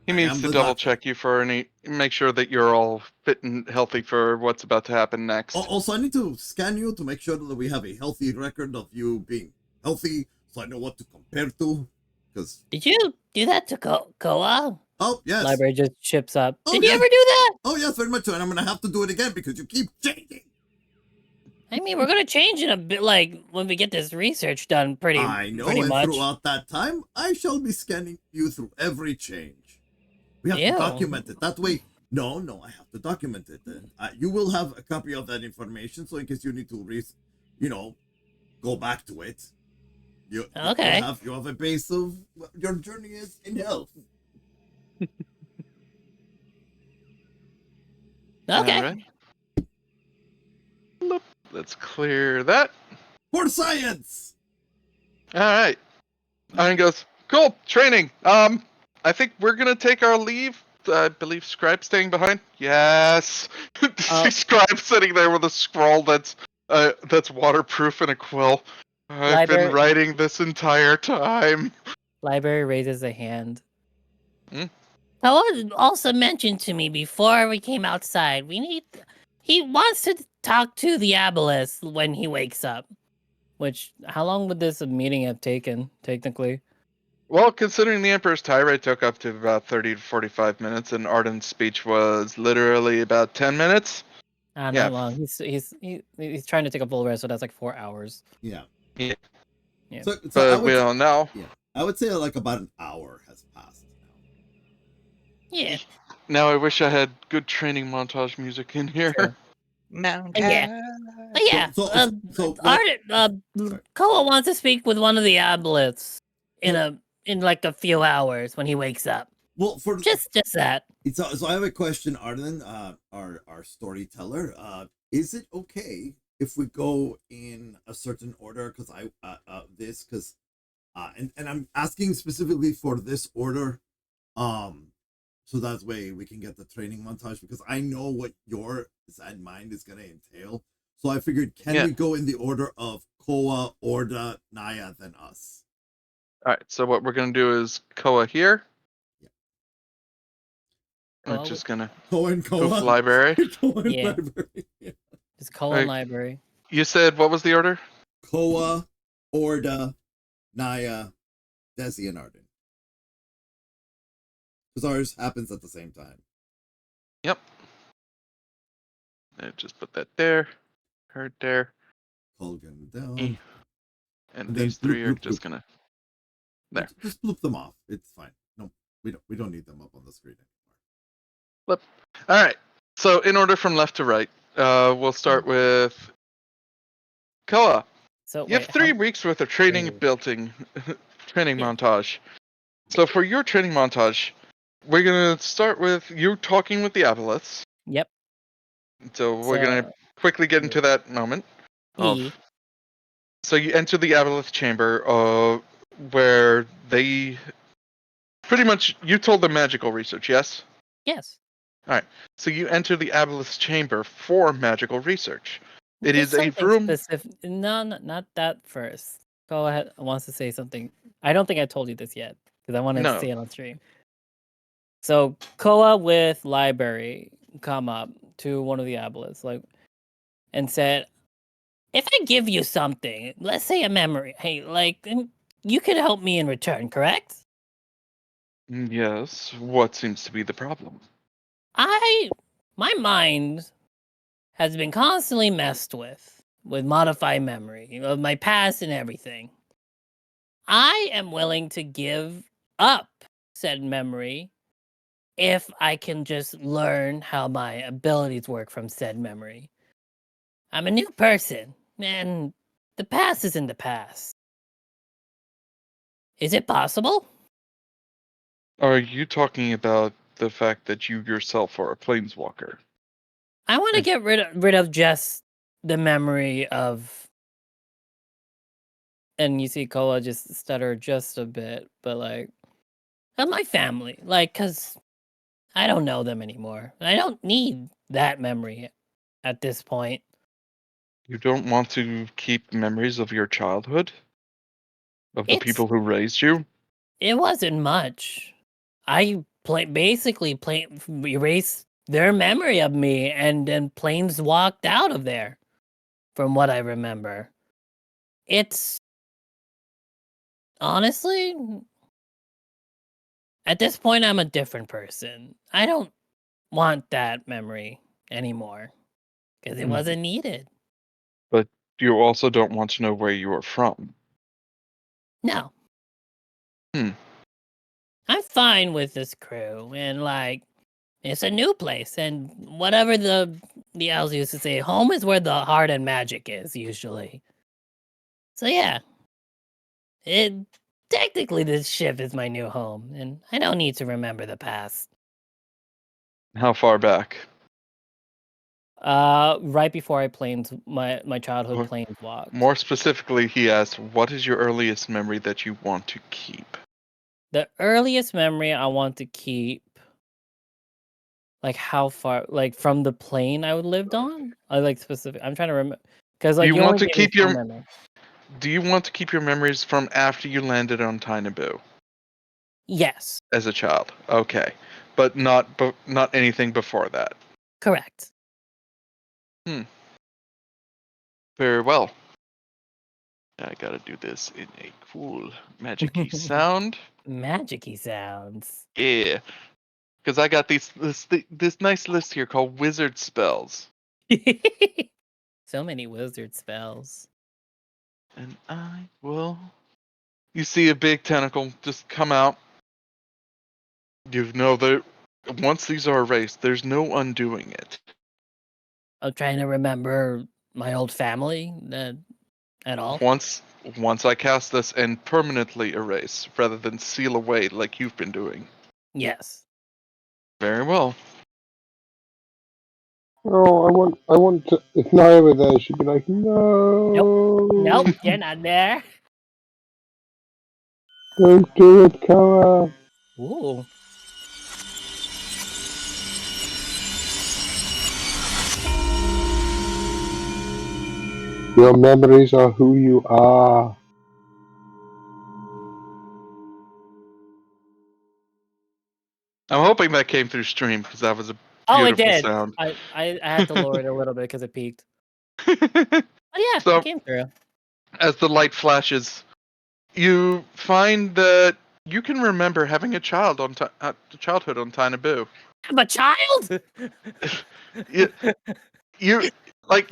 He means to double check you for make sure that you're all fit and healthy for what's about to happen next. Also, I need to scan you to make sure that we have a healthy record of you being healthy, so I know what to compare to. Because did you do that to Koa? Oh yes. Library just ships up. Oh, did you ever do that? Oh yes, very much so, and I'm gonna have to do it again because you keep changing. I mean, we're gonna change in a bit, like when we get this research done. I know, and much. Throughout that time, I shall be scanning you through every change. We have to document it. That way, no, I have to document it. You will have a copy of that information, so in case you need to, go back to it. You have a base of what your journey is in health. Okay. Right. Let's clear that. For science! Alright. Iron goes, cool, training. I think we're gonna take our leave. I believe Scribe's staying behind. Yes! Scribe's sitting there with a scroll that's waterproof and a quill. I've been writing this entire time. Library raises a hand. Koa also mentioned to me before we came outside, he wants to talk to the Aboleth when he wakes up. How long would this meeting have taken, technically? Well, considering the Emperor's tirade took up to about 30 to 45 minutes, and Arden's speech was literally about 10 minutes. Not long. He's trying to take a full rest, so that's like 4 hours. Yeah. So but we don't know. Yeah. I would say like about an hour has passed now. Yeah. Now I wish I had good training montage music in here. Sure. Yeah. Koa wants to speak with one of the Aboleths in like a few hours when he wakes up. Well, for just that. So I have a question, Arden, our storyteller. Is it okay if we go in a certain order? Because and I'm asking specifically for this order, so that way we can get the training montage, because I know what your sad mind is gonna entail. So I figured, we go in the order of Koa, Orda, Naia, then us? All right. So what we're gonna do is Koa here. Yeah. We're just gonna Koa library. Library. Yeah. Just Koa library. You said what was the order? Koa, Orda, Naia, Desi, and Arden. Because ours happens at the same time. Yep. And just put that there. Her there. Colgan down. And then these bloop, three are bloop, just bloop. gonna there. Just bloop them off. It's fine. No, we don't need them up on the screen Flip. All right. So in order from left to right, we'll start with Koa. So You have wait, 3 weeks worth of training Wait. building training Yeah. montage. So for your training montage, we're gonna start with you talking with the aboleths. Yep. So we're gonna quickly get into that moment. So you enter the aboleth chamber, where they pretty much you told them magical research, yes? Yes. So you enter the aboleth chamber for magical research. It Just is a something room. specific. No, not that first. Go ahead. Wants to say something. I don't think I told you this yet because I wanted to No. say it on stream. So Koa with library come up to one of the aboleths, and said, "If I give you something, let's say a memory, hey, you could help me in return, correct?" Yes. What seems to be the problem? My mind has been constantly messed with modified memory of my past and everything. I am willing to give up said memory if I can just learn how my abilities work from said memory. I'm a new person, and the past is in the past. Is it possible? Are you talking about the fact that you yourself are a planeswalker? I want to get rid of just the memory of. And you see Koa just stutter just a bit, but of my family, cause I don't know them anymore. I don't need that memory at this point. You don't want to keep memories of your childhood? Of the It's people who raised you? It wasn't much. I basically erased their memory of me and then planes walked out of there, from what I remember. It's honestly, at this point, I'm a different person. I don't want that memory anymore because it wasn't needed. But you also don't want to know where you are from. No. I'm fine with this crew and it's a new place and whatever the elves used to say, home is where the heart and magic is usually. So yeah. Technically this ship is my new home and I don't need to remember the past. How far back? Right before I my childhood planes walked. More specifically, he asked, what is your earliest memory that you want to keep? The earliest memory I want to keep, how far, from the plane I lived on? I specific. I'm trying to remember because Do you want to keep your memory. Do you want to keep your memories from after you landed on Thai-Naboo? Yes. As a child, okay, but not anything before that. Correct. Very well. I gotta do this in a cool magic-y sound. Magic-y sounds. Yeah, because I got this nice list here called wizard spells. So many wizard spells. And I will. You see a big tentacle just come out. You know that once these are erased, there's no undoing it. I'm trying to remember my old family at all. Once I cast this and permanently erase rather than seal away like you've been doing. Yes. Very well. Oh, I want to. If Naia were there, she'd be like, no. Nope, you're not there. Don't do it, Koa. Ooh. Your memories are who you are. I'm hoping that came through stream because that was a Oh, it beautiful did. sound. I had to lower it a little bit because it peaked. So But yeah, it came through. as the light flashes, you find that you can remember having a childhood on Thai-Naboo. I'm a child. you like,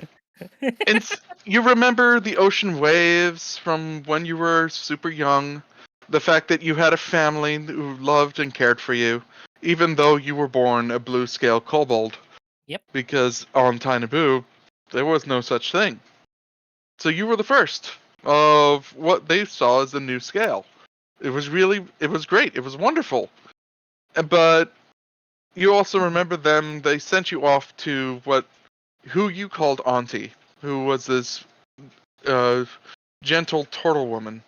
and you remember the ocean waves from when you were super young, the fact that you had a family who loved and cared for you, even though you were born a blue scale kobold. Yep. Because on Thai-Naboo, there was no such thing. So you were the first of what they saw as the new scale. It was great. It was wonderful. But you also remember them. They sent you off to who you called Auntie, who was this gentle turtle woman,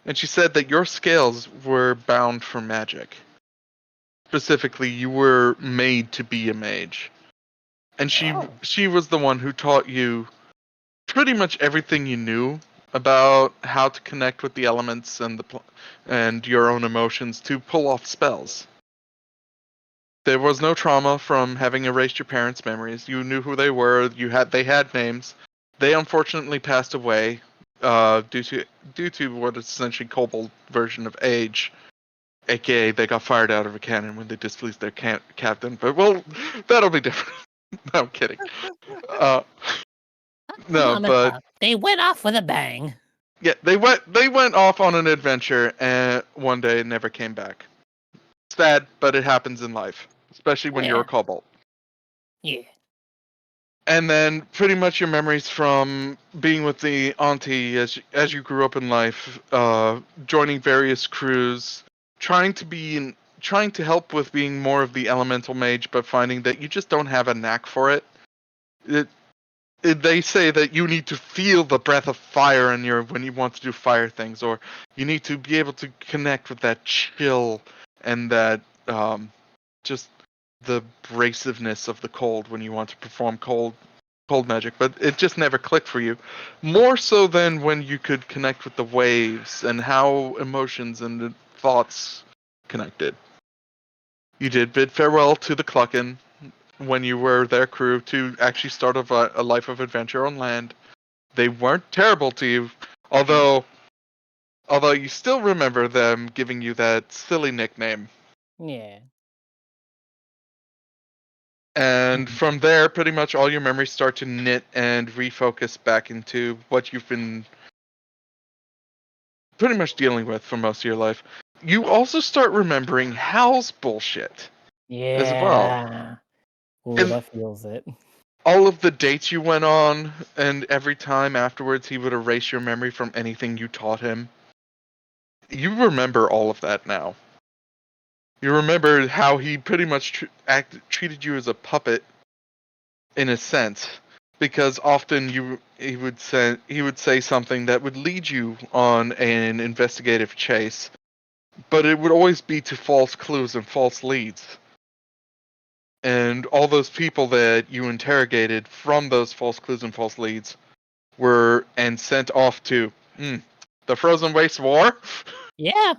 and she said that your scales were bound for magic. Specifically, you were made to be a mage, and she was the one who taught you pretty much everything you knew about how to connect with the elements and your own emotions to pull off spells. There was no trauma from having erased your parents' memories. You knew who they were. They had names. They unfortunately passed away due to what is essentially Kobold version of age, aka they got fired out of a cannon when they displeased their captain. But well, that'll be different. No, I'm kidding. No, but they went off with a bang. yeah, they went off on an adventure and one day never came back. Sad, but it happens in life, especially when you're a kobold. Yeah. And then pretty much your memories from being with the auntie as you grew up in life, joining various crews, trying to help with being more of the elemental mage, but finding that you just don't have a knack for it. They say that you need to feel the breath of fire when you want to do fire things, or you need to be able to connect with that chill and that just the abrasiveness of the cold when you want to perform cold magic, but it just never clicked for you. More so than when you could connect with the waves and how emotions and thoughts connected. You did bid farewell to the Cluckin when you were their crew to actually start a life of adventure on land. They weren't terrible to you, although you still remember them giving you that silly nickname. Yeah. And from there, pretty much all your memories start to knit and refocus back into what you've been pretty much dealing with for most of your life. You also start remembering Hal's bullshit as well. Yeah. Ooh, And that feels it. all of the dates you went on, and every time afterwards he would erase your memory from anything you taught him. You remember all of that now. You remember how he pretty much treated you as a puppet, in a sense, because often he would say something that would lead you on an investigative chase, but it would always be to false clues and false leads. And all those people that you interrogated from those false clues and false leads were sent off to the Frozen Waste War. Yeah.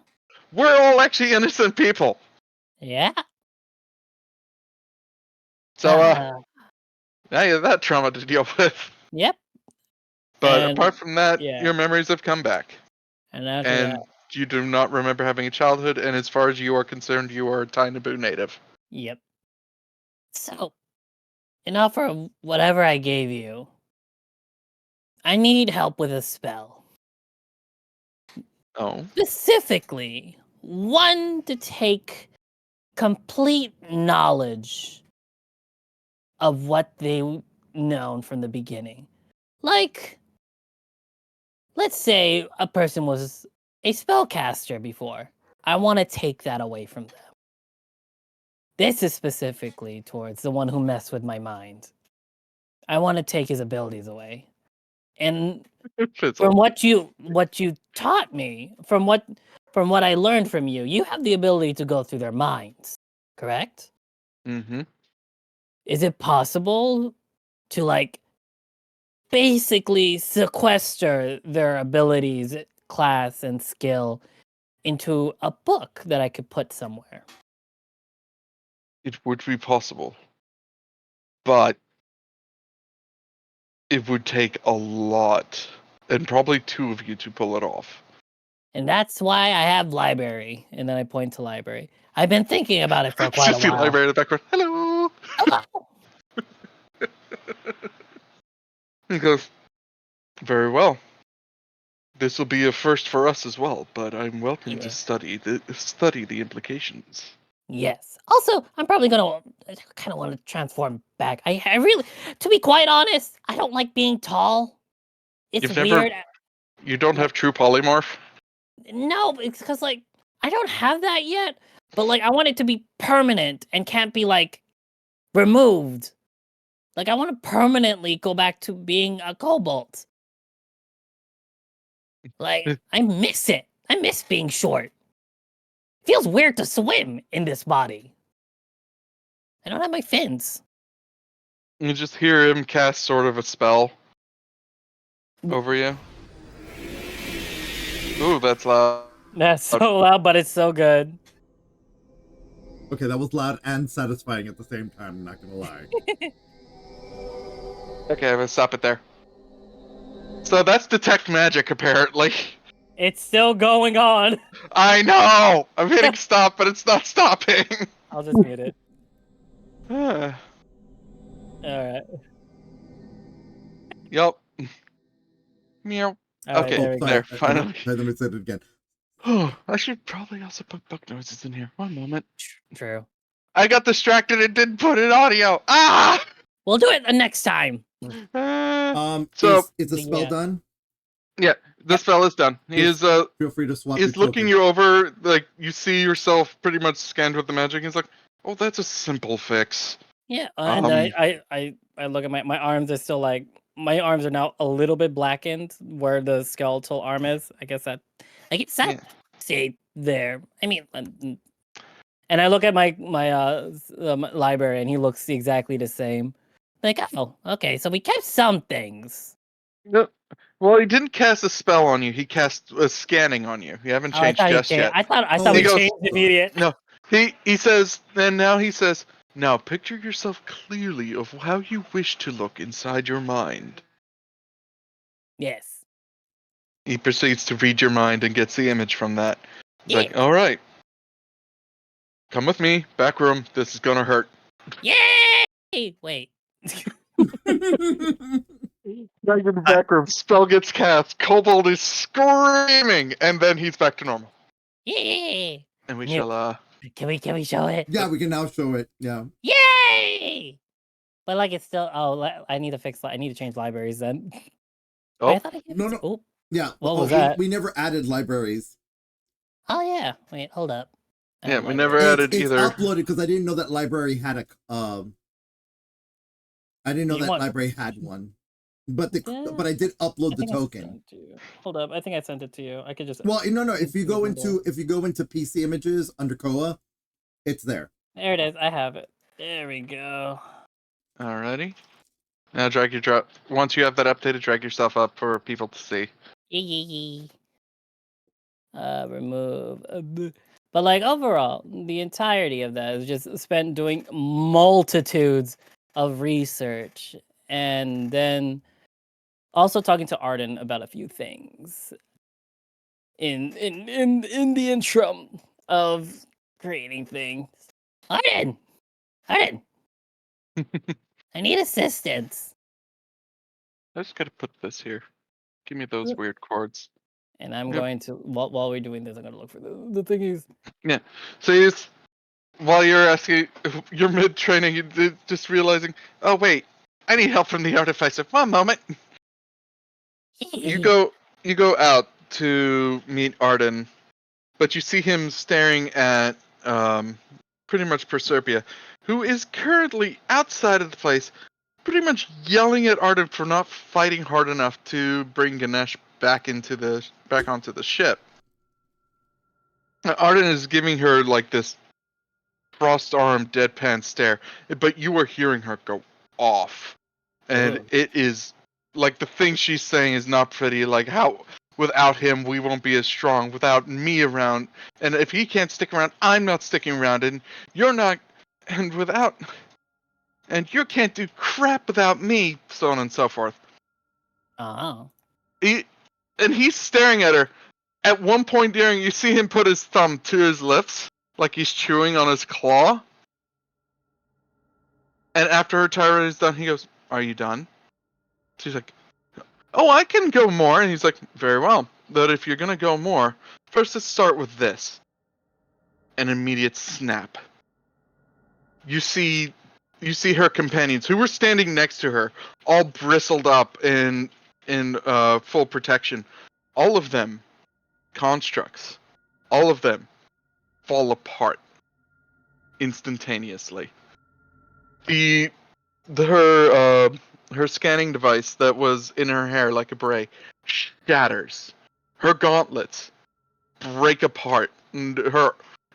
We're all actually innocent people. Yeah. So now you have that trauma to deal with. Yep. But And apart from that, yeah. your memories have come back. And after And that, you do not remember having a childhood, and as far as you are concerned, you are a Thai-Naboo native. yep. So, enough for whatever I gave you. I need help with a spell. Oh. Specifically, one to take complete knowledge of what they known from the beginning. Like, let's say a person was a spellcaster before. I want to take that away from them. This is specifically towards the one who messed with my mind. I want to take his abilities away. And from what you taught me, from what I learned from you, you have the ability to go through their minds, correct? Mm-hmm. Is it possible to like basically sequester their abilities, class, and skill into a book that I could put somewhere? It would be possible. But it would take a lot and probably 2 of you to pull it off. And that's why I have library. And then I point to library. I've been thinking about it for quite a Just see while. library in the background. Hello. Hello. He goes, very well. This will be a first for us as well, but I'm welcome to study the implications. Yes. Also, I'm probably gonna kind of want to transform back. I really, to be quite honest, I don't like being tall. It's You've weird. You don't have true polymorph? No, it's because like I don't have that yet. But like I want it to be permanent and can't be like removed. Like I want to permanently go back to being a kobold. Like I miss it. I miss being short. Feels weird to swim in this body. I don't have my fins. You just hear him cast sort of a spell over you. Ooh, that's loud. That's so loud, but it's so good. Okay, that was loud and satisfying at the same time, I'm not gonna lie. Okay, I'm gonna stop it there. So that's detect magic, apparently. It's still going on. I know! I'm hitting stop, but it's not stopping. I'll just mute it. Yup. Alright. Meow. Alright, Okay, there we go. there, finally. Let me say it again. Oh, I should probably also put book noises in here. One moment. True. I got distracted and didn't put in audio. Ah! We'll do it the next time. So is the spell done? Yeah, the spell is done. He is Feel free to swap. He's looking you over, like you see yourself pretty much scanned with the magic. He's like, "Oh, that's a simple fix." Yeah, And I look at my arms are still like my arms are now a little bit blackened where the skeletal arm is. I guess that stay there. I mean, and I look at my library and he looks exactly the same. Like, oh, okay, so we kept some things. No, well, he didn't cast a spell on you. He cast a scanning on you. You haven't changed just yet. I thought we changed immediate. No, he says, and now he says, now picture yourself clearly of how you wish to look inside your mind. Yes. He proceeds to read your mind and gets the image from that. He's like, all right, come with me, back room. This is gonna hurt. Yay! Wait. Back in the back room, spell gets cast. Kobold is screaming, and then he's back to normal. Yay! And we shall Can we show it? Yeah, we can now show it. Yeah. Yay! But like it's still I need to change libraries then. Oh. Wait, I thought No. Oh. Yeah. What was that? We never added libraries. Oh yeah. Wait, hold up. Yeah, we never added it's either. uploaded because I didn't know that library had a I didn't know that library had one. But but I did upload the token. Hold up, I think I sent it to you. I could just Well, no. If you go into PC images under Koa, it's there. There it is. I have it. There we go. Alrighty. Now drag your drop. Once you have that updated, drag yourself up for people to see. Remove. But like overall, the entirety of that is just spent doing multitudes of research, and then also talking to Arden about a few things in the interim of creating things. Arden! I need assistance. I just gotta put this here. Give me those weird chords. And I'm going to while we're doing this, I'm gonna look for the thingies. Yeah. So while you're asking, you're mid training, you're just realizing, oh wait, I need help from the artificer. One moment. You go out to meet Arden, but you see him staring at pretty much Persephia, who is currently outside of the place, pretty much yelling at Arden for not fighting hard enough to bring Ganesh back onto the ship. Arden is giving her like this crossed-arm deadpan stare, but you are hearing her go off, and it is like the thing she's saying is not pretty. Like how without him we won't be as strong. Without me around, and if he can't stick around, I'm not sticking around, and you're not, and you can't do crap without me, so on and so forth. Oh. And he's staring at her. At one point during, you see him put his thumb to his lips, like he's chewing on his claw. And after her tirade is done, he goes, "Are you done?" She's like, "Oh, I can go more." And he's like, "Very well. But if you're gonna go more, first let's start with this." An immediate snap. You see her companions who were standing next to her, all bristled up in full protection. All of them constructs. All of them fall apart instantaneously. Her scanning device that was in her hair like a beret shatters. Her gauntlets break apart, and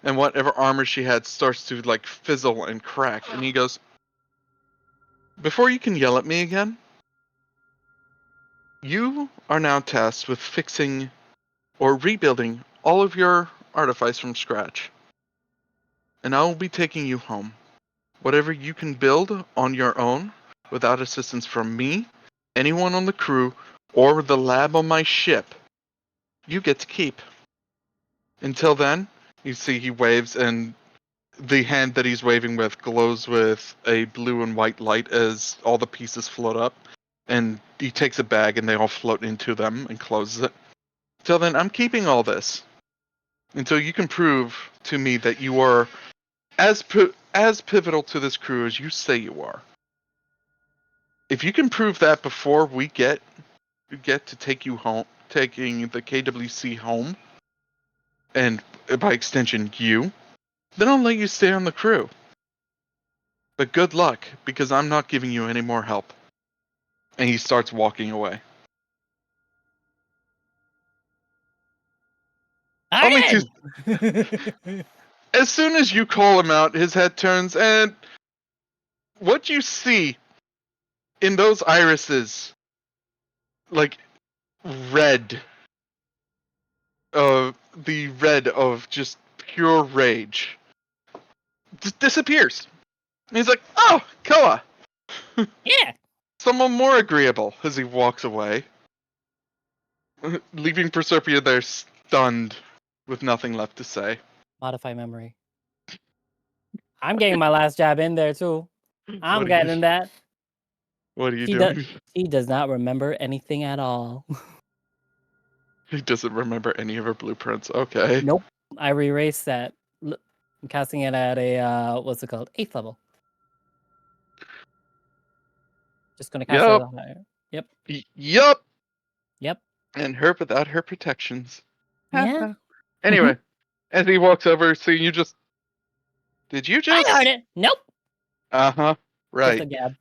whatever armor she had starts to like fizzle and crack. And he goes, "Before you can yell at me again, you are now tasked with fixing or rebuilding all of your artifice from scratch. And I will be taking you home. Whatever you can build on your own, without assistance from me, anyone on the crew, or the lab on my ship, you get to keep. Until then," you see he waves, and the hand that he's waving with glows with a blue and white light as all the pieces float up. And he takes a bag and they all float into them and closes it. "Till then, I'm keeping all this. Until you can prove to me that you are as pivotal to this crew as you say you are. If you can prove that before we get to take you home, taking the KWC home, and by extension you, then I'll let you stay on the crew. But good luck, because I'm not giving you any more help." And he starts walking away. As soon as you call him out, his head turns, and what you see in those irises, like red, the red of just pure rage, just disappears. And he's like, "Oh, Koa!" Yeah. Someone more agreeable, as he walks away, leaving Persephone there stunned with nothing left to say. Modify memory. I'm getting my last jab in there too. I'm getting that. What are you doing? She does not remember anything at all. He doesn't remember any of her blueprints. Okay. Nope. I re-erased that. I'm casting it at a what's it called? 8th level. Just gonna cast it on higher. Yep. Yup. Yep. And her without her protections. Yeah. Anyway, as he walks over, seeing you just. Did you just? I heard it. Nope. Uh-huh. Right. Just a gab.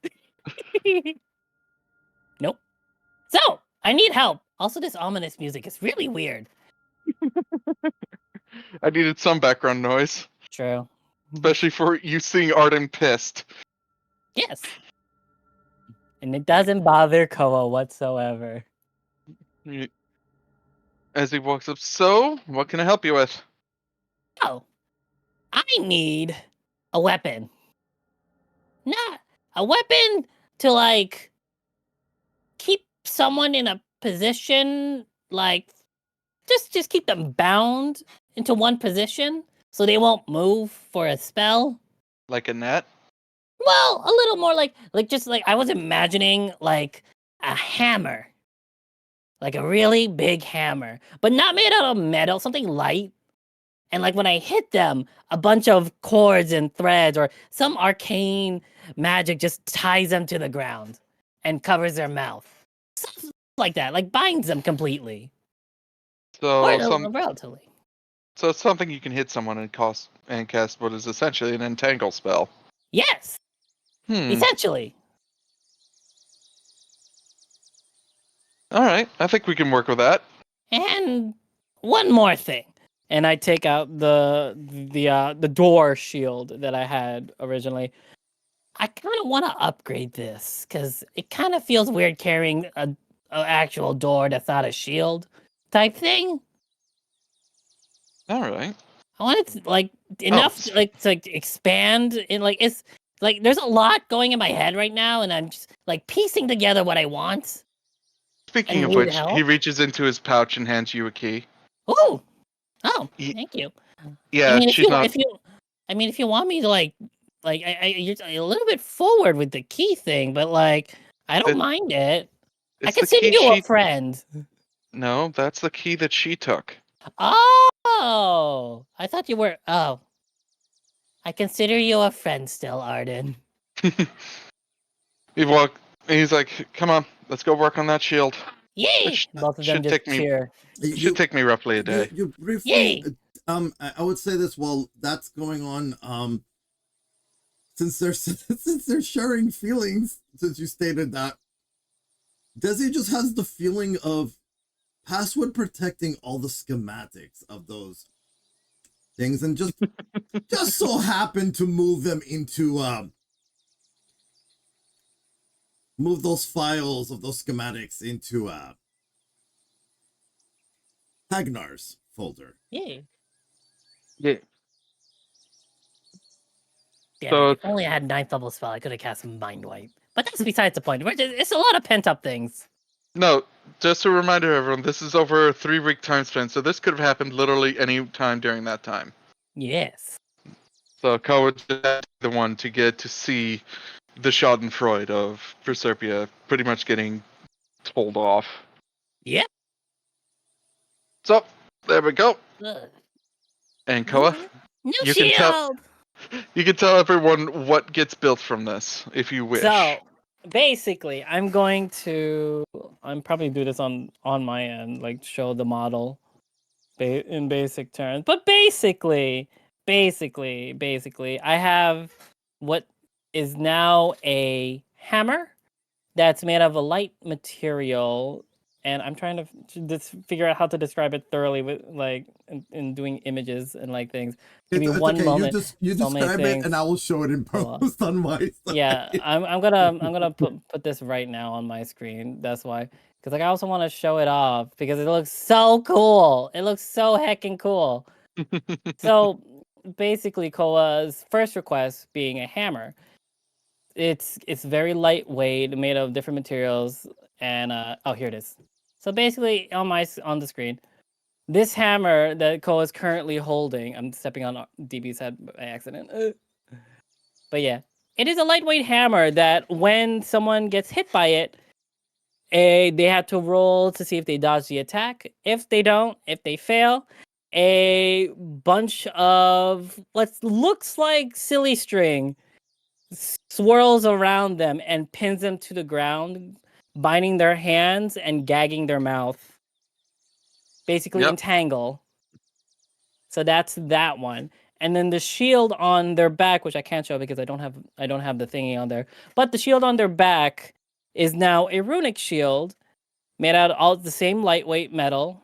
Nope. So, I need help. Also, this ominous music is really weird. I needed some background noise. True. Especially for you seeing Arden pissed. Yes. And it doesn't bother Koa whatsoever. As he walks up, "So, what can I help you with?" Oh, I need a weapon. Not a weapon to, like, keep someone in a position, like, just keep them bound into one position so they won't move for a spell. Like a net? Well, a little more like just like I was imagining like a hammer. Like a really big hammer, but not made out of metal, something light. And like when I hit them, a bunch of cords and threads or some arcane magic just ties them to the ground and covers their mouth. Something like that, like binds them completely. So Relatively. So it's something you can hit someone and cast what is essentially an entangle spell. Yes. Essentially. All right, I think we can work with that. And one more thing. And I take out the door shield that I had originally. I kind of want to upgrade this because it kind of feels weird carrying a actual door that's not a shield type thing. All right. I want it to, like enough to expand in like it's like there's a lot going in my head right now, and I'm just like piecing together what I want. Speaking of need which, help? he reaches into his pouch and hands you a key. Oh, oh, Ye- thank you. Yeah, I mean, she's not. if you want me to you're a little bit forward with the key thing, but I don't It- mind it. I It's the consider key you a she. friend. No, that's the key that she took. Oh, I thought you were. Oh, I consider you a friend still, Arden. He's like, "Come on, let's go work on that shield." Yay! Which Both of them should just take me cheer. should take me roughly a day. You briefly, Yay! I would say this while that's going on. Since they're since they're sharing feelings, since you stated that, Desi just has the feeling of password protecting all the schematics of those things, and just so happen to move them into move those files of those schematics into Gnar's folder. Yay! Yeah. Damn So it! If only I had ninth level spell, I could have cast Mind Wipe. But that's besides the point. It's a lot of pent up things. no, just a reminder, everyone. This is over a 3-week time span, so this could have happened literally any time during that time. Yes. So Koa was the one to get to see the Schadenfreude of Proserpia pretty much getting told off. Yep. So there we go. Ugh. And Koa, No you shield. can tell everyone what gets built from this if you wish. So basically, I'm probably do this on my end, show the model in basic terms. But basically, I have what is now a hammer that's made of a light material, and I'm trying to just figure out how to describe it thoroughly with in doing images and things. Give me one okay. moment. You So many describe it, things. and I will show it in post on my side. Yeah, I'm gonna put this right now on my screen. That's why, because I also want to show it off because it looks so cool. It looks so heckin' cool. So basically, Koa's first request being a hammer. It's very lightweight, made of different materials, and oh, here it is. So basically, on the screen, this hammer that Koa is currently holding. I'm stepping on DB's head by accident. But yeah, it is a lightweight hammer that when someone gets hit by it, they have to roll to see if they dodge the attack. If they don't, if they fail, a bunch of what looks like silly string swirls around them and pins them to the ground, binding their hands and gagging their mouth. Basically, entangle. So that's that one. And then the shield on their back, which I can't show because I don't have the thingy on there. But the shield on their back is now a runic shield made out of all the same lightweight metal.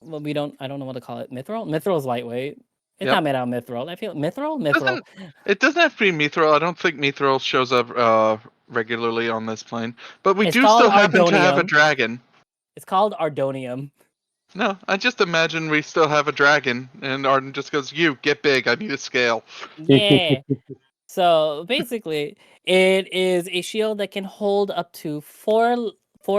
Well, I don't know what to call it. Mithril? Mithril is lightweight. It's not made out of mithril. I feel mithril. It doesn't have to be mithril. I don't think mithril shows up regularly on this plane. But we It's do called still happen to have a Ardonium. dragon. It's called Ardonium. No, I just imagine we still have a dragon, and Arden just goes, "You get big. I need a scale." Yeah. So basically, it is a shield that can hold up to four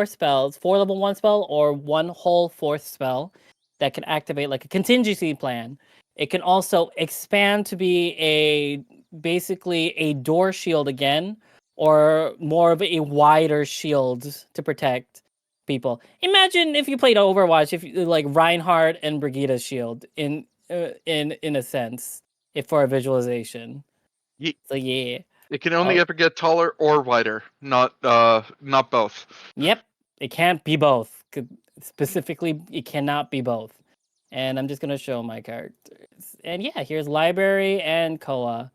spells, 4 level 1 spell, or one whole fourth spell that can activate like a contingency plan. It can also expand to be basically a door shield again, or more of a wider shield to protect people. Imagine if you played Overwatch, if like Reinhardt and Brigitte's shield in a sense, if for a visualization. So yeah. It can only ever get taller or wider, not both. Yep, it can't be both. Specifically, it cannot be both. And I'm just gonna show my characters. And yeah, here's library and Koa.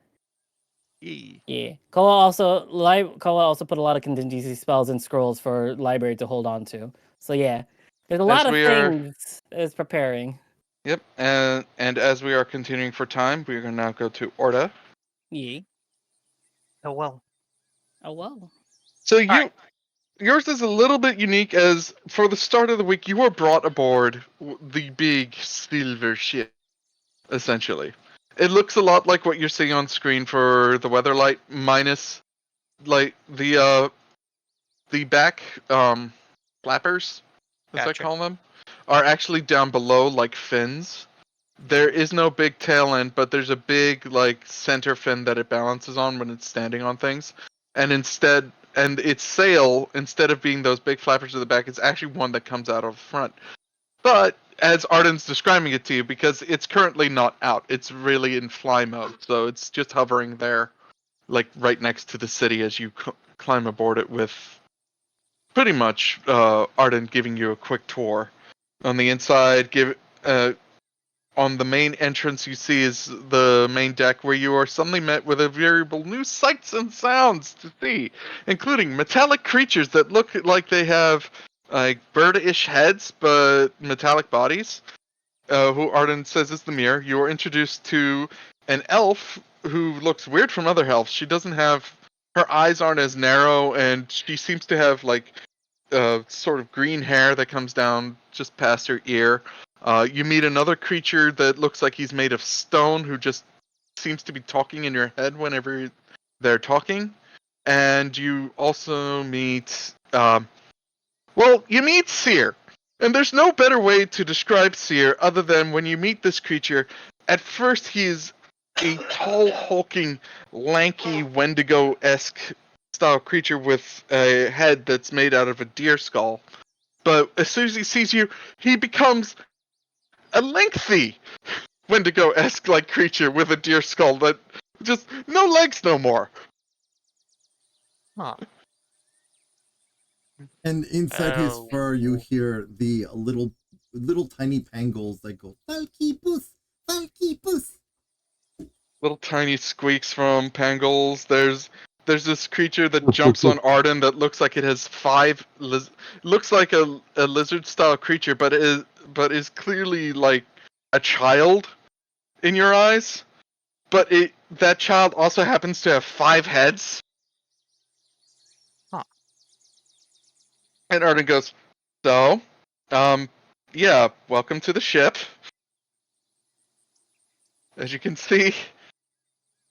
Yeah, Koa also put a lot of contingency spells and scrolls for library to hold on to. So yeah, there's a lot of things is preparing. Yep, and as we are continuing for time, we are going to now go to Orda. Yeah. Oh well. So yours is a little bit unique, as for the start of the week, you were brought aboard the big silver ship, essentially. It looks a lot like what you're seeing on screen for the Weatherlight, minus like the back flappers, as I Gotcha. call them, are actually down below like fins. There is no big tail end, but there's a big like center fin that it balances on when it's standing on things. And its sail, instead of being those big flappers at the back, it's actually one that comes out of the front. But as Arden's describing it to you, because it's currently not out, it's really in fly mode, so it's just hovering there, like right next to the city as you climb aboard it, with pretty much Arden giving you a quick tour. On the inside, on the main entrance you see is the main deck, where you are suddenly met with a variable new sights and sounds to see, including metallic creatures that look like they have like bird-ish heads but metallic bodies, who Arden says is the mirror. You are introduced to an elf who looks weird from other elves. She doesn't have, her eyes aren't as narrow, and she seems to have like sort of green hair that comes down just past her ear. You meet another creature that looks like he's made of stone, who just seems to be talking in your head whenever they're talking. And you also meet, you meet Seer. And there's no better way to describe Seer other than when you meet this creature, at first he is a tall, hulking, lanky, Wendigo-esque style creature with a head that's made out of a deer skull. But as soon as he sees you, he becomes a lengthy Wendigo-esque like creature with a deer skull that just no legs no more. Huh. And inside his Oh. fur, you hear the little tiny pangolins that go, Falky Booth, Falky Booth. Little tiny squeaks from Pangolins. There's this creature that jumps on Arden that looks like it has looks like a lizard style creature, but is clearly like a child in your eyes. But that child also happens to have 5 heads. Huh. And Arden goes, so, yeah, welcome to the ship. As you can see,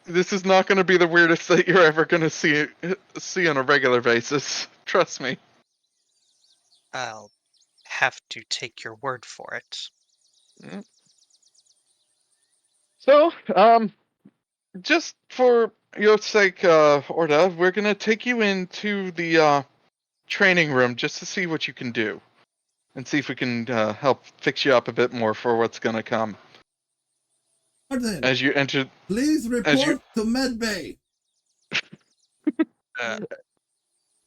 this is not going to be the weirdest that you're ever going to see on a regular basis. Trust me. I'll have to take your word for it. So, just for your sake, Orda, we're going to take you into the training room just to see what you can do. And see if we can help fix you up a bit more for what's going to come. Arden, As you enter... please report to Medbay.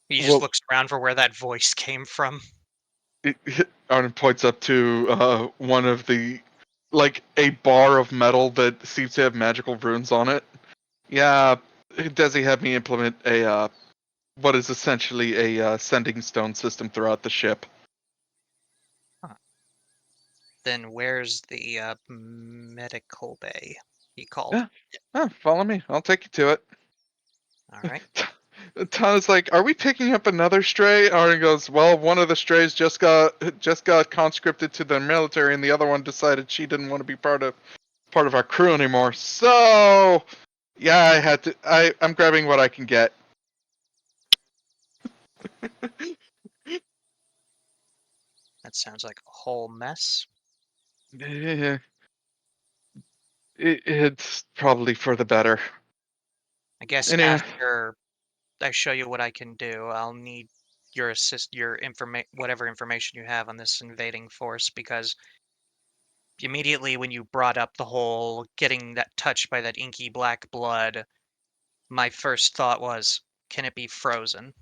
He just looks around for where that voice came from. Arden points up to one of the, like, a bar of metal that seems to have magical runes on it. Yeah, Desi had me implement a, what is essentially a sending stone system throughout the ship. Huh. Then where's the medical bay? He called. Yeah, follow me. I'll take you to it. All right. Tana's like, "Are we picking up another stray?" Arden goes, "Well, one of the strays just got conscripted to the military, and the other one decided she didn't want to be part of our crew anymore. So, yeah, I had to. I'm grabbing what I can get." That sounds like a whole mess. Yeah, it's probably for the better. I guess Anyway. after I show you what I can do, I'll need your whatever information you have on this invading force, because immediately when you brought up the whole getting that touched by that inky black blood, my first thought was, can it be frozen?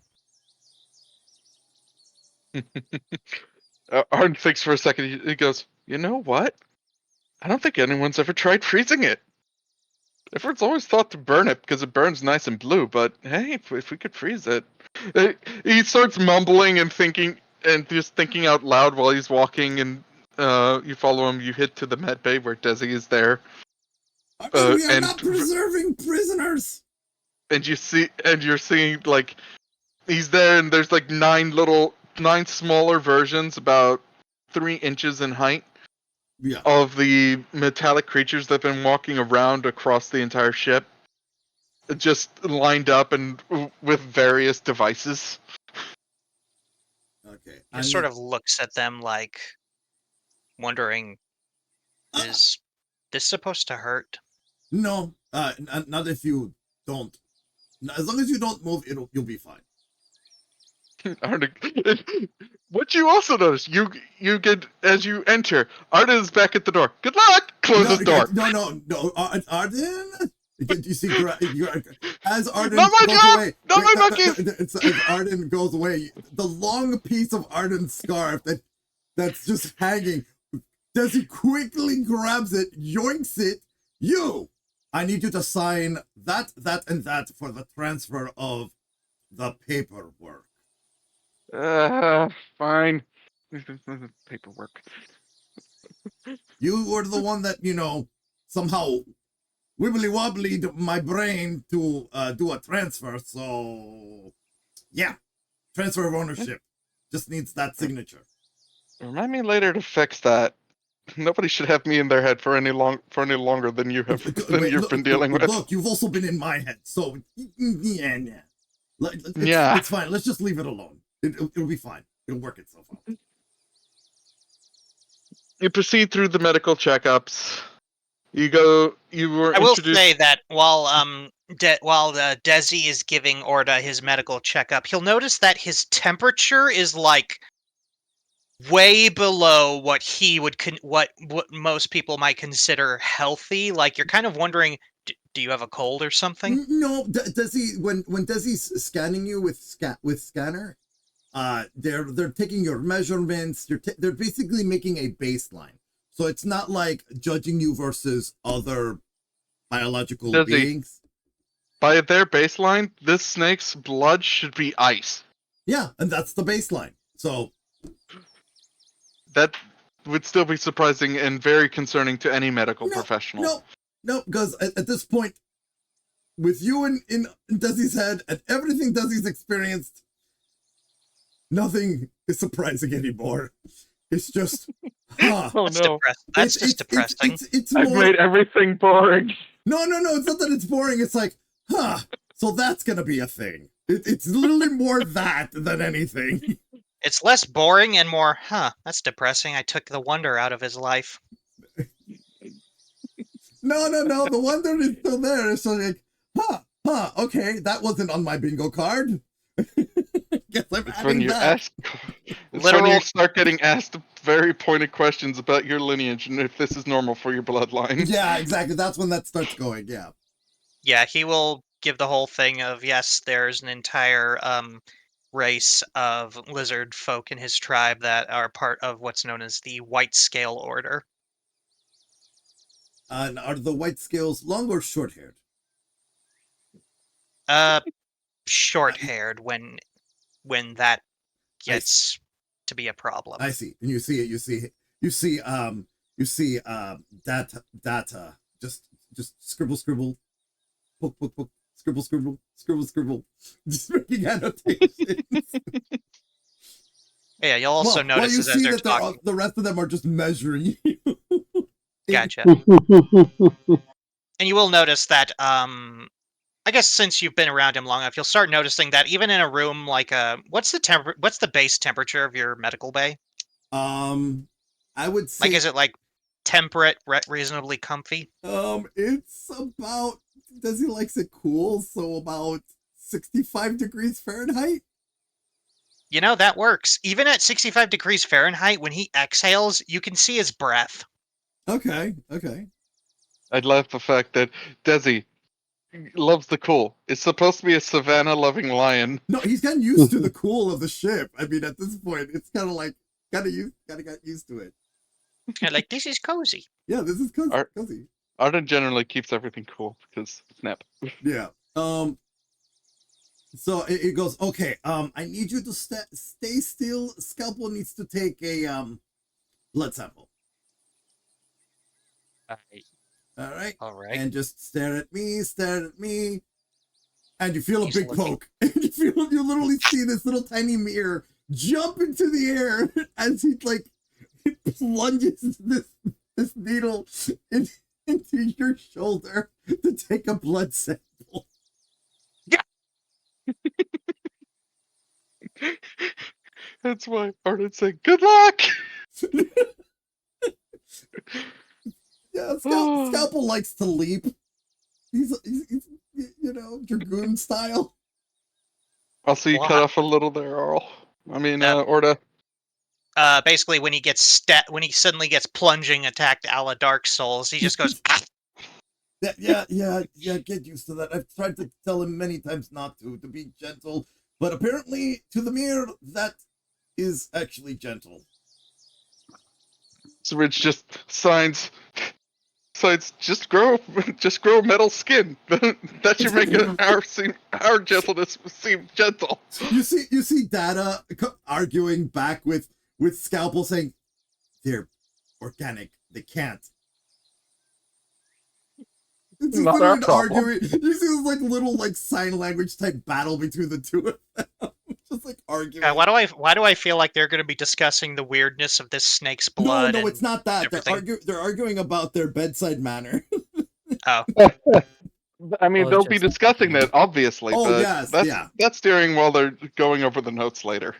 Arden thinks for a second. He goes, "You know what? I don't think anyone's ever tried freezing it. Everyone's always thought to burn it because it burns nice and blue, but hey, if we could freeze it." He starts mumbling and thinking, and just thinking out loud while he's walking, and you follow him. You hit to the med bay where Desi is there. We are not preserving prisoners. And you're seeing, like, he's there, and there's like 9 smaller versions, about 3 inches in height. Yeah. Of the metallic creatures that have been walking around across the entire ship, just lined up and with various devices. Okay. He sort of looks at them like wondering, is this supposed to hurt? No, not if you don't. As long as you don't move, you'll be fine. Arden, what you also notice, you get as you enter, Arden is back at the door. Good luck. Closes door. No. Arden. You see, as Arden Not my goes job! away, Not my monkey! as Arden goes away, the long piece of Arden's scarf that's just hanging, Desi quickly grabs it, yoinks it. I need you to sign that, and that for the transfer of the paperwork. Fine. Paperwork. You were the one that, somehow wibbly wobblied my brain to do a transfer, so yeah. Transfer of ownership. Just needs that signature. Remind me later to fix that. Nobody should have me in their head for any longer than you've been dealing with. Look, you've also been in my head, so yeah. It's fine. Let's just leave it alone. It'll be fine. It'll work itself out. You proceed through the medical checkups. You were I will introduced... say that while Desi is giving Orda his medical checkup, he'll notice that his temperature is like way below what he would what most people might consider healthy. Like, you're kind of wondering, do you have a cold or something? No, Desi, when Desi's scanning you with scanner, they're taking your measurements. They're basically making a baseline. So it's not like judging you versus other biological beings. By their baseline, this snake's blood should be ice. Yeah, and that's the baseline. So that would still be surprising and very concerning to any medical professional. No, because at this point, with you in Desi's head and everything Desi's experienced, nothing is surprising anymore. It's just, oh no, that's just depressing. I've made everything boring. No, it's not that it's boring. It's like, so that's gonna be a thing. It's literally more that than anything. It's less boring and more, that's depressing. I took the wonder out of his life. No, the wonder is still there. It's like, okay, that wasn't on my bingo card. Guess I'm adding that. When you start getting asked very pointed questions about your lineage and if this is normal for your bloodline. Yeah, exactly. That's when that starts going, yeah. Yeah, he will give the whole thing of, yes, there's an entire race of lizard folk in his tribe that are part of what's known as the White Scale Order. And are the white scales long or short-haired? Short-haired when that gets to be a problem. I see. And you see data. Just scribble, poke, scribble, just making annotations. Yeah, you'll also notice as they're talking. The rest of them are just measuring you. Gotcha. And you will notice that, I guess since you've been around him long enough, you'll start noticing that even in a room like what's the base temperature of your medical bay? I would say, like, is it like temperate, reasonably comfy? It's about, Desi likes it cool, so about 65 degrees Fahrenheit. You know, that works. Even at 65 degrees Fahrenheit, when he exhales, you can see his breath. Okay. I love the fact that Desi loves the cool. It's supposed to be a savannah-loving lion. No, he's gotten used to the cool of the ship. I mean, at this point, it's kind of like, gotta get used to it. Yeah, like, this is cozy. Yeah, this is cozy. Arden generally keeps everything cool because snap. Yeah. So it goes, okay, I need you to stay still. Scalpel needs to take a blood sample. All right. And just stare at me. And you feel a big poke. And you literally see this little tiny mirror jump into the air as he plunges this needle into your shoulder to take a blood sample. That's why Arden said, "Good luck." Yeah, Scalpel likes to leap. He's dragoon style. Also, you cut off a little there, Arl. I mean, Orda. Basically, when he suddenly gets plunging attacked a la Dark Souls, he just goes. Ah! Yeah. Get used to that. I've tried to tell him many times not to be gentle, but apparently to the mirror that is actually gentle. So Rich just signs. Just grow metal skin. That should make our gentleness seem gentle. You see Data arguing back with Scalpel saying they're organic. They can't. It's just Not our problem. arguing. You see this little sign language type battle between the two of them. Just arguing. Why do I feel like they're going to be discussing the weirdness of this snake's blood? No, it's not that. They're arguing about their bedside manner. Oh. I mean, they'll be discussing that, obviously. Oh, but yes, that's during while they're going over the notes later.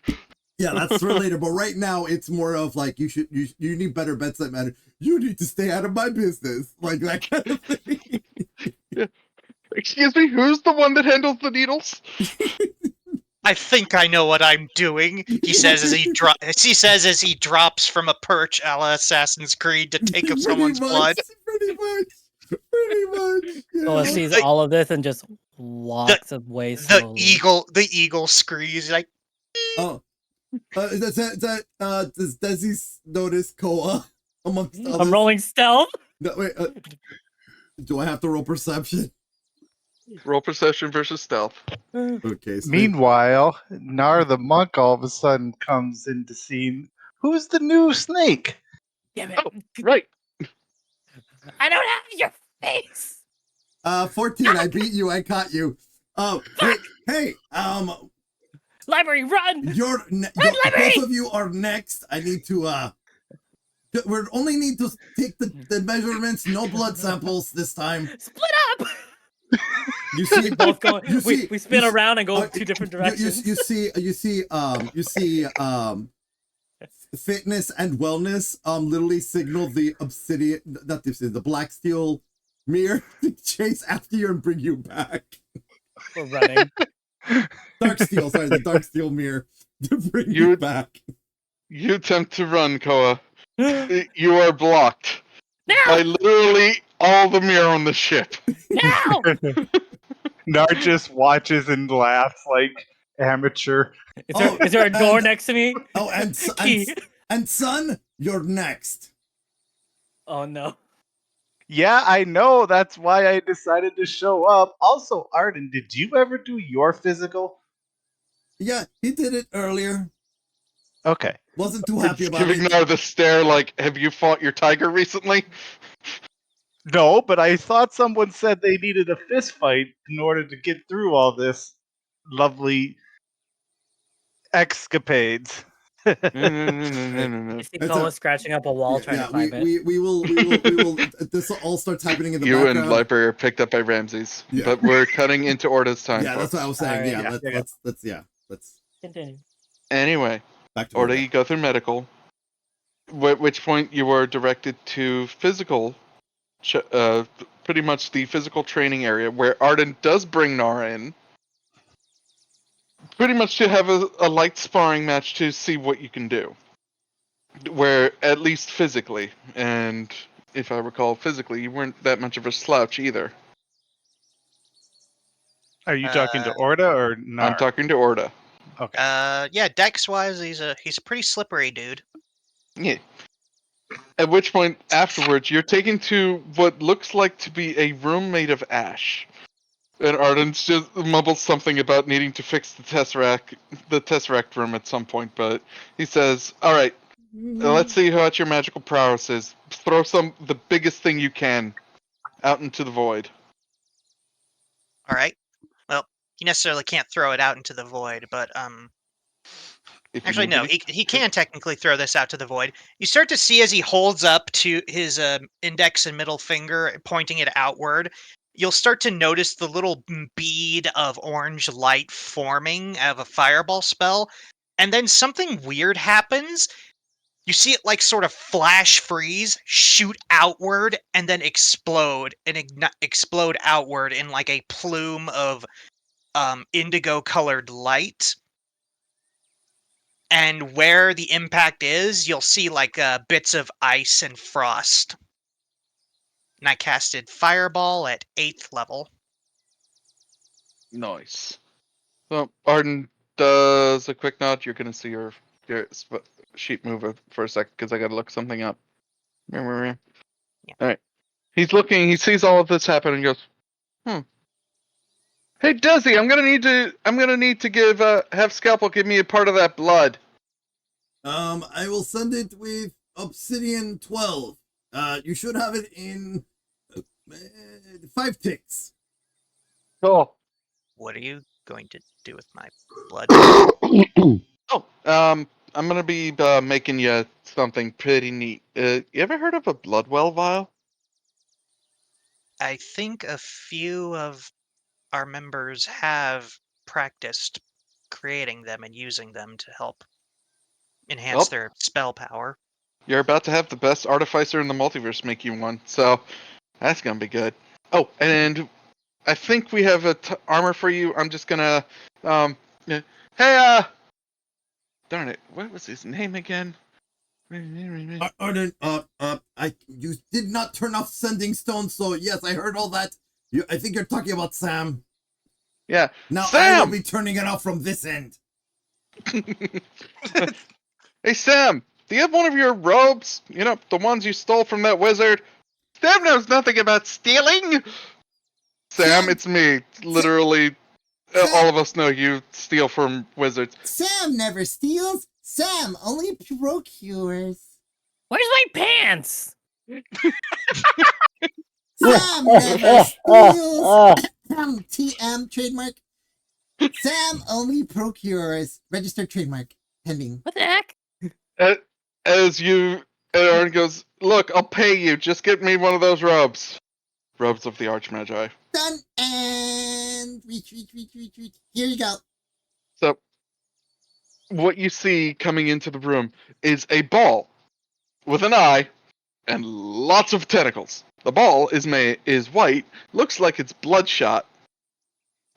Yeah, that's related. But right now, it's more of you need better bedside manner. You need to stay out of my business, like that kind of thing. Yeah. Excuse me, who's the one that handles the needles? I think I know what I'm doing. He says as he drops from a perch, a la Assassin's Creed, to take up someone's blood. Pretty much. Yeah. Oh, sees all of this and just walks away slowly. The eagle screams like. Oh, does Desi notice Koa amongst others? I'm rolling stealth. No, wait. Do I have to roll perception? Roll perception versus stealth. Okay. So meanwhile, Gnar the monk all of a sudden comes into scene. Who's the new snake? Damn it! Oh, right. I don't have your face. 14. I beat you. I caught you. Oh, hey. Library, run! Both of you are next. I need to. We only need to take the measurements. No blood samples this time. Split up. You see, both go. We spin around and go two different directions. You see. Fitness and wellness literally signal the black steel mirror to chase after you and bring you back. We're running. The dark steel mirror to bring you back. You attempt to run, Koa. You are blocked No! by literally all the mirror on the ship. No! Gnar just watches and laughs like amateur. Is there a door next to me? Oh, and son, you're next. Oh no. Yeah, I know. That's why I decided to show up. Also, Arden, did you ever do your physical? Yeah, he did it earlier. Okay. Wasn't too happy about Giving it. Gnar the stare like, have you fought your tiger recently? No, but I thought someone said they needed a fist fight in order to get through all this lovely escapades. You see Koa scratching up a wall trying to find it. We will. This all starts happening in the You background. and Library are picked up by Ramses, but we're cutting into Orda's time. Yeah, that's what I was saying. Right, Let's continue. Anyway, back to Orda, you go through medical. At which point you were directed to physical, pretty much the physical training area where Arden does bring Gnar in. Pretty much to have a light sparring match to see what you can do. Where, at least physically, and if I recall physically, you weren't that much of a slouch either. Are you talking to Orda or Gnar? I'm talking to Orda. Okay. Yeah, dex-wise, he's a pretty slippery dude. Yeah. At which point, afterwards, you're taken to what looks like to be a room made of ash. And Arden just mumbles something about needing to fix the Tesseract room at some point, but he says, alright, let's see what your magical prowess is. Throw the biggest thing you can out into the void. Alright. Well, he necessarily can't throw it out into the void, but, actually, no, he can technically throw this out to the void. You start to see as he holds up to his index and middle finger, pointing it outward, you'll start to notice the little bead of orange light forming out of a fireball spell. and then something weird happens. You see it like sort of flash freeze, shoot outward, and then explode and explode outward in like a plume of indigo colored light. And where the impact is, you'll see like bits of ice and frost. And I casted Fireball at 8th level. Nice. So Arden does a quick nod. You're gonna see your sheet move for a second because I gotta look something up. Yeah. All right. He's looking. He sees all of this happen and goes, Hey Desi, I'm gonna need to give have Scalpel give me a part of that blood. I will send it with Obsidian 12. You should have it in 5 ticks. Cool. What are you going to do with my blood? I'm gonna be making you something pretty neat. You ever heard of a Bloodwell vial? I think a few of our members have practiced creating them and using them to help enhance their spell power. You're about to have the best artificer in the multiverse make you one, so that's gonna be good. Oh, and I think we have a armor for you. I'm just gonna, hey, darn it, what was his name again? Arden, you did not turn off sending stones, so yes, I heard all that. I think you're talking about Sam. Yeah, Now Sam! I will be turning it off from this end. Hey Sam, do you have one of your robes? You know, the ones you stole from that wizard? Sam knows nothing about stealing! Sam, it's me. Literally, all of us know you steal from wizards. Sam never steals. Sam only procures. Where's my pants? Sam never steals. TM trademark. Sam only procures. Registered trademark. Pending. What the heck? As Aaron goes, look, I'll pay you. Just get me one of those robes. Robes of the Archmagi. Done. And reach. Here you go. So, what you see coming into the room is a ball with an eye and lots of tentacles. The ball is white, looks like it's bloodshot,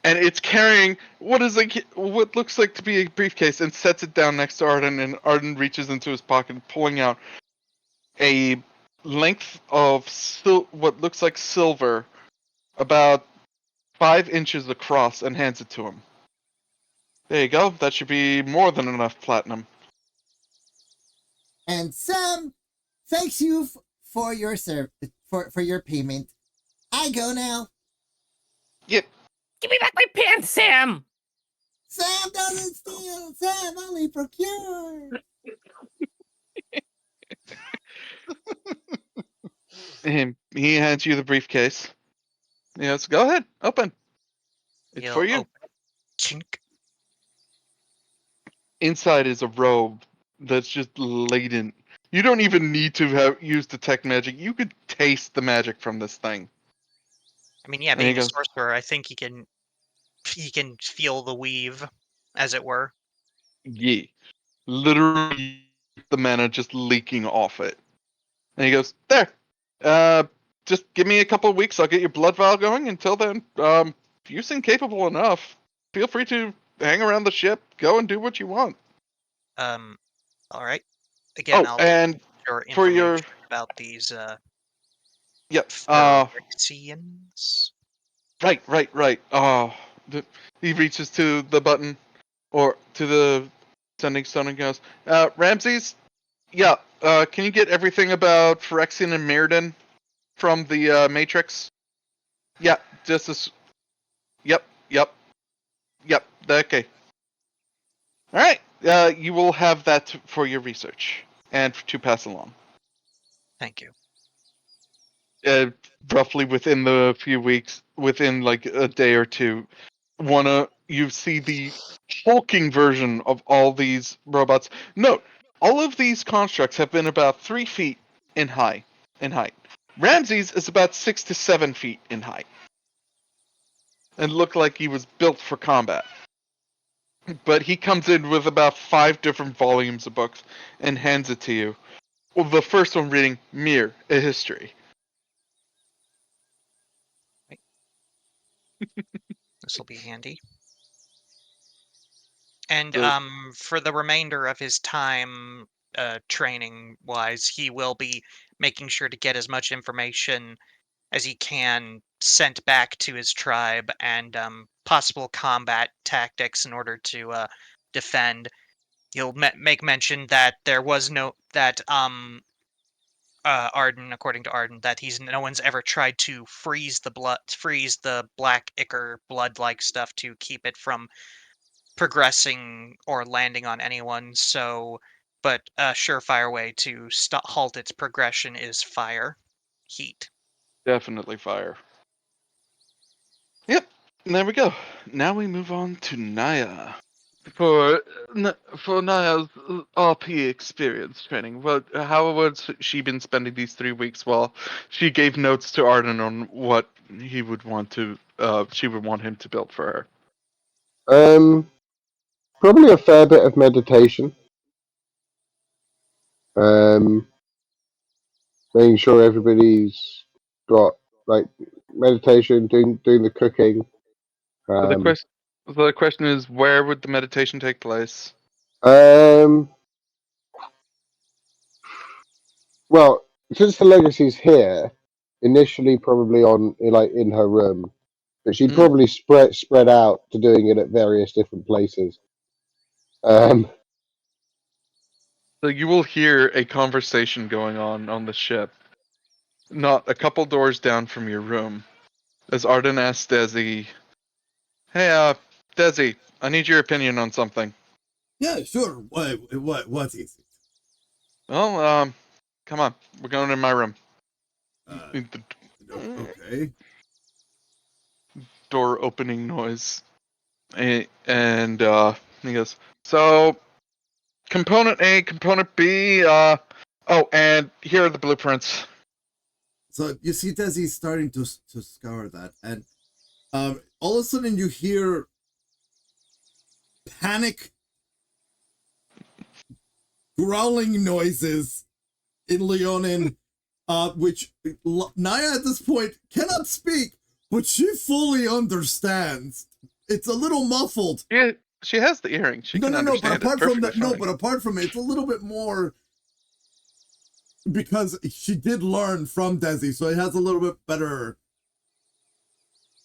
and it's carrying what looks like to be a briefcase and sets it down next to Arden, and Arden reaches into his pocket, pulling out a length of what looks like silver, about 5 inches across, and hands it to him. There you go. That should be more than enough platinum. And Sam, thanks you for your for your payment. I go now. Yep. Give me back my pants, Sam! Sam doesn't steal. Sam only procures. He hands you the briefcase. Yes, go ahead, open. It's You'll for you. open it. Chink. Inside is a robe that's just laden. You don't even need to have used detect magic. You could taste the magic from this thing. I mean, yeah, There you being a go. sorcerer, I think he can feel the weave, as it were. Yeah. Literally the mana just leaking off it. And he goes, there. Just give me a couple of weeks, I'll get your blood vial going. Until then, if you seem capable enough, feel free to hang around the ship, go and do what you want. All right. Again, I'll and your for information your about these yep, Phyrexians. right. Oh, he reaches to the button or to the sending stone and goes, Ramses, yeah, can you get everything about Phyrexian and Mirrodin from the Matrix? Yeah, just as. Yep. Okay. All right. You will have that for your research and to pass along. Thank you. Roughly within the few weeks, within like a day or two, you see the hulking version of all these robots. Note, all of these constructs have been about 3 feet in height. Ramses is about 6 to 7 feet in height, and looked like he was built for combat. but he comes in with about 5 different volumes of books and hands it to you. Well, the first one reading Mir, a History. This will be handy. And So- for the remainder of his time, training wise, he will be making sure to get as much information as he can sent back to his tribe, and possible combat tactics in order to defend. He'll make mention that there was Arden, according to Arden, that no one's ever tried to freeze the black ichor blood-like stuff to keep it from progressing or landing on anyone. So, but a surefire way to halt its progression is fire, heat. Definitely fire. Yep, and there we go. Now we move on to Naia. For Naia's RP experience training, how has she been spending these 3 weeks while she gave notes to Arden on what he would want to, she would want him to build for her? Probably a fair bit of meditation. Making sure everybody's got like meditation, doing the cooking. So the question is, where would the meditation take place? Well, since the legacy's here, initially probably in her room, but she'd probably spread out to doing it at various different places. So you will hear a conversation going on the ship, not a couple doors down from your room, as Arden asks Desi, "Hey, Desi, I need your opinion on something." Yeah, sure. What is it? Well, come on, we're going in my room. Okay. Door opening noise, and he goes, "So, component A, component B, oh, and here are the blueprints." So you see Desi starting to scour that, and all of a sudden you hear panic growling noises in Leonin, which Naia at this point cannot speak, but she fully understands. It's a little muffled. Yeah, she has the earring. She can understand but apart it from that, perfectly fine. but apart from it, it's a little bit more because she did learn from Desi, so it has a little bit better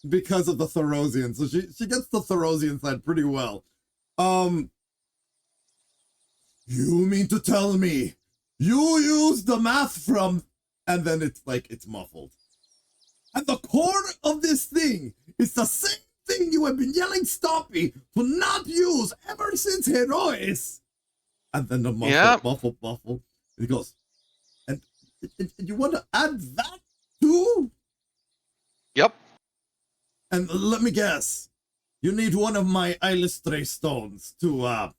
because of the Thorosian. So she gets the Thorosian side pretty well. You mean to tell me you use the math from, and then it's muffled. And the core of this thing is the same thing you have been yelling Stompy to not use ever since Heroes. And then the muffle. And he goes, and you want to add that too? Yep. And let me guess, you need one of my Illustrate stones to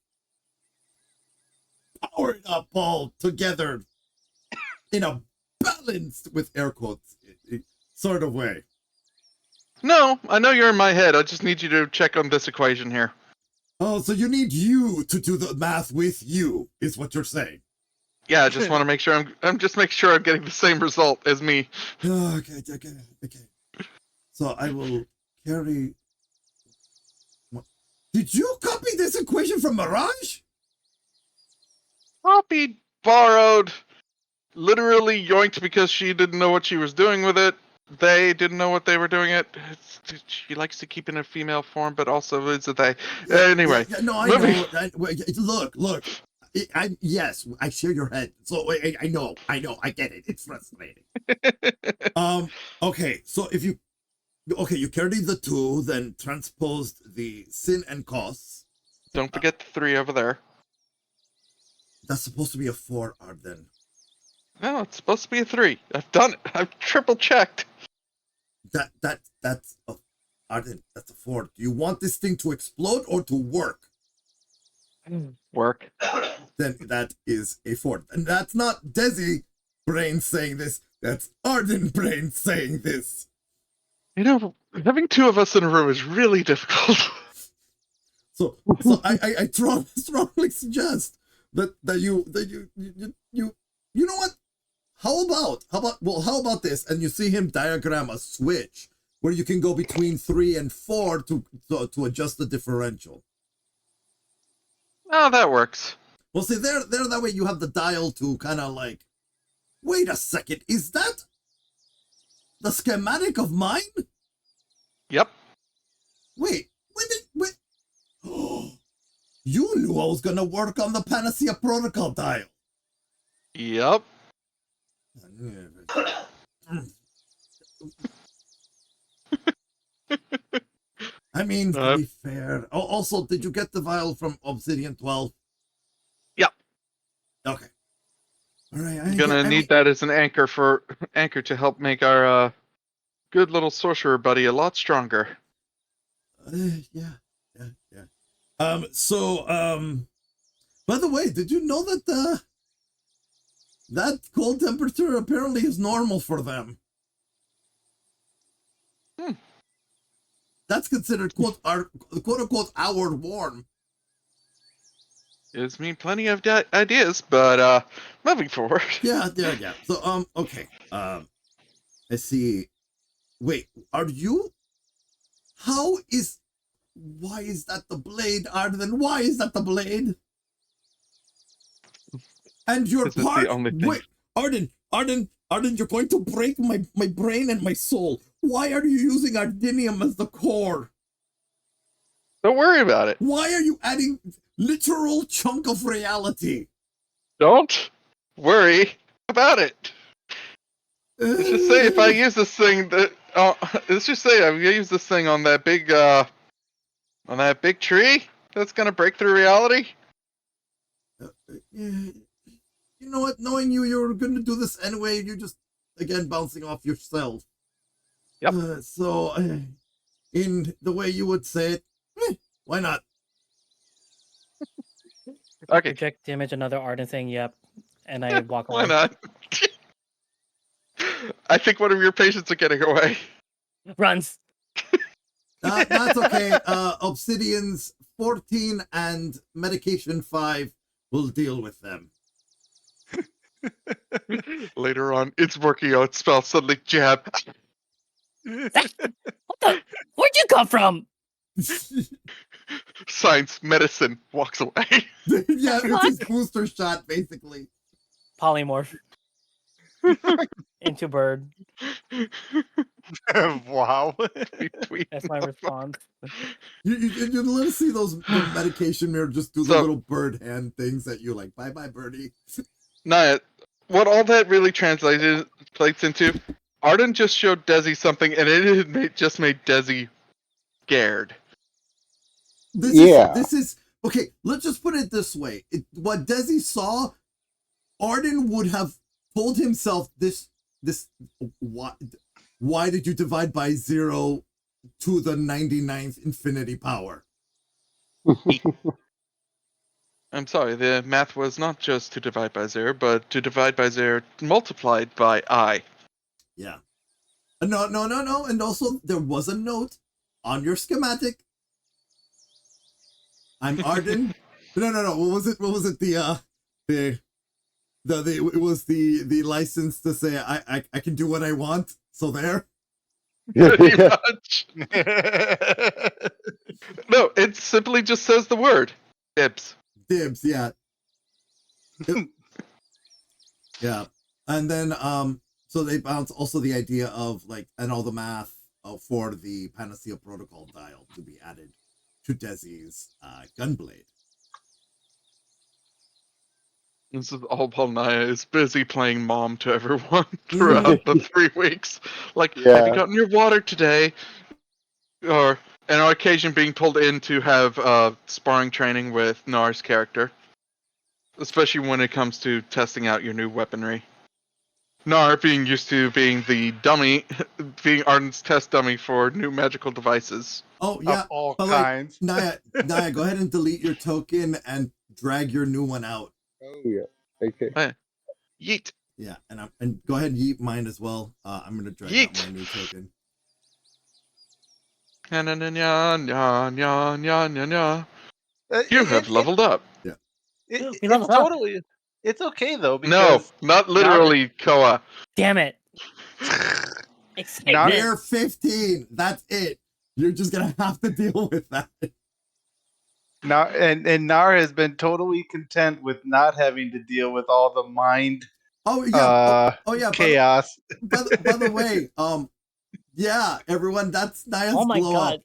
power it up all together in a balanced, with air quotes, sort of way. No, I know you're in my head. I just need you to check on this equation here. Oh, so you need you to do the math with you, is what you're saying. Yeah, I just want to make sure I'm just making sure I'm getting the same result as me. Okay. So I will carry. Did you copy this equation from Mirage? Copied, borrowed, literally yoinked because she didn't know what she was doing with it. They didn't know what they were doing it. She likes to keep in a female form, but also it's a they. Anyway. Yeah, no, I know. Look. Yes, I share your head. So I know. I get it. It's frustrating. Okay. So if you carried the 2, then transposed the sin and costs. Don't forget the 3 over there. That's supposed to be a 4, Arden. No, it's supposed to be a 3. I've done it. I've triple checked. That's Arden. That's a 4. Do you want this thing to explode or to work? Work. Then that is a 4. And that's not Desi brain saying this. That's Arden brain saying this. You know, having 2 of us in a room is really difficult. So I strongly suggest that you know what? How about this? And you see him diagram a switch where you can go between 3 and 4 to adjust the differential. Oh, that works. Well, see, there that way you have the dial to kind of like, wait a second, is that the schematic of mine? Yep. Wait. You knew I was gonna work on the Panacea Protocol dial. Yep. I mean, to be fair. Oh, also, did you get the vial from Obsidian 12? Yep. Okay. All right. I'm gonna need that as an anchor to help make our good little sorcerer buddy a lot stronger. Yeah. By the way, did you know that that cold temperature apparently is normal for them? That's considered quote unquote outward warm. Gives me plenty of ideas, but moving forward. Yeah. So okay. I see. Wait, are you? Why is that the blade, Arden? Why is that the blade? And your part. The only thing. Wait, Arden, you're going to break my brain and my soul. Why are you using Ardinium as the core? Don't worry about it. Why are you adding literal chunk of reality? Don't worry about it. Let's just say if I use this thing let's just say I use this thing on that big tree that's gonna break through reality. You know what? Knowing you're going to do this anyway. You're just again bouncing off yourself. Yep. In the way you would say it, why not? Okay. Project the image, another Arden saying, "Yep," and I walk away. Why not? I think one of your patients are getting away. Runs. That's okay. Obsidians 14 and medication 5 will deal with them. Later on, it's working out. Spell suddenly jab. What the? Where'd you come from? Science, medicine, walks away. Yeah, it's his booster shot, basically. Polymorph. Into bird. Wow. That's my response. You let us see the medication mirror just do the little bird hand things that you like. Bye, birdie. Naia, what all that really translates into, Arden just showed Desi something, and it just made Desi scared. This is okay. Let's just put it this way: what Desi saw, Arden would have told himself this. Why did you divide by 0 to the 99th infinity power? I'm sorry, the math was not just to divide by 0, but to divide by 0 multiplied by I. Yeah. No. And also, there was a note on your schematic. I'm Arden. No. What was it? It was the license to say I can do what I want. So there. Pretty much. No, it simply just says the word dibs. Dibs, yeah. Yeah. And then so they bounce also the idea of like and all the math for the Panacea Protocol dial to be added to Desi's gunblade. This is all while Naia is busy playing mom to everyone throughout the 3 weeks. Like, have you gotten your water today? Or on occasion being pulled in to have sparring training with Gnar's character. Especially when it comes to testing out your new weaponry. Gnar being used to being the dummy, being Arden's test dummy for new magical devices. Oh, yeah. Of all kinds. Like, Naia, go ahead and delete your token and drag your new one out. Oh, yeah. Okay. Yeet. Yeah, and go ahead and yeet mine as well. I'm going to drag out my new token. You have leveled up. We It's leveled up. totally. It's okay though No, because not literally, Koa. Damn it. Nar- Excitement. You're 15. That's it. You're just gonna have to deal with that. Nar and Nar has been totally content with not having to deal with all the mind Oh yeah. Oh yeah. chaos. By the way, yeah, everyone, that's Naia's Oh my glow god.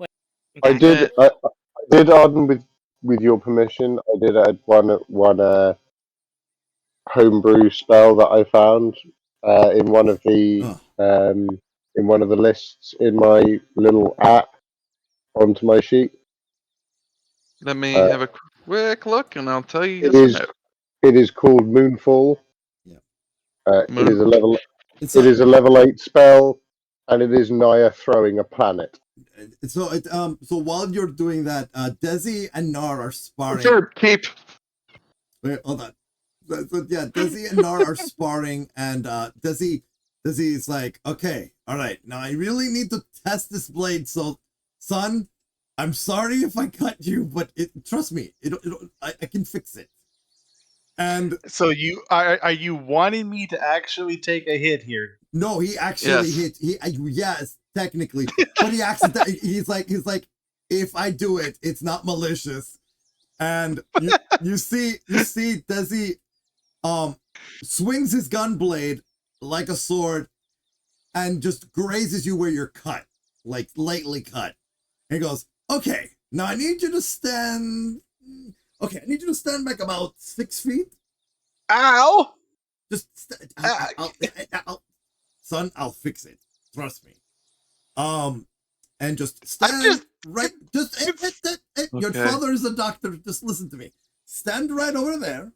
up. I did. I did, Arden, with your permission. I did add one homebrew spell that I found in one of the in one of the lists in my little app onto my sheet. Let me have a quick look, and I'll tell you It yes or is no. it is called Moonfall. Yeah. It is a level. It's It is a level 8 spell, and it is Naia throwing a planet. so while you're doing that, Desi and Gnar are sparring. Sure, keep. Wait, hold on. So yeah, Desi and Gnar are sparring, and Desi is like, okay, all right, now I really need to test this blade. So, son, I'm sorry if I cut you, but trust me, I can fix it. And so you are you wanting me to actually take a hit here? No, he actually hit. Yes, technically, but he accidentally. He's like, if I do it, it's not malicious. And you see Desi, swings his gun blade like a sword, and just grazes you where you're cut, like lightly cut. And he goes, okay, now I need you to stand. Okay, I need you to stand back about 6 feet. Ow! Just, son, I'll fix it. Trust me. And just stand right. Your father is a doctor. Just listen to me. Stand right over there,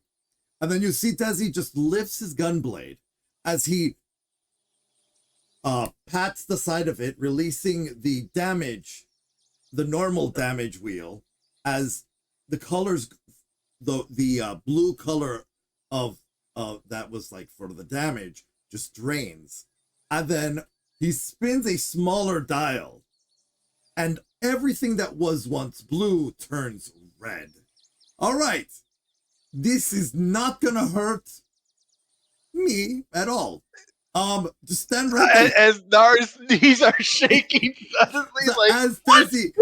and then you see Desi just lifts his gun blade as he pats the side of it, releasing the damage, the normal damage wheel, as the colors, the blue color of that was like for the damage just drains, and then he spins a smaller dial, and everything that was once blue turns red. All right, this is not gonna hurt me at all. Just stand right there. As Nar's knees are shaking suddenly, like as Desi,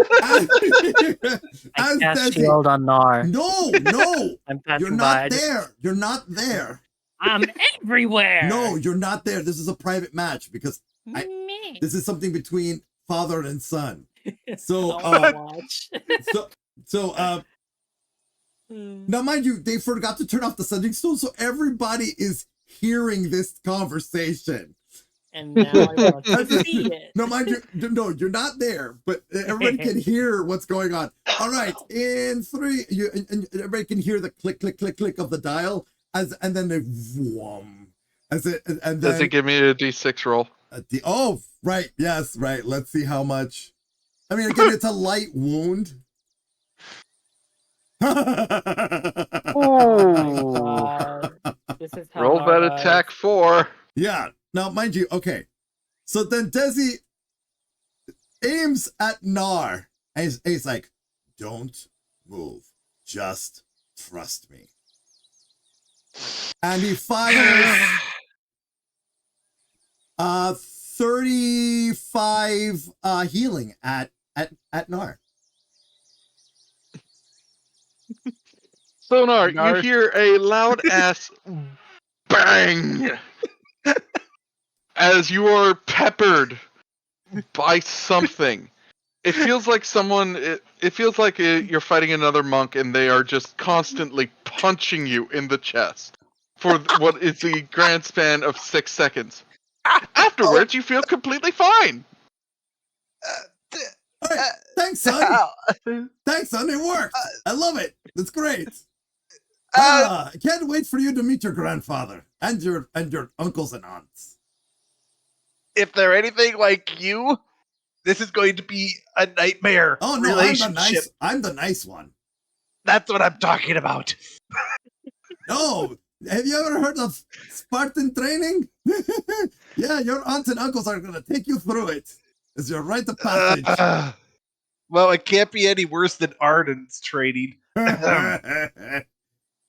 I cast shield on Gnar. No, I'm you're not there. You're not there. I'm everywhere. No, you're not there. This is a private match because this is something between father and son. So, now mind you, they forgot to turn off the sending stone, so everybody is hearing this conversation. And now I want to see it. No, mind you, no, you're not there, but everybody can hear what's going on. All right, in 3, and everybody can hear the click, click, click, click of the dial, and then they whoom, and then Does it give me a D6 roll? Oh, right, yes, right. Let's see how much. I mean, again, it's a light wound. Oh, this is how roll that attack 4. Yeah. Now, mind you, okay. So then Desi aims at Gnar, and he's like, "Don't move. Just trust me." And he fires 35 healing at Gnar. So Gnar, you hear a loud ass bang as you are peppered by something. It feels like it feels like you're fighting another monk and they are just constantly punching you in the chest for what is the grand span of 6 seconds. Afterwards, you feel completely fine. Thanks, son. Thanks, son. It worked. I love it. That's great. I can't wait for you to meet your grandfather and your uncles and aunts. If they're anything like you, this is going to be a nightmare. Oh no, relationship. I'm the nice one. That's what I'm talking about. No, have you ever heard of Spartan training? Yeah, your aunts and uncles are gonna take you through it as your rite of passage. Well, it can't be any worse than Arden's training.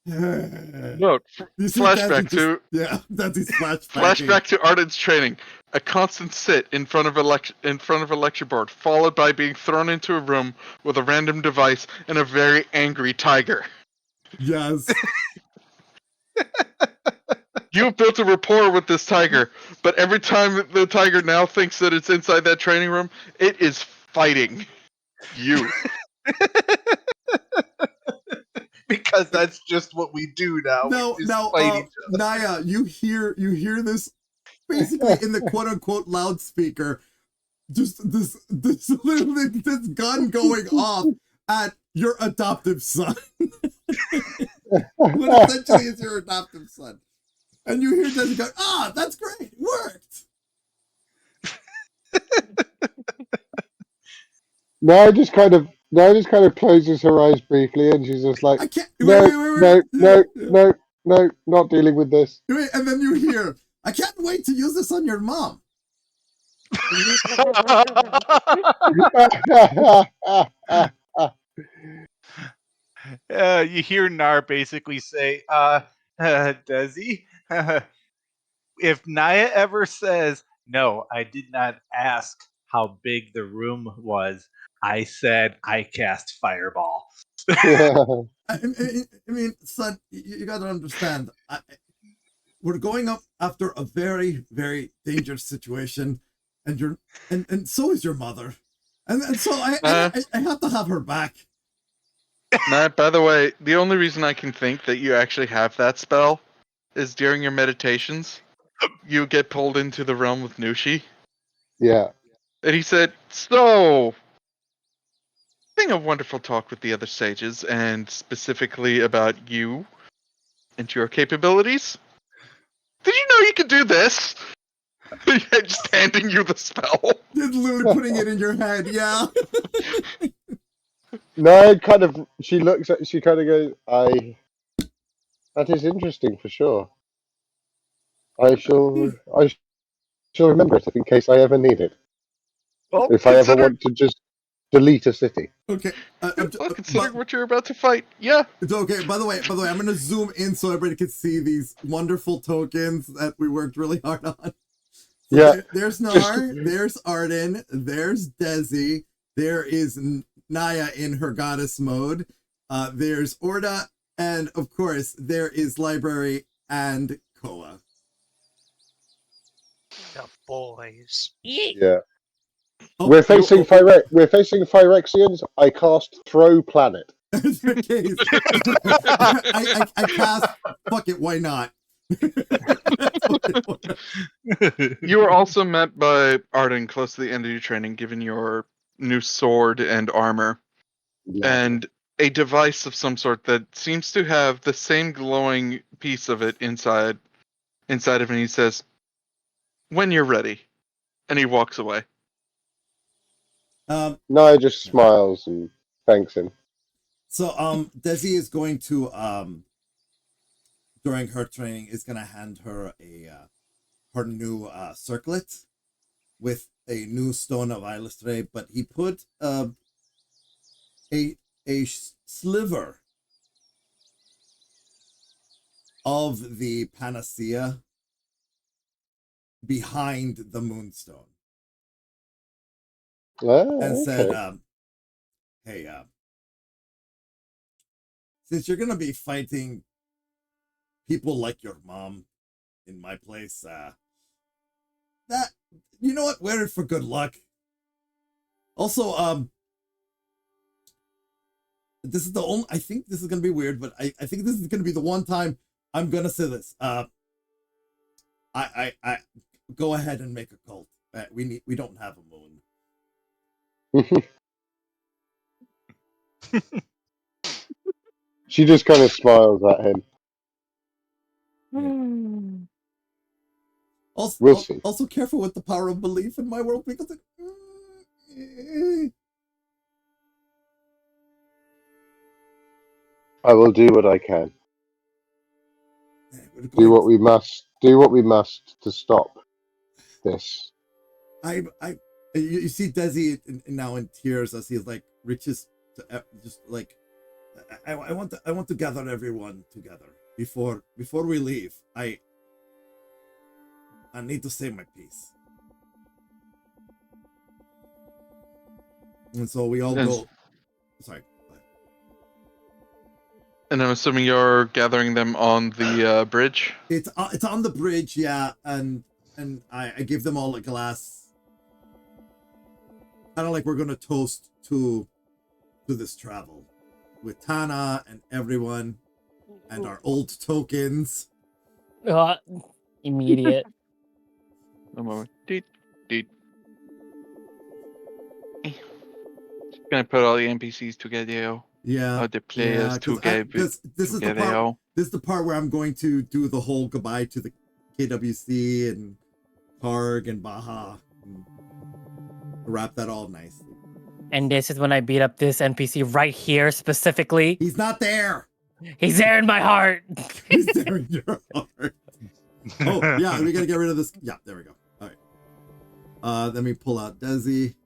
No, You see flashback Desi to Desi's flashbacking. flashback to Arden's training. A constant sit in front of a lecture board, followed by being thrown into a room with a random device and a very angry tiger. Yes. You have built a rapport with this tiger, but every time the tiger now thinks that it's inside that training room, it is fighting you. Because that's just what we do now. No, We just fight each other. Naia, you hear this basically in the quote unquote loudspeaker, just this gun going off at your adoptive son. What essentially is your adoptive son. And you hear Desi go, that's great, it worked. Now just kind of closes her eyes briefly, and she's just like, I can't. no, not dealing with this. Wait, and then you hear, I can't wait to use this on your mom. You hear Gnar basically say, Desi, if Naia ever says, no, I did not ask how big the room was, I said I cast Fireball. I mean, son, you gotta understand. We're going up after a very, very dangerous situation, and and so is your mother, and so I have to have her back. Nah, by the way, the only reason I can think that you actually have that spell is during your meditations, you get pulled into the realm with Nushi. Yeah. And he said, so, having a wonderful talk with the other sages, and specifically about you and your capabilities. Did you know you could do this? Just handing you the spell. Literally putting it in your head, yeah. No, she kind of goes, that is interesting for sure. I shall remember it in case I ever need it. Well, if I ever want to just delete a city. Okay. Considering what you're about to fight, yeah. It's okay. By the way, I'm gonna zoom in so everybody can see these wonderful tokens that we worked really hard on. So yeah. There's Gnar, there's Arden, there's Desi, there is Naia in her goddess mode, there's Orda, and of course there is Library and Koa. The boys. Yeah. Oh, we're facing Phyrexians. I cast Throw Planet. I cast. Fuck it. Why not? You were also met by Arden close to the end of your training, given your new sword and armor, and a device of some sort that seems to have the same glowing piece of it inside of it. And he says, "When you're ready," and he walks away. Naia just smiles and thanks him. So Desi is going to during her training is gonna hand her her new circlet with a new stone of Illustrate, but he put a sliver of the panacea behind the moonstone. And said, hey, since you're gonna be fighting people like your mom in my place, that, you know what, wear it for good luck. Also, this is the only, I think this is gonna be weird, but I think this is gonna be the one time I'm gonna say this. I go ahead and make a cult. We don't have a moon. She just kind of smiles at him. Also careful with the power of belief in my world, because I will do what I can. Do what we must to stop this. I You see Desi now in tears as he like reaches to just like, I want to gather everyone together before we leave. I need to say my piece. And so we all go. Sorry. And I'm assuming you're gathering them on the bridge. It's on the bridge, yeah, and I give them all a glass. Kind of like we're gonna toast to this travel with Tana and everyone and our old tokens. Immediate. A moment. Deet. Gonna put all the NPCs together. Yeah. The players together. This is the part where I'm going to do the whole goodbye to the KWC and Karg and Baja and wrap that all nicely. And this is when I beat up this NPC right here specifically. He's not there. He's there in my heart. He's there in your heart. Oh yeah, we gotta get rid of this. Yeah, there we go. All right. Let me pull out Desi.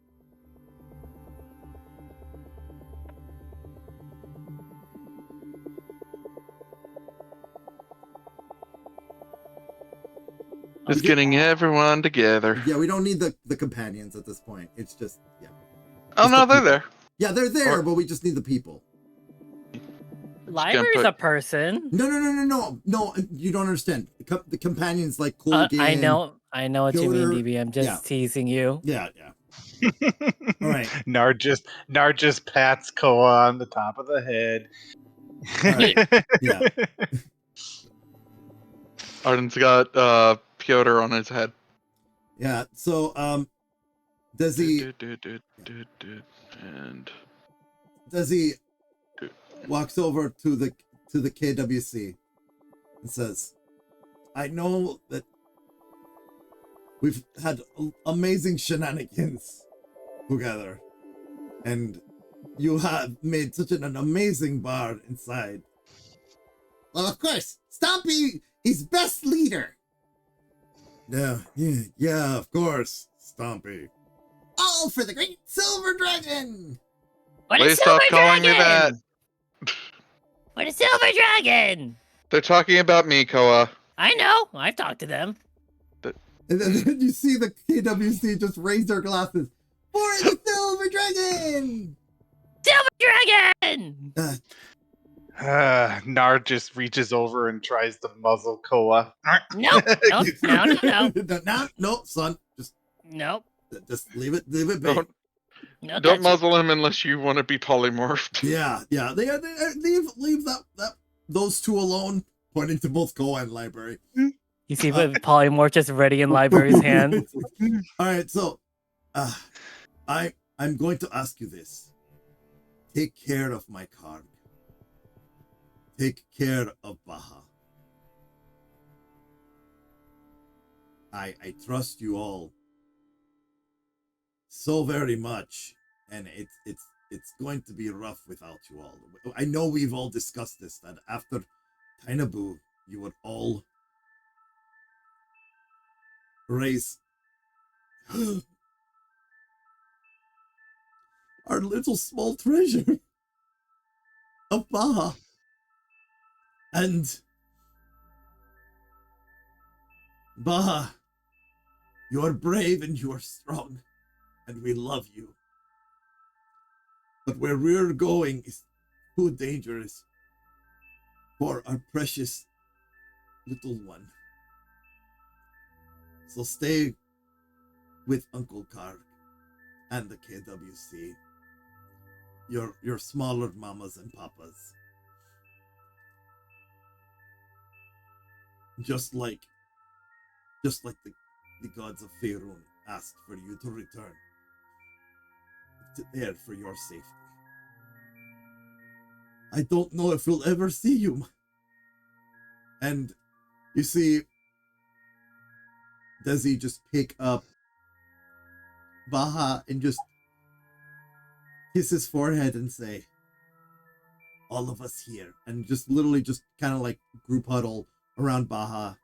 Just getting everyone together. Yeah, we don't need the companions at this point. It's just, yeah. Oh, no, they're there. Yeah, they're there, but we just need the people. Library's a person. No, you don't understand. The companions like Colgan. I know what you mean, DB. I'm just teasing you. Yeah. All right. Gnar just pats Koa on the top of the head. Right. Yeah. Arden's got Piotr on his head. Yeah. So Desi and Desi walks over to the KWC and says, I know that we've had amazing shenanigans together, and you have made such an amazing bar inside. Well, of course, Stompy is best leader. Yeah, of course, Stompy. All for the great Silver Dragon. What Please is Silver stop calling me Dragon? that. What is Silver Dragon? They're talking about me, Koa. I know. I've talked to them. And then you see the KWC just raise their glasses. For the Silver Dragon! Silver Dragon! Gnar just reaches over and tries to muzzle Koa. No, son. Just leave it be. Don't muzzle him unless you want to be polymorphed. Yeah. They leave those two alone, pointing to both Koa and Library. You see the polymorph just ready in Library's hand. All right, so I'm going to ask you this. Take care of my Karg. Take care of Baha. I trust you all so very much, and it's going to be rough without you all. I know we've all discussed this, that after Thai-Naboo, you would all raise our little small treasure of Baha. And Baha, you are brave and you are strong, and we love you. But where we're going is too dangerous for our precious little one. So stay with Uncle Karg and the KWC, your smaller mamas and papas. Just like the gods of Faerun asked for you to return there for your safety. I don't know if we'll ever see you. And you see Desi just pick up Baha and just kiss his forehead and say, all of us here, and just literally just kind of like group huddle around Baha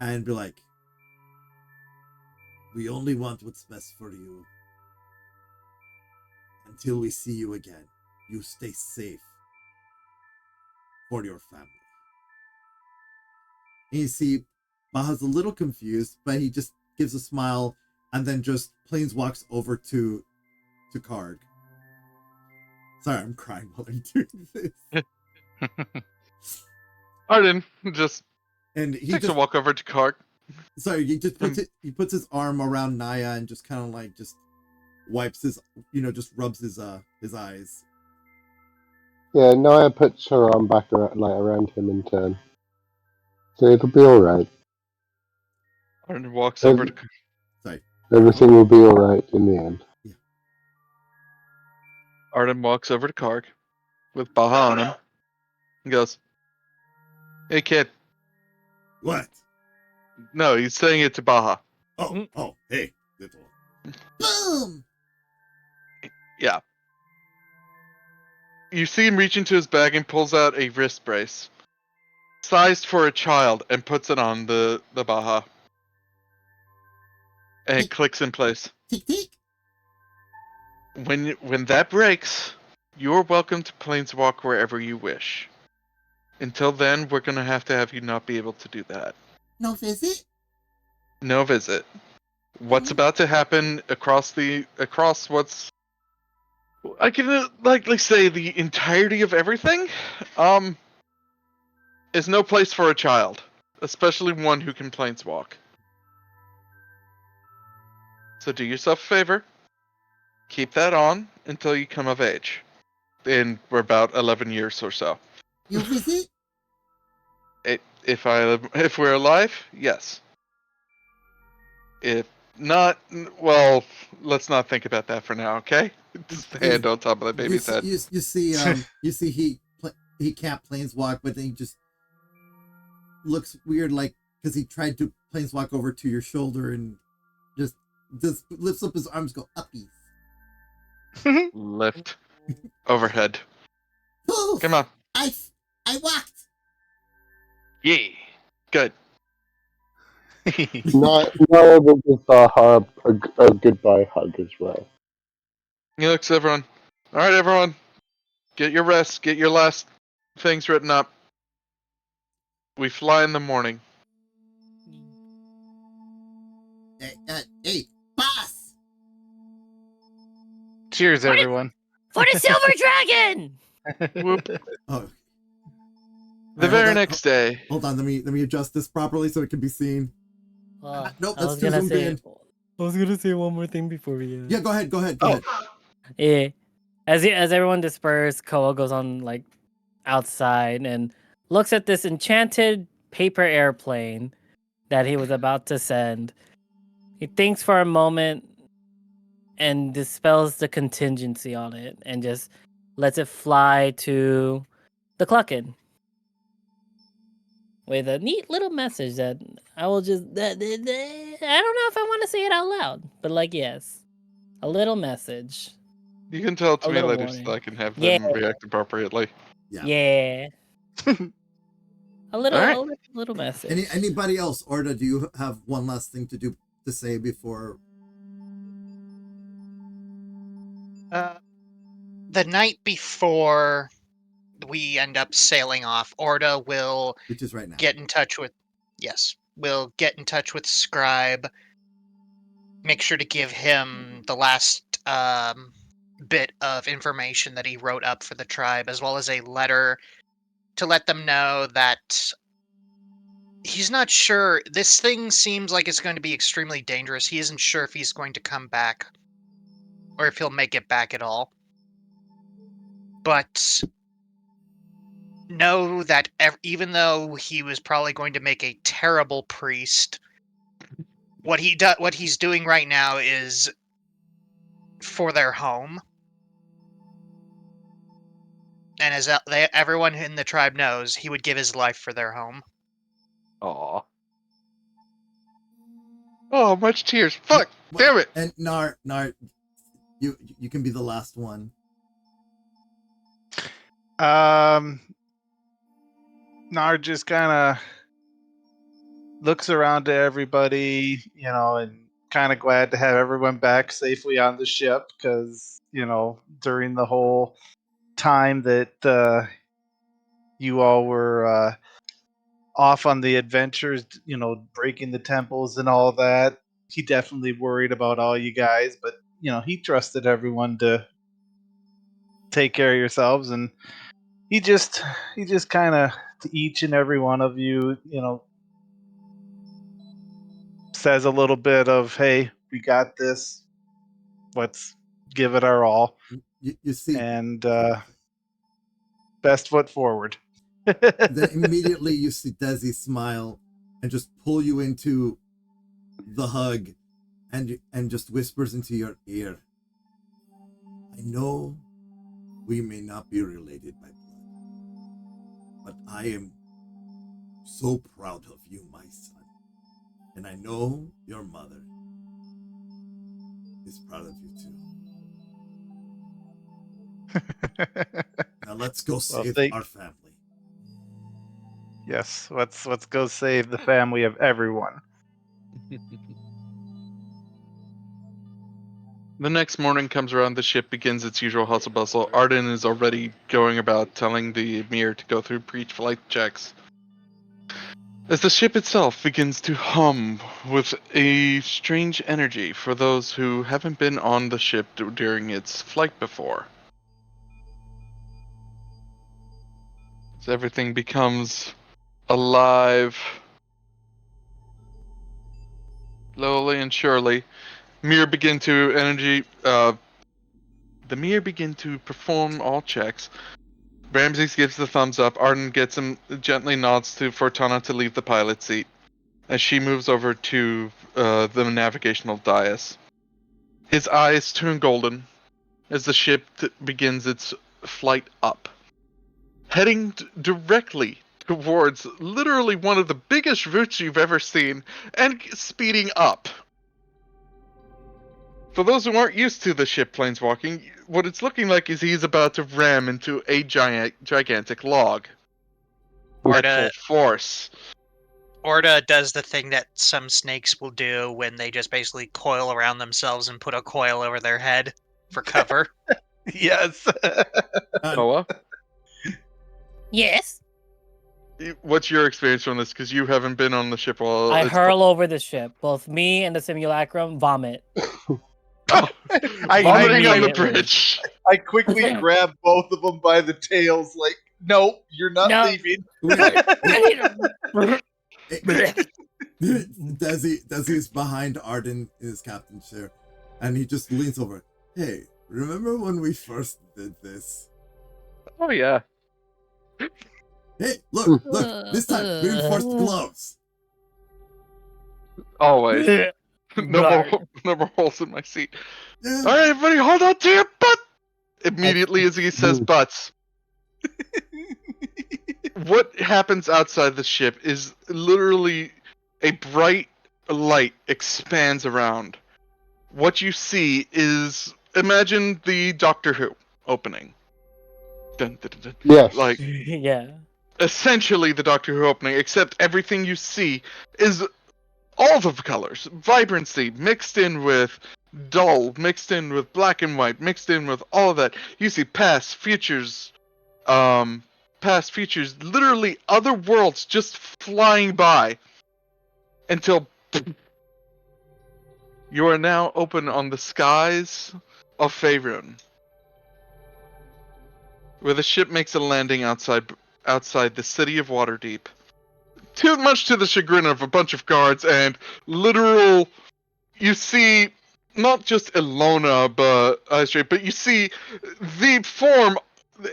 and be like, we only want what's best for you. Until we see you again, you stay safe for your family. And you see, Baha's a little confused, but he just gives a smile and then just planeswalks over to Karg. Sorry, I'm crying while I'm doing this. Arden just And he takes a just walk over to Karg. sorry, he just puts his arm around Naia and just kind of like just wipes his, just rubs his eyes. Yeah, Naia puts her arm back around him in turn. So it'll be alright. Arden walks over to Sorry. Everything will be alright in the end. Arden walks over to Karg with Baha on him and goes, "Hey kid." What? No, he's saying it to Baha. Oh, hey, little. Boom! Yeah. You see him reach into his bag and pulls out a wrist brace, sized for a child, and puts it on the Baha. And it clicks in place. Tick tick. When that breaks, you're welcome to planeswalk wherever you wish. Until then, we're gonna have to have you not be able to do that. No visit? No visit. What's about to happen across what's I can likely say the entirety of everything, is no place for a child, especially one who can planeswalk. So do yourself a favor, keep that on until you come of age. We're about 11 years or so. You visit? If we're alive, yes. If not, well, let's not think about that for now, okay? Just the hand on top of that baby's head. You see he can't planeswalk, but then he just looks weird, like because he tried to planeswalk over to your shoulder and just lifts up his arms, go uppies. Lift overhead. Poof! Come on. I walked. Yay. Good. Naia will give Baha a goodbye hug as well. He looks at everyone. Alright, everyone. Get your rest. Get your last things written up. We fly in the morning. Hey, boss! Cheers, everyone. For the silver dragon! Whoop. Oh, The very next day. hold on. Let me adjust this properly so it can be seen. Nope, that's too zoomed in. I was gonna say one more thing before we Yeah, go ahead. Yeah. As everyone dispersed, Koa goes on like outside and looks at this enchanted paper airplane that he was about to send. He thinks for a moment and dispels the contingency on it and just lets it fly to the Cluckin with a neat little message that I will just I don't know if I want to say it out loud, but like yes, a little message. You can tell it to A me little later warning. so I can have them react appropriately. Yeah. A little message. Anybody else, Orda? Do you have one last thing to say before? The night before we end up sailing off, Orda will Which is right now. get in touch with we'll get in touch with Scribe. Make sure to give him the last bit of information that he wrote up for the tribe, as well as a letter to let them know that he's not sure. This thing seems like it's going to be extremely dangerous. He isn't sure if he's going to come back or if he'll make it back at all. But know that even though he was probably going to make a terrible priest, what he's doing right now is for their home. And as everyone in the tribe knows, he would give his life for their home. Aw. Oh, much tears. Fuck! Damn it! And Gnar, you can be the last one. Gnar just kind of looks around to everybody, and kind of glad to have everyone back safely on the ship because, during the whole time that you all were off on the adventures, breaking the temples and all that, he definitely worried about all you guys, but, he trusted everyone to take care of yourselves, and he just kind of, to each and every one of you, says a little bit of, hey, we got this, let's give it our all, You see, and best foot forward. then immediately you see Desi smile and just pull you into the hug and just whispers into your ear, I know we may not be related by blood, but I am so proud of you, my son. And I know your mother is proud of you too. Now let's go save our family. Yes, let's go save the family of everyone. The next morning comes around, the ship begins its usual hustle bustle. Arden is already going about telling the Emir to go through pre-flight checks. As the ship itself begins to hum with a strange energy for those who haven't been on the ship during its flight before. As everything becomes alive, slowly and surely, the Mir begin to perform all checks. Ramses gives the thumbs up. Arden gets him, gently nods to Fortuna to leave the pilot seat as she moves over to the navigational dais. His eyes turn golden as the ship begins its flight up, heading directly towards literally one of the biggest routes you've ever seen, and speeding up. For those who aren't used to the ship planeswalking, what it's looking like is he's about to ram into a gigantic log. At full force. Orda does the thing that some snakes will do when they just basically coil around themselves and put a coil over their head for cover. Yes. Noah? Yes. What's your experience from this? Because you haven't been on the ship while I hurl over the ship. Both me and the simulacrum vomit. Vomiting on the bridge. I quickly grab both of them by the tails, like, nope, you're not leaving. Desi's behind Arden in his captain's chair, and he just leans over. Hey, remember when we first did this? Oh yeah. Hey, look! This time, reinforced gloves. Always. no more holes in my seat. Yeah. All right, everybody, hold on to your butt. Immediately as he says butts. What happens outside the ship is literally a bright light expands around. What you see is, imagine the Doctor Who opening. Dun, dun, dun, dun. Yes. Like, yeah. Essentially the Doctor Who opening, except everything you see is all the colors, vibrancy mixed in with dull, mixed in with black and white, mixed in with all of that. You see past, futures, literally other worlds just flying by until you are now open on the skies of Faerun, where the ship makes a landing outside the city of Waterdeep. Too much to the chagrin of a bunch of guards and literal. You see not just Ilona, but you see the form,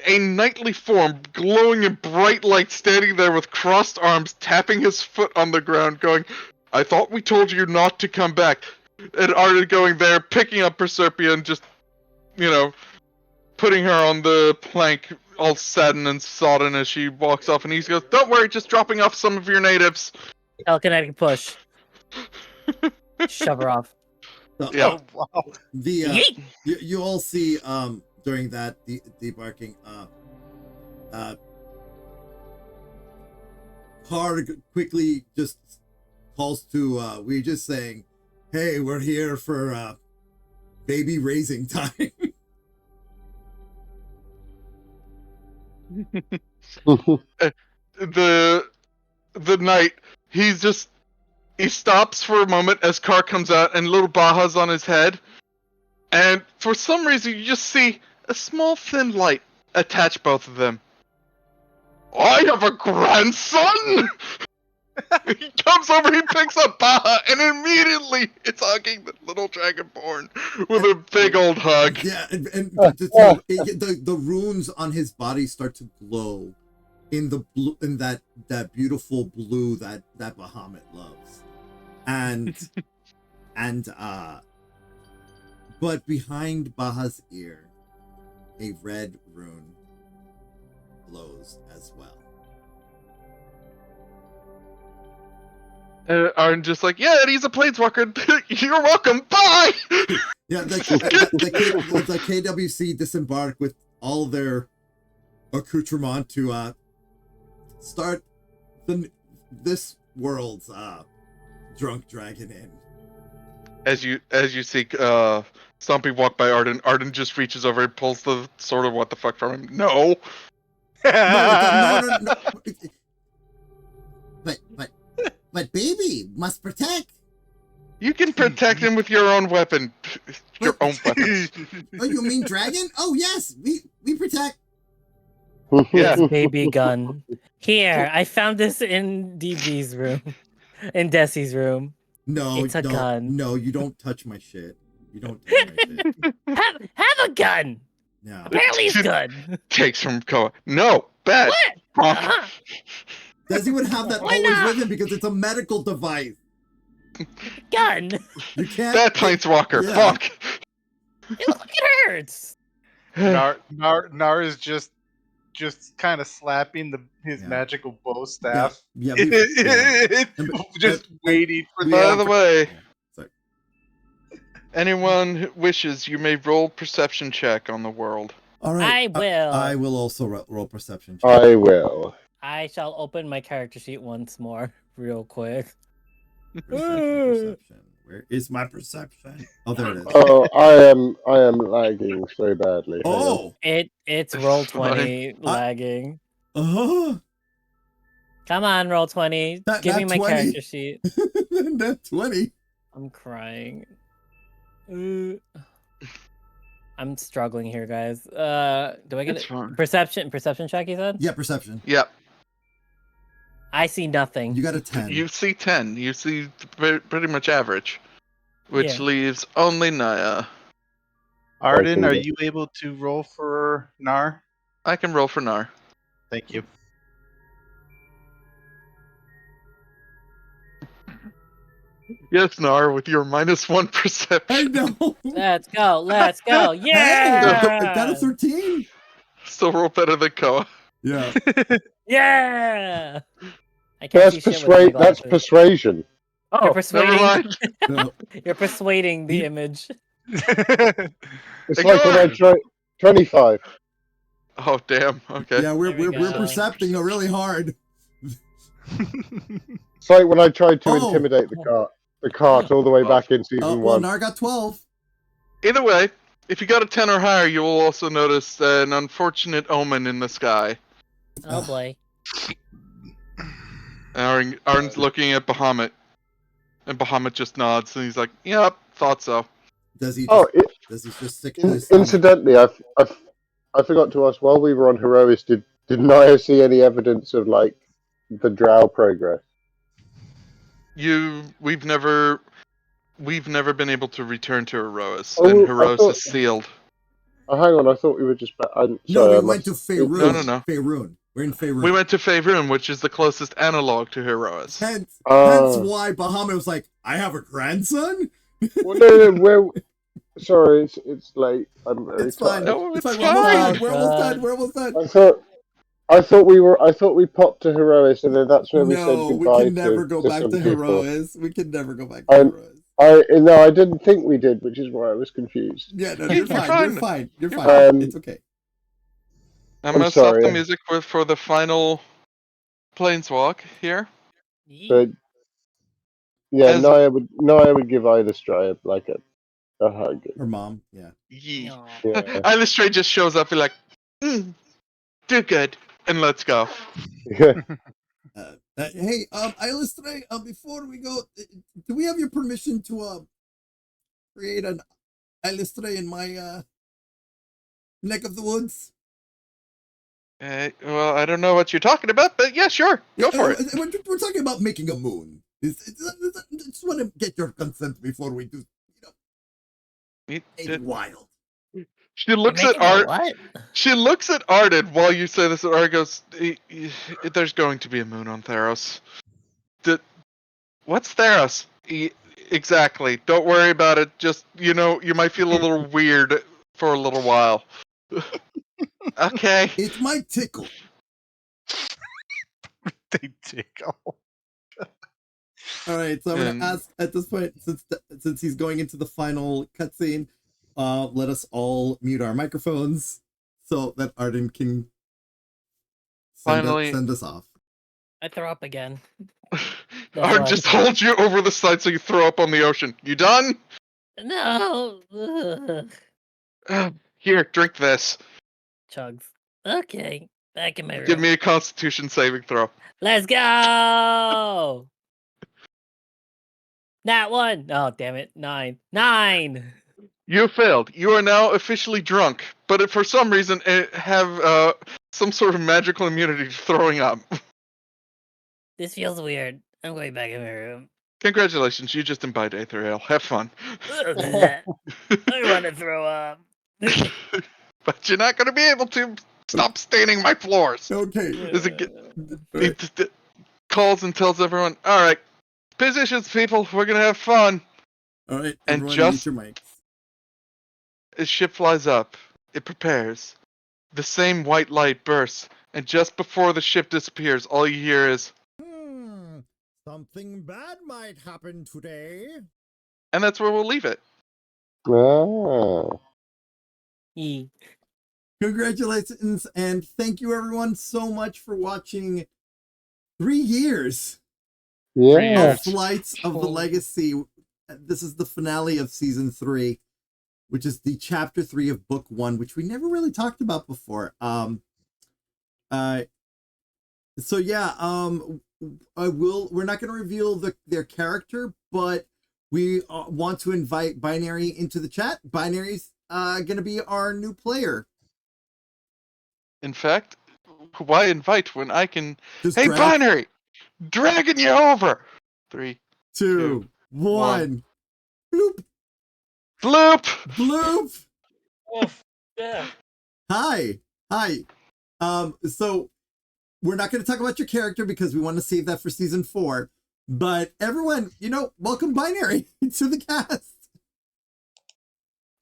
a knightly form, glowing in bright light, standing there with crossed arms, tapping his foot on the ground, going, "I thought we told you not to come back." And Arden going there, picking up Persephone and just, putting her on the plank, all saddened and sodden as she walks off, and he goes, "Don't worry, just dropping off some of your natives." Telekinetic push. Shove her off. Yeah. Oh, wow. You all see during that debarking Car quickly just calls to Weegis saying, Hey, we're here for baby raising time. The knight, he stops for a moment as Car comes out and little Baja's on his head, and for some reason you just see a small thin light attach both of them. I have a grandson! He comes over, he picks up Baja, and immediately it's hugging the little Dragonborn with a big old hug. Yeah, and the runes on his body start to glow in the blue, in that beautiful blue that Bahamut loves, and but behind Baja's ear, a red rune glows as well. Arden just like, yeah, and he's a planeswalker. You're welcome. Bye. Yeah, the KWC disembark with all their accoutrement to start this world's drunk dragon in. As you see Stumpy walk by Arden, Arden just reaches over and pulls the sword of what the fuck from him. No. No. But baby must protect. You can protect him with your own weapon. Your own weapon. Oh, you mean dragon? Oh yes, we protect. Yeah. This baby gun. Here, I found this in DB's room. In Desi's room. No, It's a gun. No, you don't touch my shit. You don't touch my shit. Have a gun. No. Apparently it's good. Takes from Koa. No, bad. What? Fuck. Desi would have that Why always not? with him because it's a medical device. Gun. You can't. Bad planeswalker. Yeah. Fuck. Look, it hurts. Gnar is just kind of slapping his Yeah. magical bow staff. Yeah. Just waiting for By the way, Sorry. anyone who wishes, you may roll perception check on the world. All right. I will. I will also roll perception. check. I will. I shall open my character sheet once more, real quick. Perception. Where is my perception? Oh, there it is. Oh, I am lagging so badly. Hang on. Oh. It's roll 20 lagging. Oh. Come on, roll 20. Give me my 20. character sheet. That 20. I'm crying. I'm struggling here, guys. Do I get It's it? fine. Perception check, you said? Yeah, perception. Yep. I see nothing. You got a 10. You see 10. You see pretty much average. Which Yeah. leaves only Naia. Arden, Okay. are you able to roll for Gnar? I can roll for Gnar. Thank you. Yes, Gnar, with your -1 perception. I know. Let's go. Let's go. Hey, Yeah. got a 13. Still roll better than Koa. Yeah. Yeah. I can't see shit with my That's glasses. persuasion. You're Never persuading. mind. No. You're persuading the image. It's Hey, like when I go try 25. Oh, damn. Okay. Yeah, we're There we go. percepting really hard. It's like when I tried to Oh. intimidate the cart all the way back in season Oh, well, 1. Nar got 12. Either way, if you got a 10 or higher, you will also notice an unfortunate omen in the sky. Oh boy. Arden's looking at Bahamut, and Bahamut just nods, and he's like, "Yep, thought so." Does he? Oh, Does he just stick to his incidentally, I forgot to ask, while we were on Herois, did Naia see any evidence of, like, the drow progress? We've never been able to return to Herois, Oh, and I Herois thought- is sealed. Oh, hang on, I thought we were just... No, sorry, I we went to must- Faerun. No. Faerun. We're in Faerun. We went to Faerun, which is the closest analog to Herois. Hence Oh. why Bahamut was like, I have a grandson? Well, no, we're... Sorry, it's late. I'm very It's fine. tired. No, It's it's fine. We're almost fine. done. We're almost done. We're almost done. I thought we popped to Herois, and then that's where we said No, goodbye we can never go to back some to people. Herois. We can never go back to I'm- Herois. No, I didn't think we did, which is why I was confused. Yeah, no, You're you're fine. fine. You're fine. You're fine. Um, It's okay. I'm I'm gonna stop sorry. the music for the final planeswalk here. But Yeah, As- Naia would give Ida Stripe like a hug. Her mom, yeah. Yee. Aw. Yeah. Isla Stray just shows up and like, do good, and let's go. Hey, Isla Stray, before we go, do we have your permission to create an Isla Stray in my neck of the woods? Well, I don't know what you're talking about, but yeah, sure, go for it. We're talking about making a moon. Just want to get your consent before we do. It's wild. She looks You're at making a Art. what? She looks at Arden while you say this, and Art goes, "There's going to be a moon on Theros." What's Theros? Exactly. Don't worry about it. Just you might feel a little weird for a little while. Okay. It might tickle. They tickle. All right, so I'm gonna ask at this point, since he's going into the final cutscene, let us all mute our microphones so that Arden can send us off. I throw up again. Art just holds you over the side so you throw up on the ocean. You done? No. Here, drink this. Chugs. Okay. Back in my room. Give me a Constitution saving throw. Let's go. That one. Oh, damn it. 9. 9. You failed. You are now officially drunk, but for some reason have some sort of magical immunity to throwing up. This feels weird. I'm going back in my room. Congratulations, you just imbibed Aether Ale. Have fun. I want to throw up. But you're not going to be able to. Stop staining my floors. Okay. He calls and tells everyone, all right, positions, people. We're going to have fun. All right. And Everyone just mute your mics. as ship flies up, it prepares. The same white light bursts, and just before the ship disappears, all you hear is, something bad might happen today. and that's where we'll leave it. Ah. Congratulations, and thank you everyone so much for watching 3 years Yeah. of Flights of the Legacy. This is the finale of season 3, which is the chapter 3 of book 1, which we never really talked about before. So yeah, we're not going to reveal their character, but we want to invite Binary into the chat. Binary's going to be our new player. In fact, why invite when I can... Just hey, drag. Binary! Dragging you over! 3, 2, 1. Bloop. Bloop! Bloop. Yeah. Hi. So we're not going to talk about your character because we want to save that for season 4. But everyone, welcome Binary to the cast.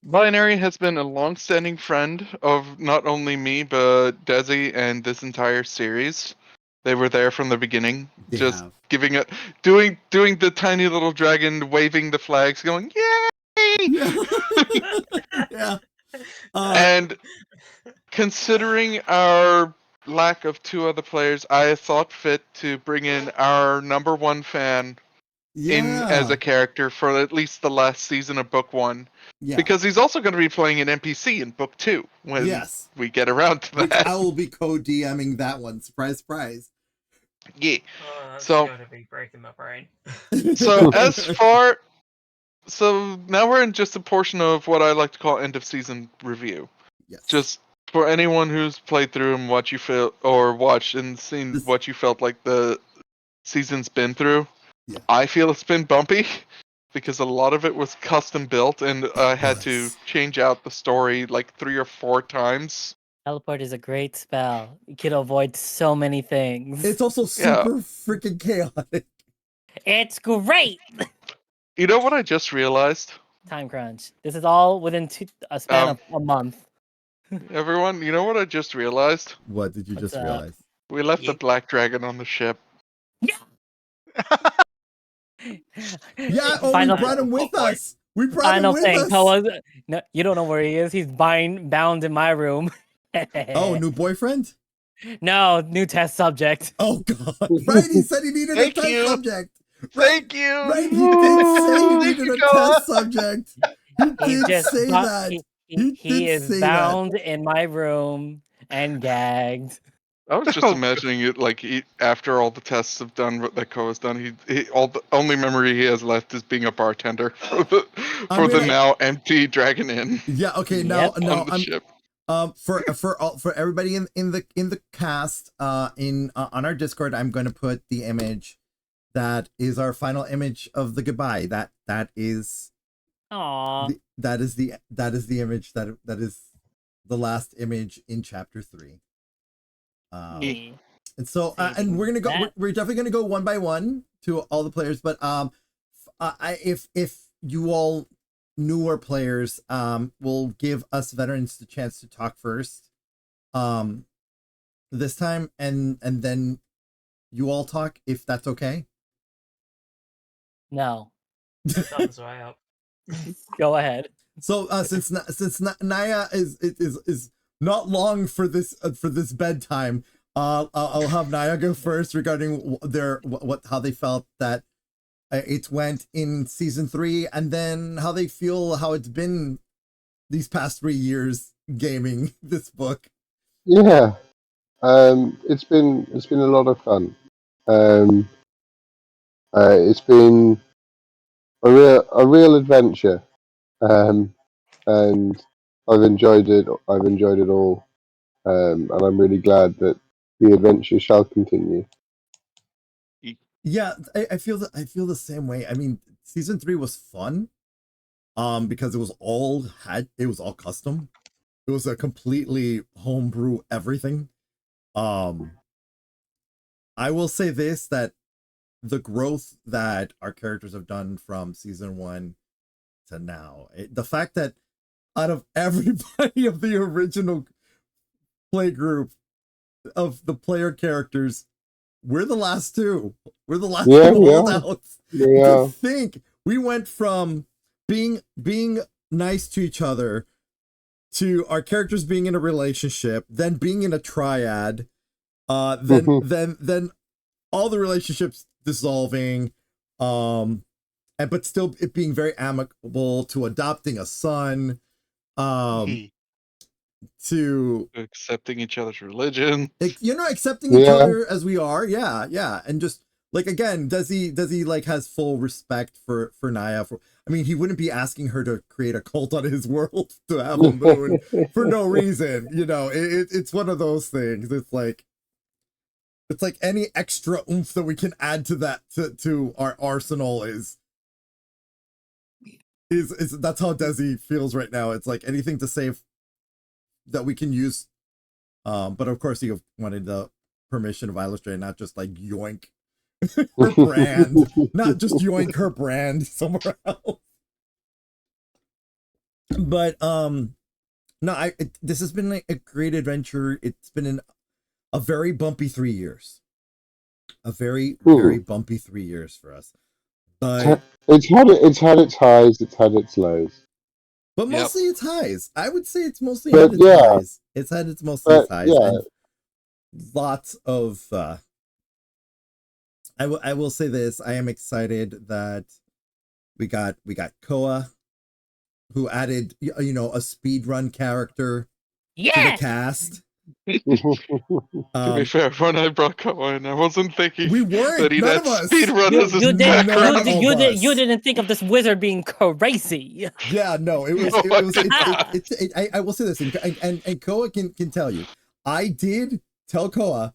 Binary has been a long-standing friend of not only me, but Desi and this entire series. They were there from the beginning, giving it, doing the tiny little dragon, waving the flags, going yay! Yeah. And considering our lack of 2 other players, I thought fit to bring in our number 1 fan in as a character for at least the last season of book 1. Yeah. Because he's also going to be playing an NPC in book 2 when we get around to that. Which I will be co-DMing that one. Surprise, surprise. Yeah. So going to be breaking my brain. So now we're in just a portion of what I like to call end of season review. Yes. Just for anyone who's played through and what you feel or watched and seen what you felt like the season's been through. Yeah. I feel it's been bumpy because a lot of it was custom built and I had to change out the story like 3 or 4 times. Teleport is a great spell. You can avoid so many things. It's also super freaking chaotic. It's great. You know what I just realized? Time crunch. This is all within a span of a month. Everyone, you know what I just realized? What did you just realize? We left the black dragon on the ship. Yeah, we brought him with us. We brought him with us. Koa, no, you don't know where he is. He's bound in my room. Oh, new boyfriend? No, new test subject. Oh, God. Right, he said he needed a test subject. Thank you. Right, he did say he Thank needed you, a Koa. test subject. He did say that. He is bound in my room and gagged. I was just imagining it like after all the tests have done what that Koa's done, the only memory he has left is being a bartender for the now empty Dragon Inn. Yeah. Okay. Yep. Now On the ship. For everybody in the cast on our Discord, I'm going to put the image that is our final image of the goodbye. That is Aww. that is the image that is the last image in chapter 3. And so and we're gonna go. We're definitely gonna go one by one to all the players. But if you all newer players will give us veterans the chance to talk first this time, and then you all talk if that's okay. No. Thumbs right up. Go ahead. So since Naia is not long for this bedtime, I'll have Naia go first regarding how they felt that it went in season 3, and then how they feel how it's been these past 3 years gaming this book. Yeah, it's been a lot of fun. It's been a real adventure, and I've enjoyed it. I've enjoyed it all, and I'm really glad that the adventure shall continue. Yeah, I feel the same way. I mean, season 3 was fun, because it was all custom. It was a completely homebrew everything. I will say this, that the growth that our characters have done from season 1 to now, the fact that out of everybody of the original play group of the player characters, we're the last two. We're the last two holdouts. To think we went from being nice to each other to our characters being in a relationship, then being in a triad, then all the relationships dissolving, but still it being very amicable, to adopting a son, to accepting each other's religion, accepting each other as we are, and just like, again, Desi like has full respect for Naia. I mean, he wouldn't be asking her to create a cult on his world to have a moon for no reason. It's one of those things. It's like any extra oomph that we can add to that to our arsenal is that's how Desi feels right now. It's like anything to save that we can use, but of course he wanted the permission of Illustrator, not just like yoink her brand, not just yoink her brand somewhere else. But this has been like a great adventure. It's been a very bumpy 3 years, a very bumpy 3 years for us. But it's had its highs, it's had its lows. But mostly it's highs. I would say it's mostly had its highs. It's had its mostly its highs. Yeah. And lots of I will say this, I am excited that we got Koa, who added a speed run character to the cast. To be fair, when I brought Koa in, I wasn't thinking that he'd none had of us. speed run as his background. You didn't think of this wizard being crazy. Yeah, no, it was. I will say this, and Koa can tell you. I did tell Koa,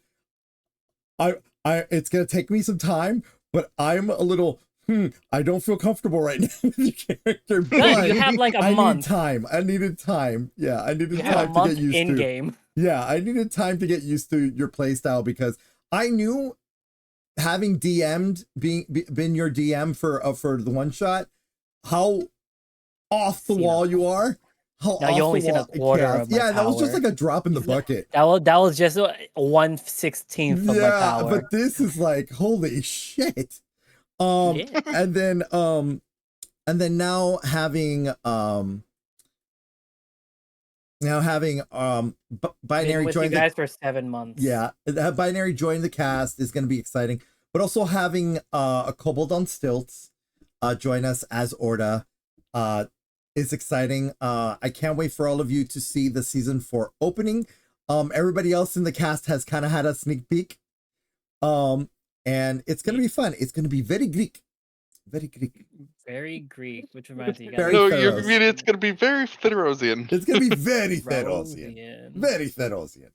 it's gonna take me some time, but I'm a little. I don't feel comfortable right now with your character. But you have like a month. I needed time. Yeah, I needed time to get used to. Game. Yeah, I needed time to get used to your playstyle, because I knew, having DM'd, been your DM for the one shot, how off the wall you are. How now you only seen a quarter of my that power. was just like a drop in the bucket. That was just 1/16 of my power. Yeah, but this is like, holy shit. And then now having Binary with join you guys for 7 months. Yeah, Binary join the cast is going to be exciting. but also having a Kobold on stilts join us as Orda is exciting. I can't wait for all of you to see the season 4 opening. Everybody else in the cast has kind of had a sneak peek. And it's going to be fun. It's going to be very Greek. Very Greek. Very Greek, which reminds me. Very No, Theros. you mean it's going to be very Therosian. It's going to be very Therosian. Very Therosian.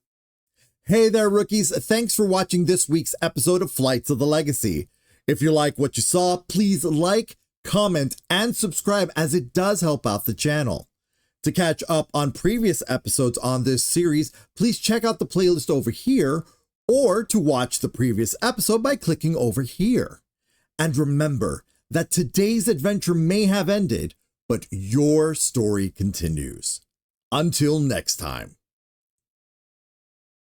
Hey there, rookies. Thanks for watching this week's episode of Flights of the Legacy. If you like what you saw, please like, comment, and subscribe, as it does help out the channel. To catch up on previous episodes on this series, please check out the playlist over here, or to watch the previous episode by clicking over here. And remember that today's adventure may have ended, but your story continues. Until next time.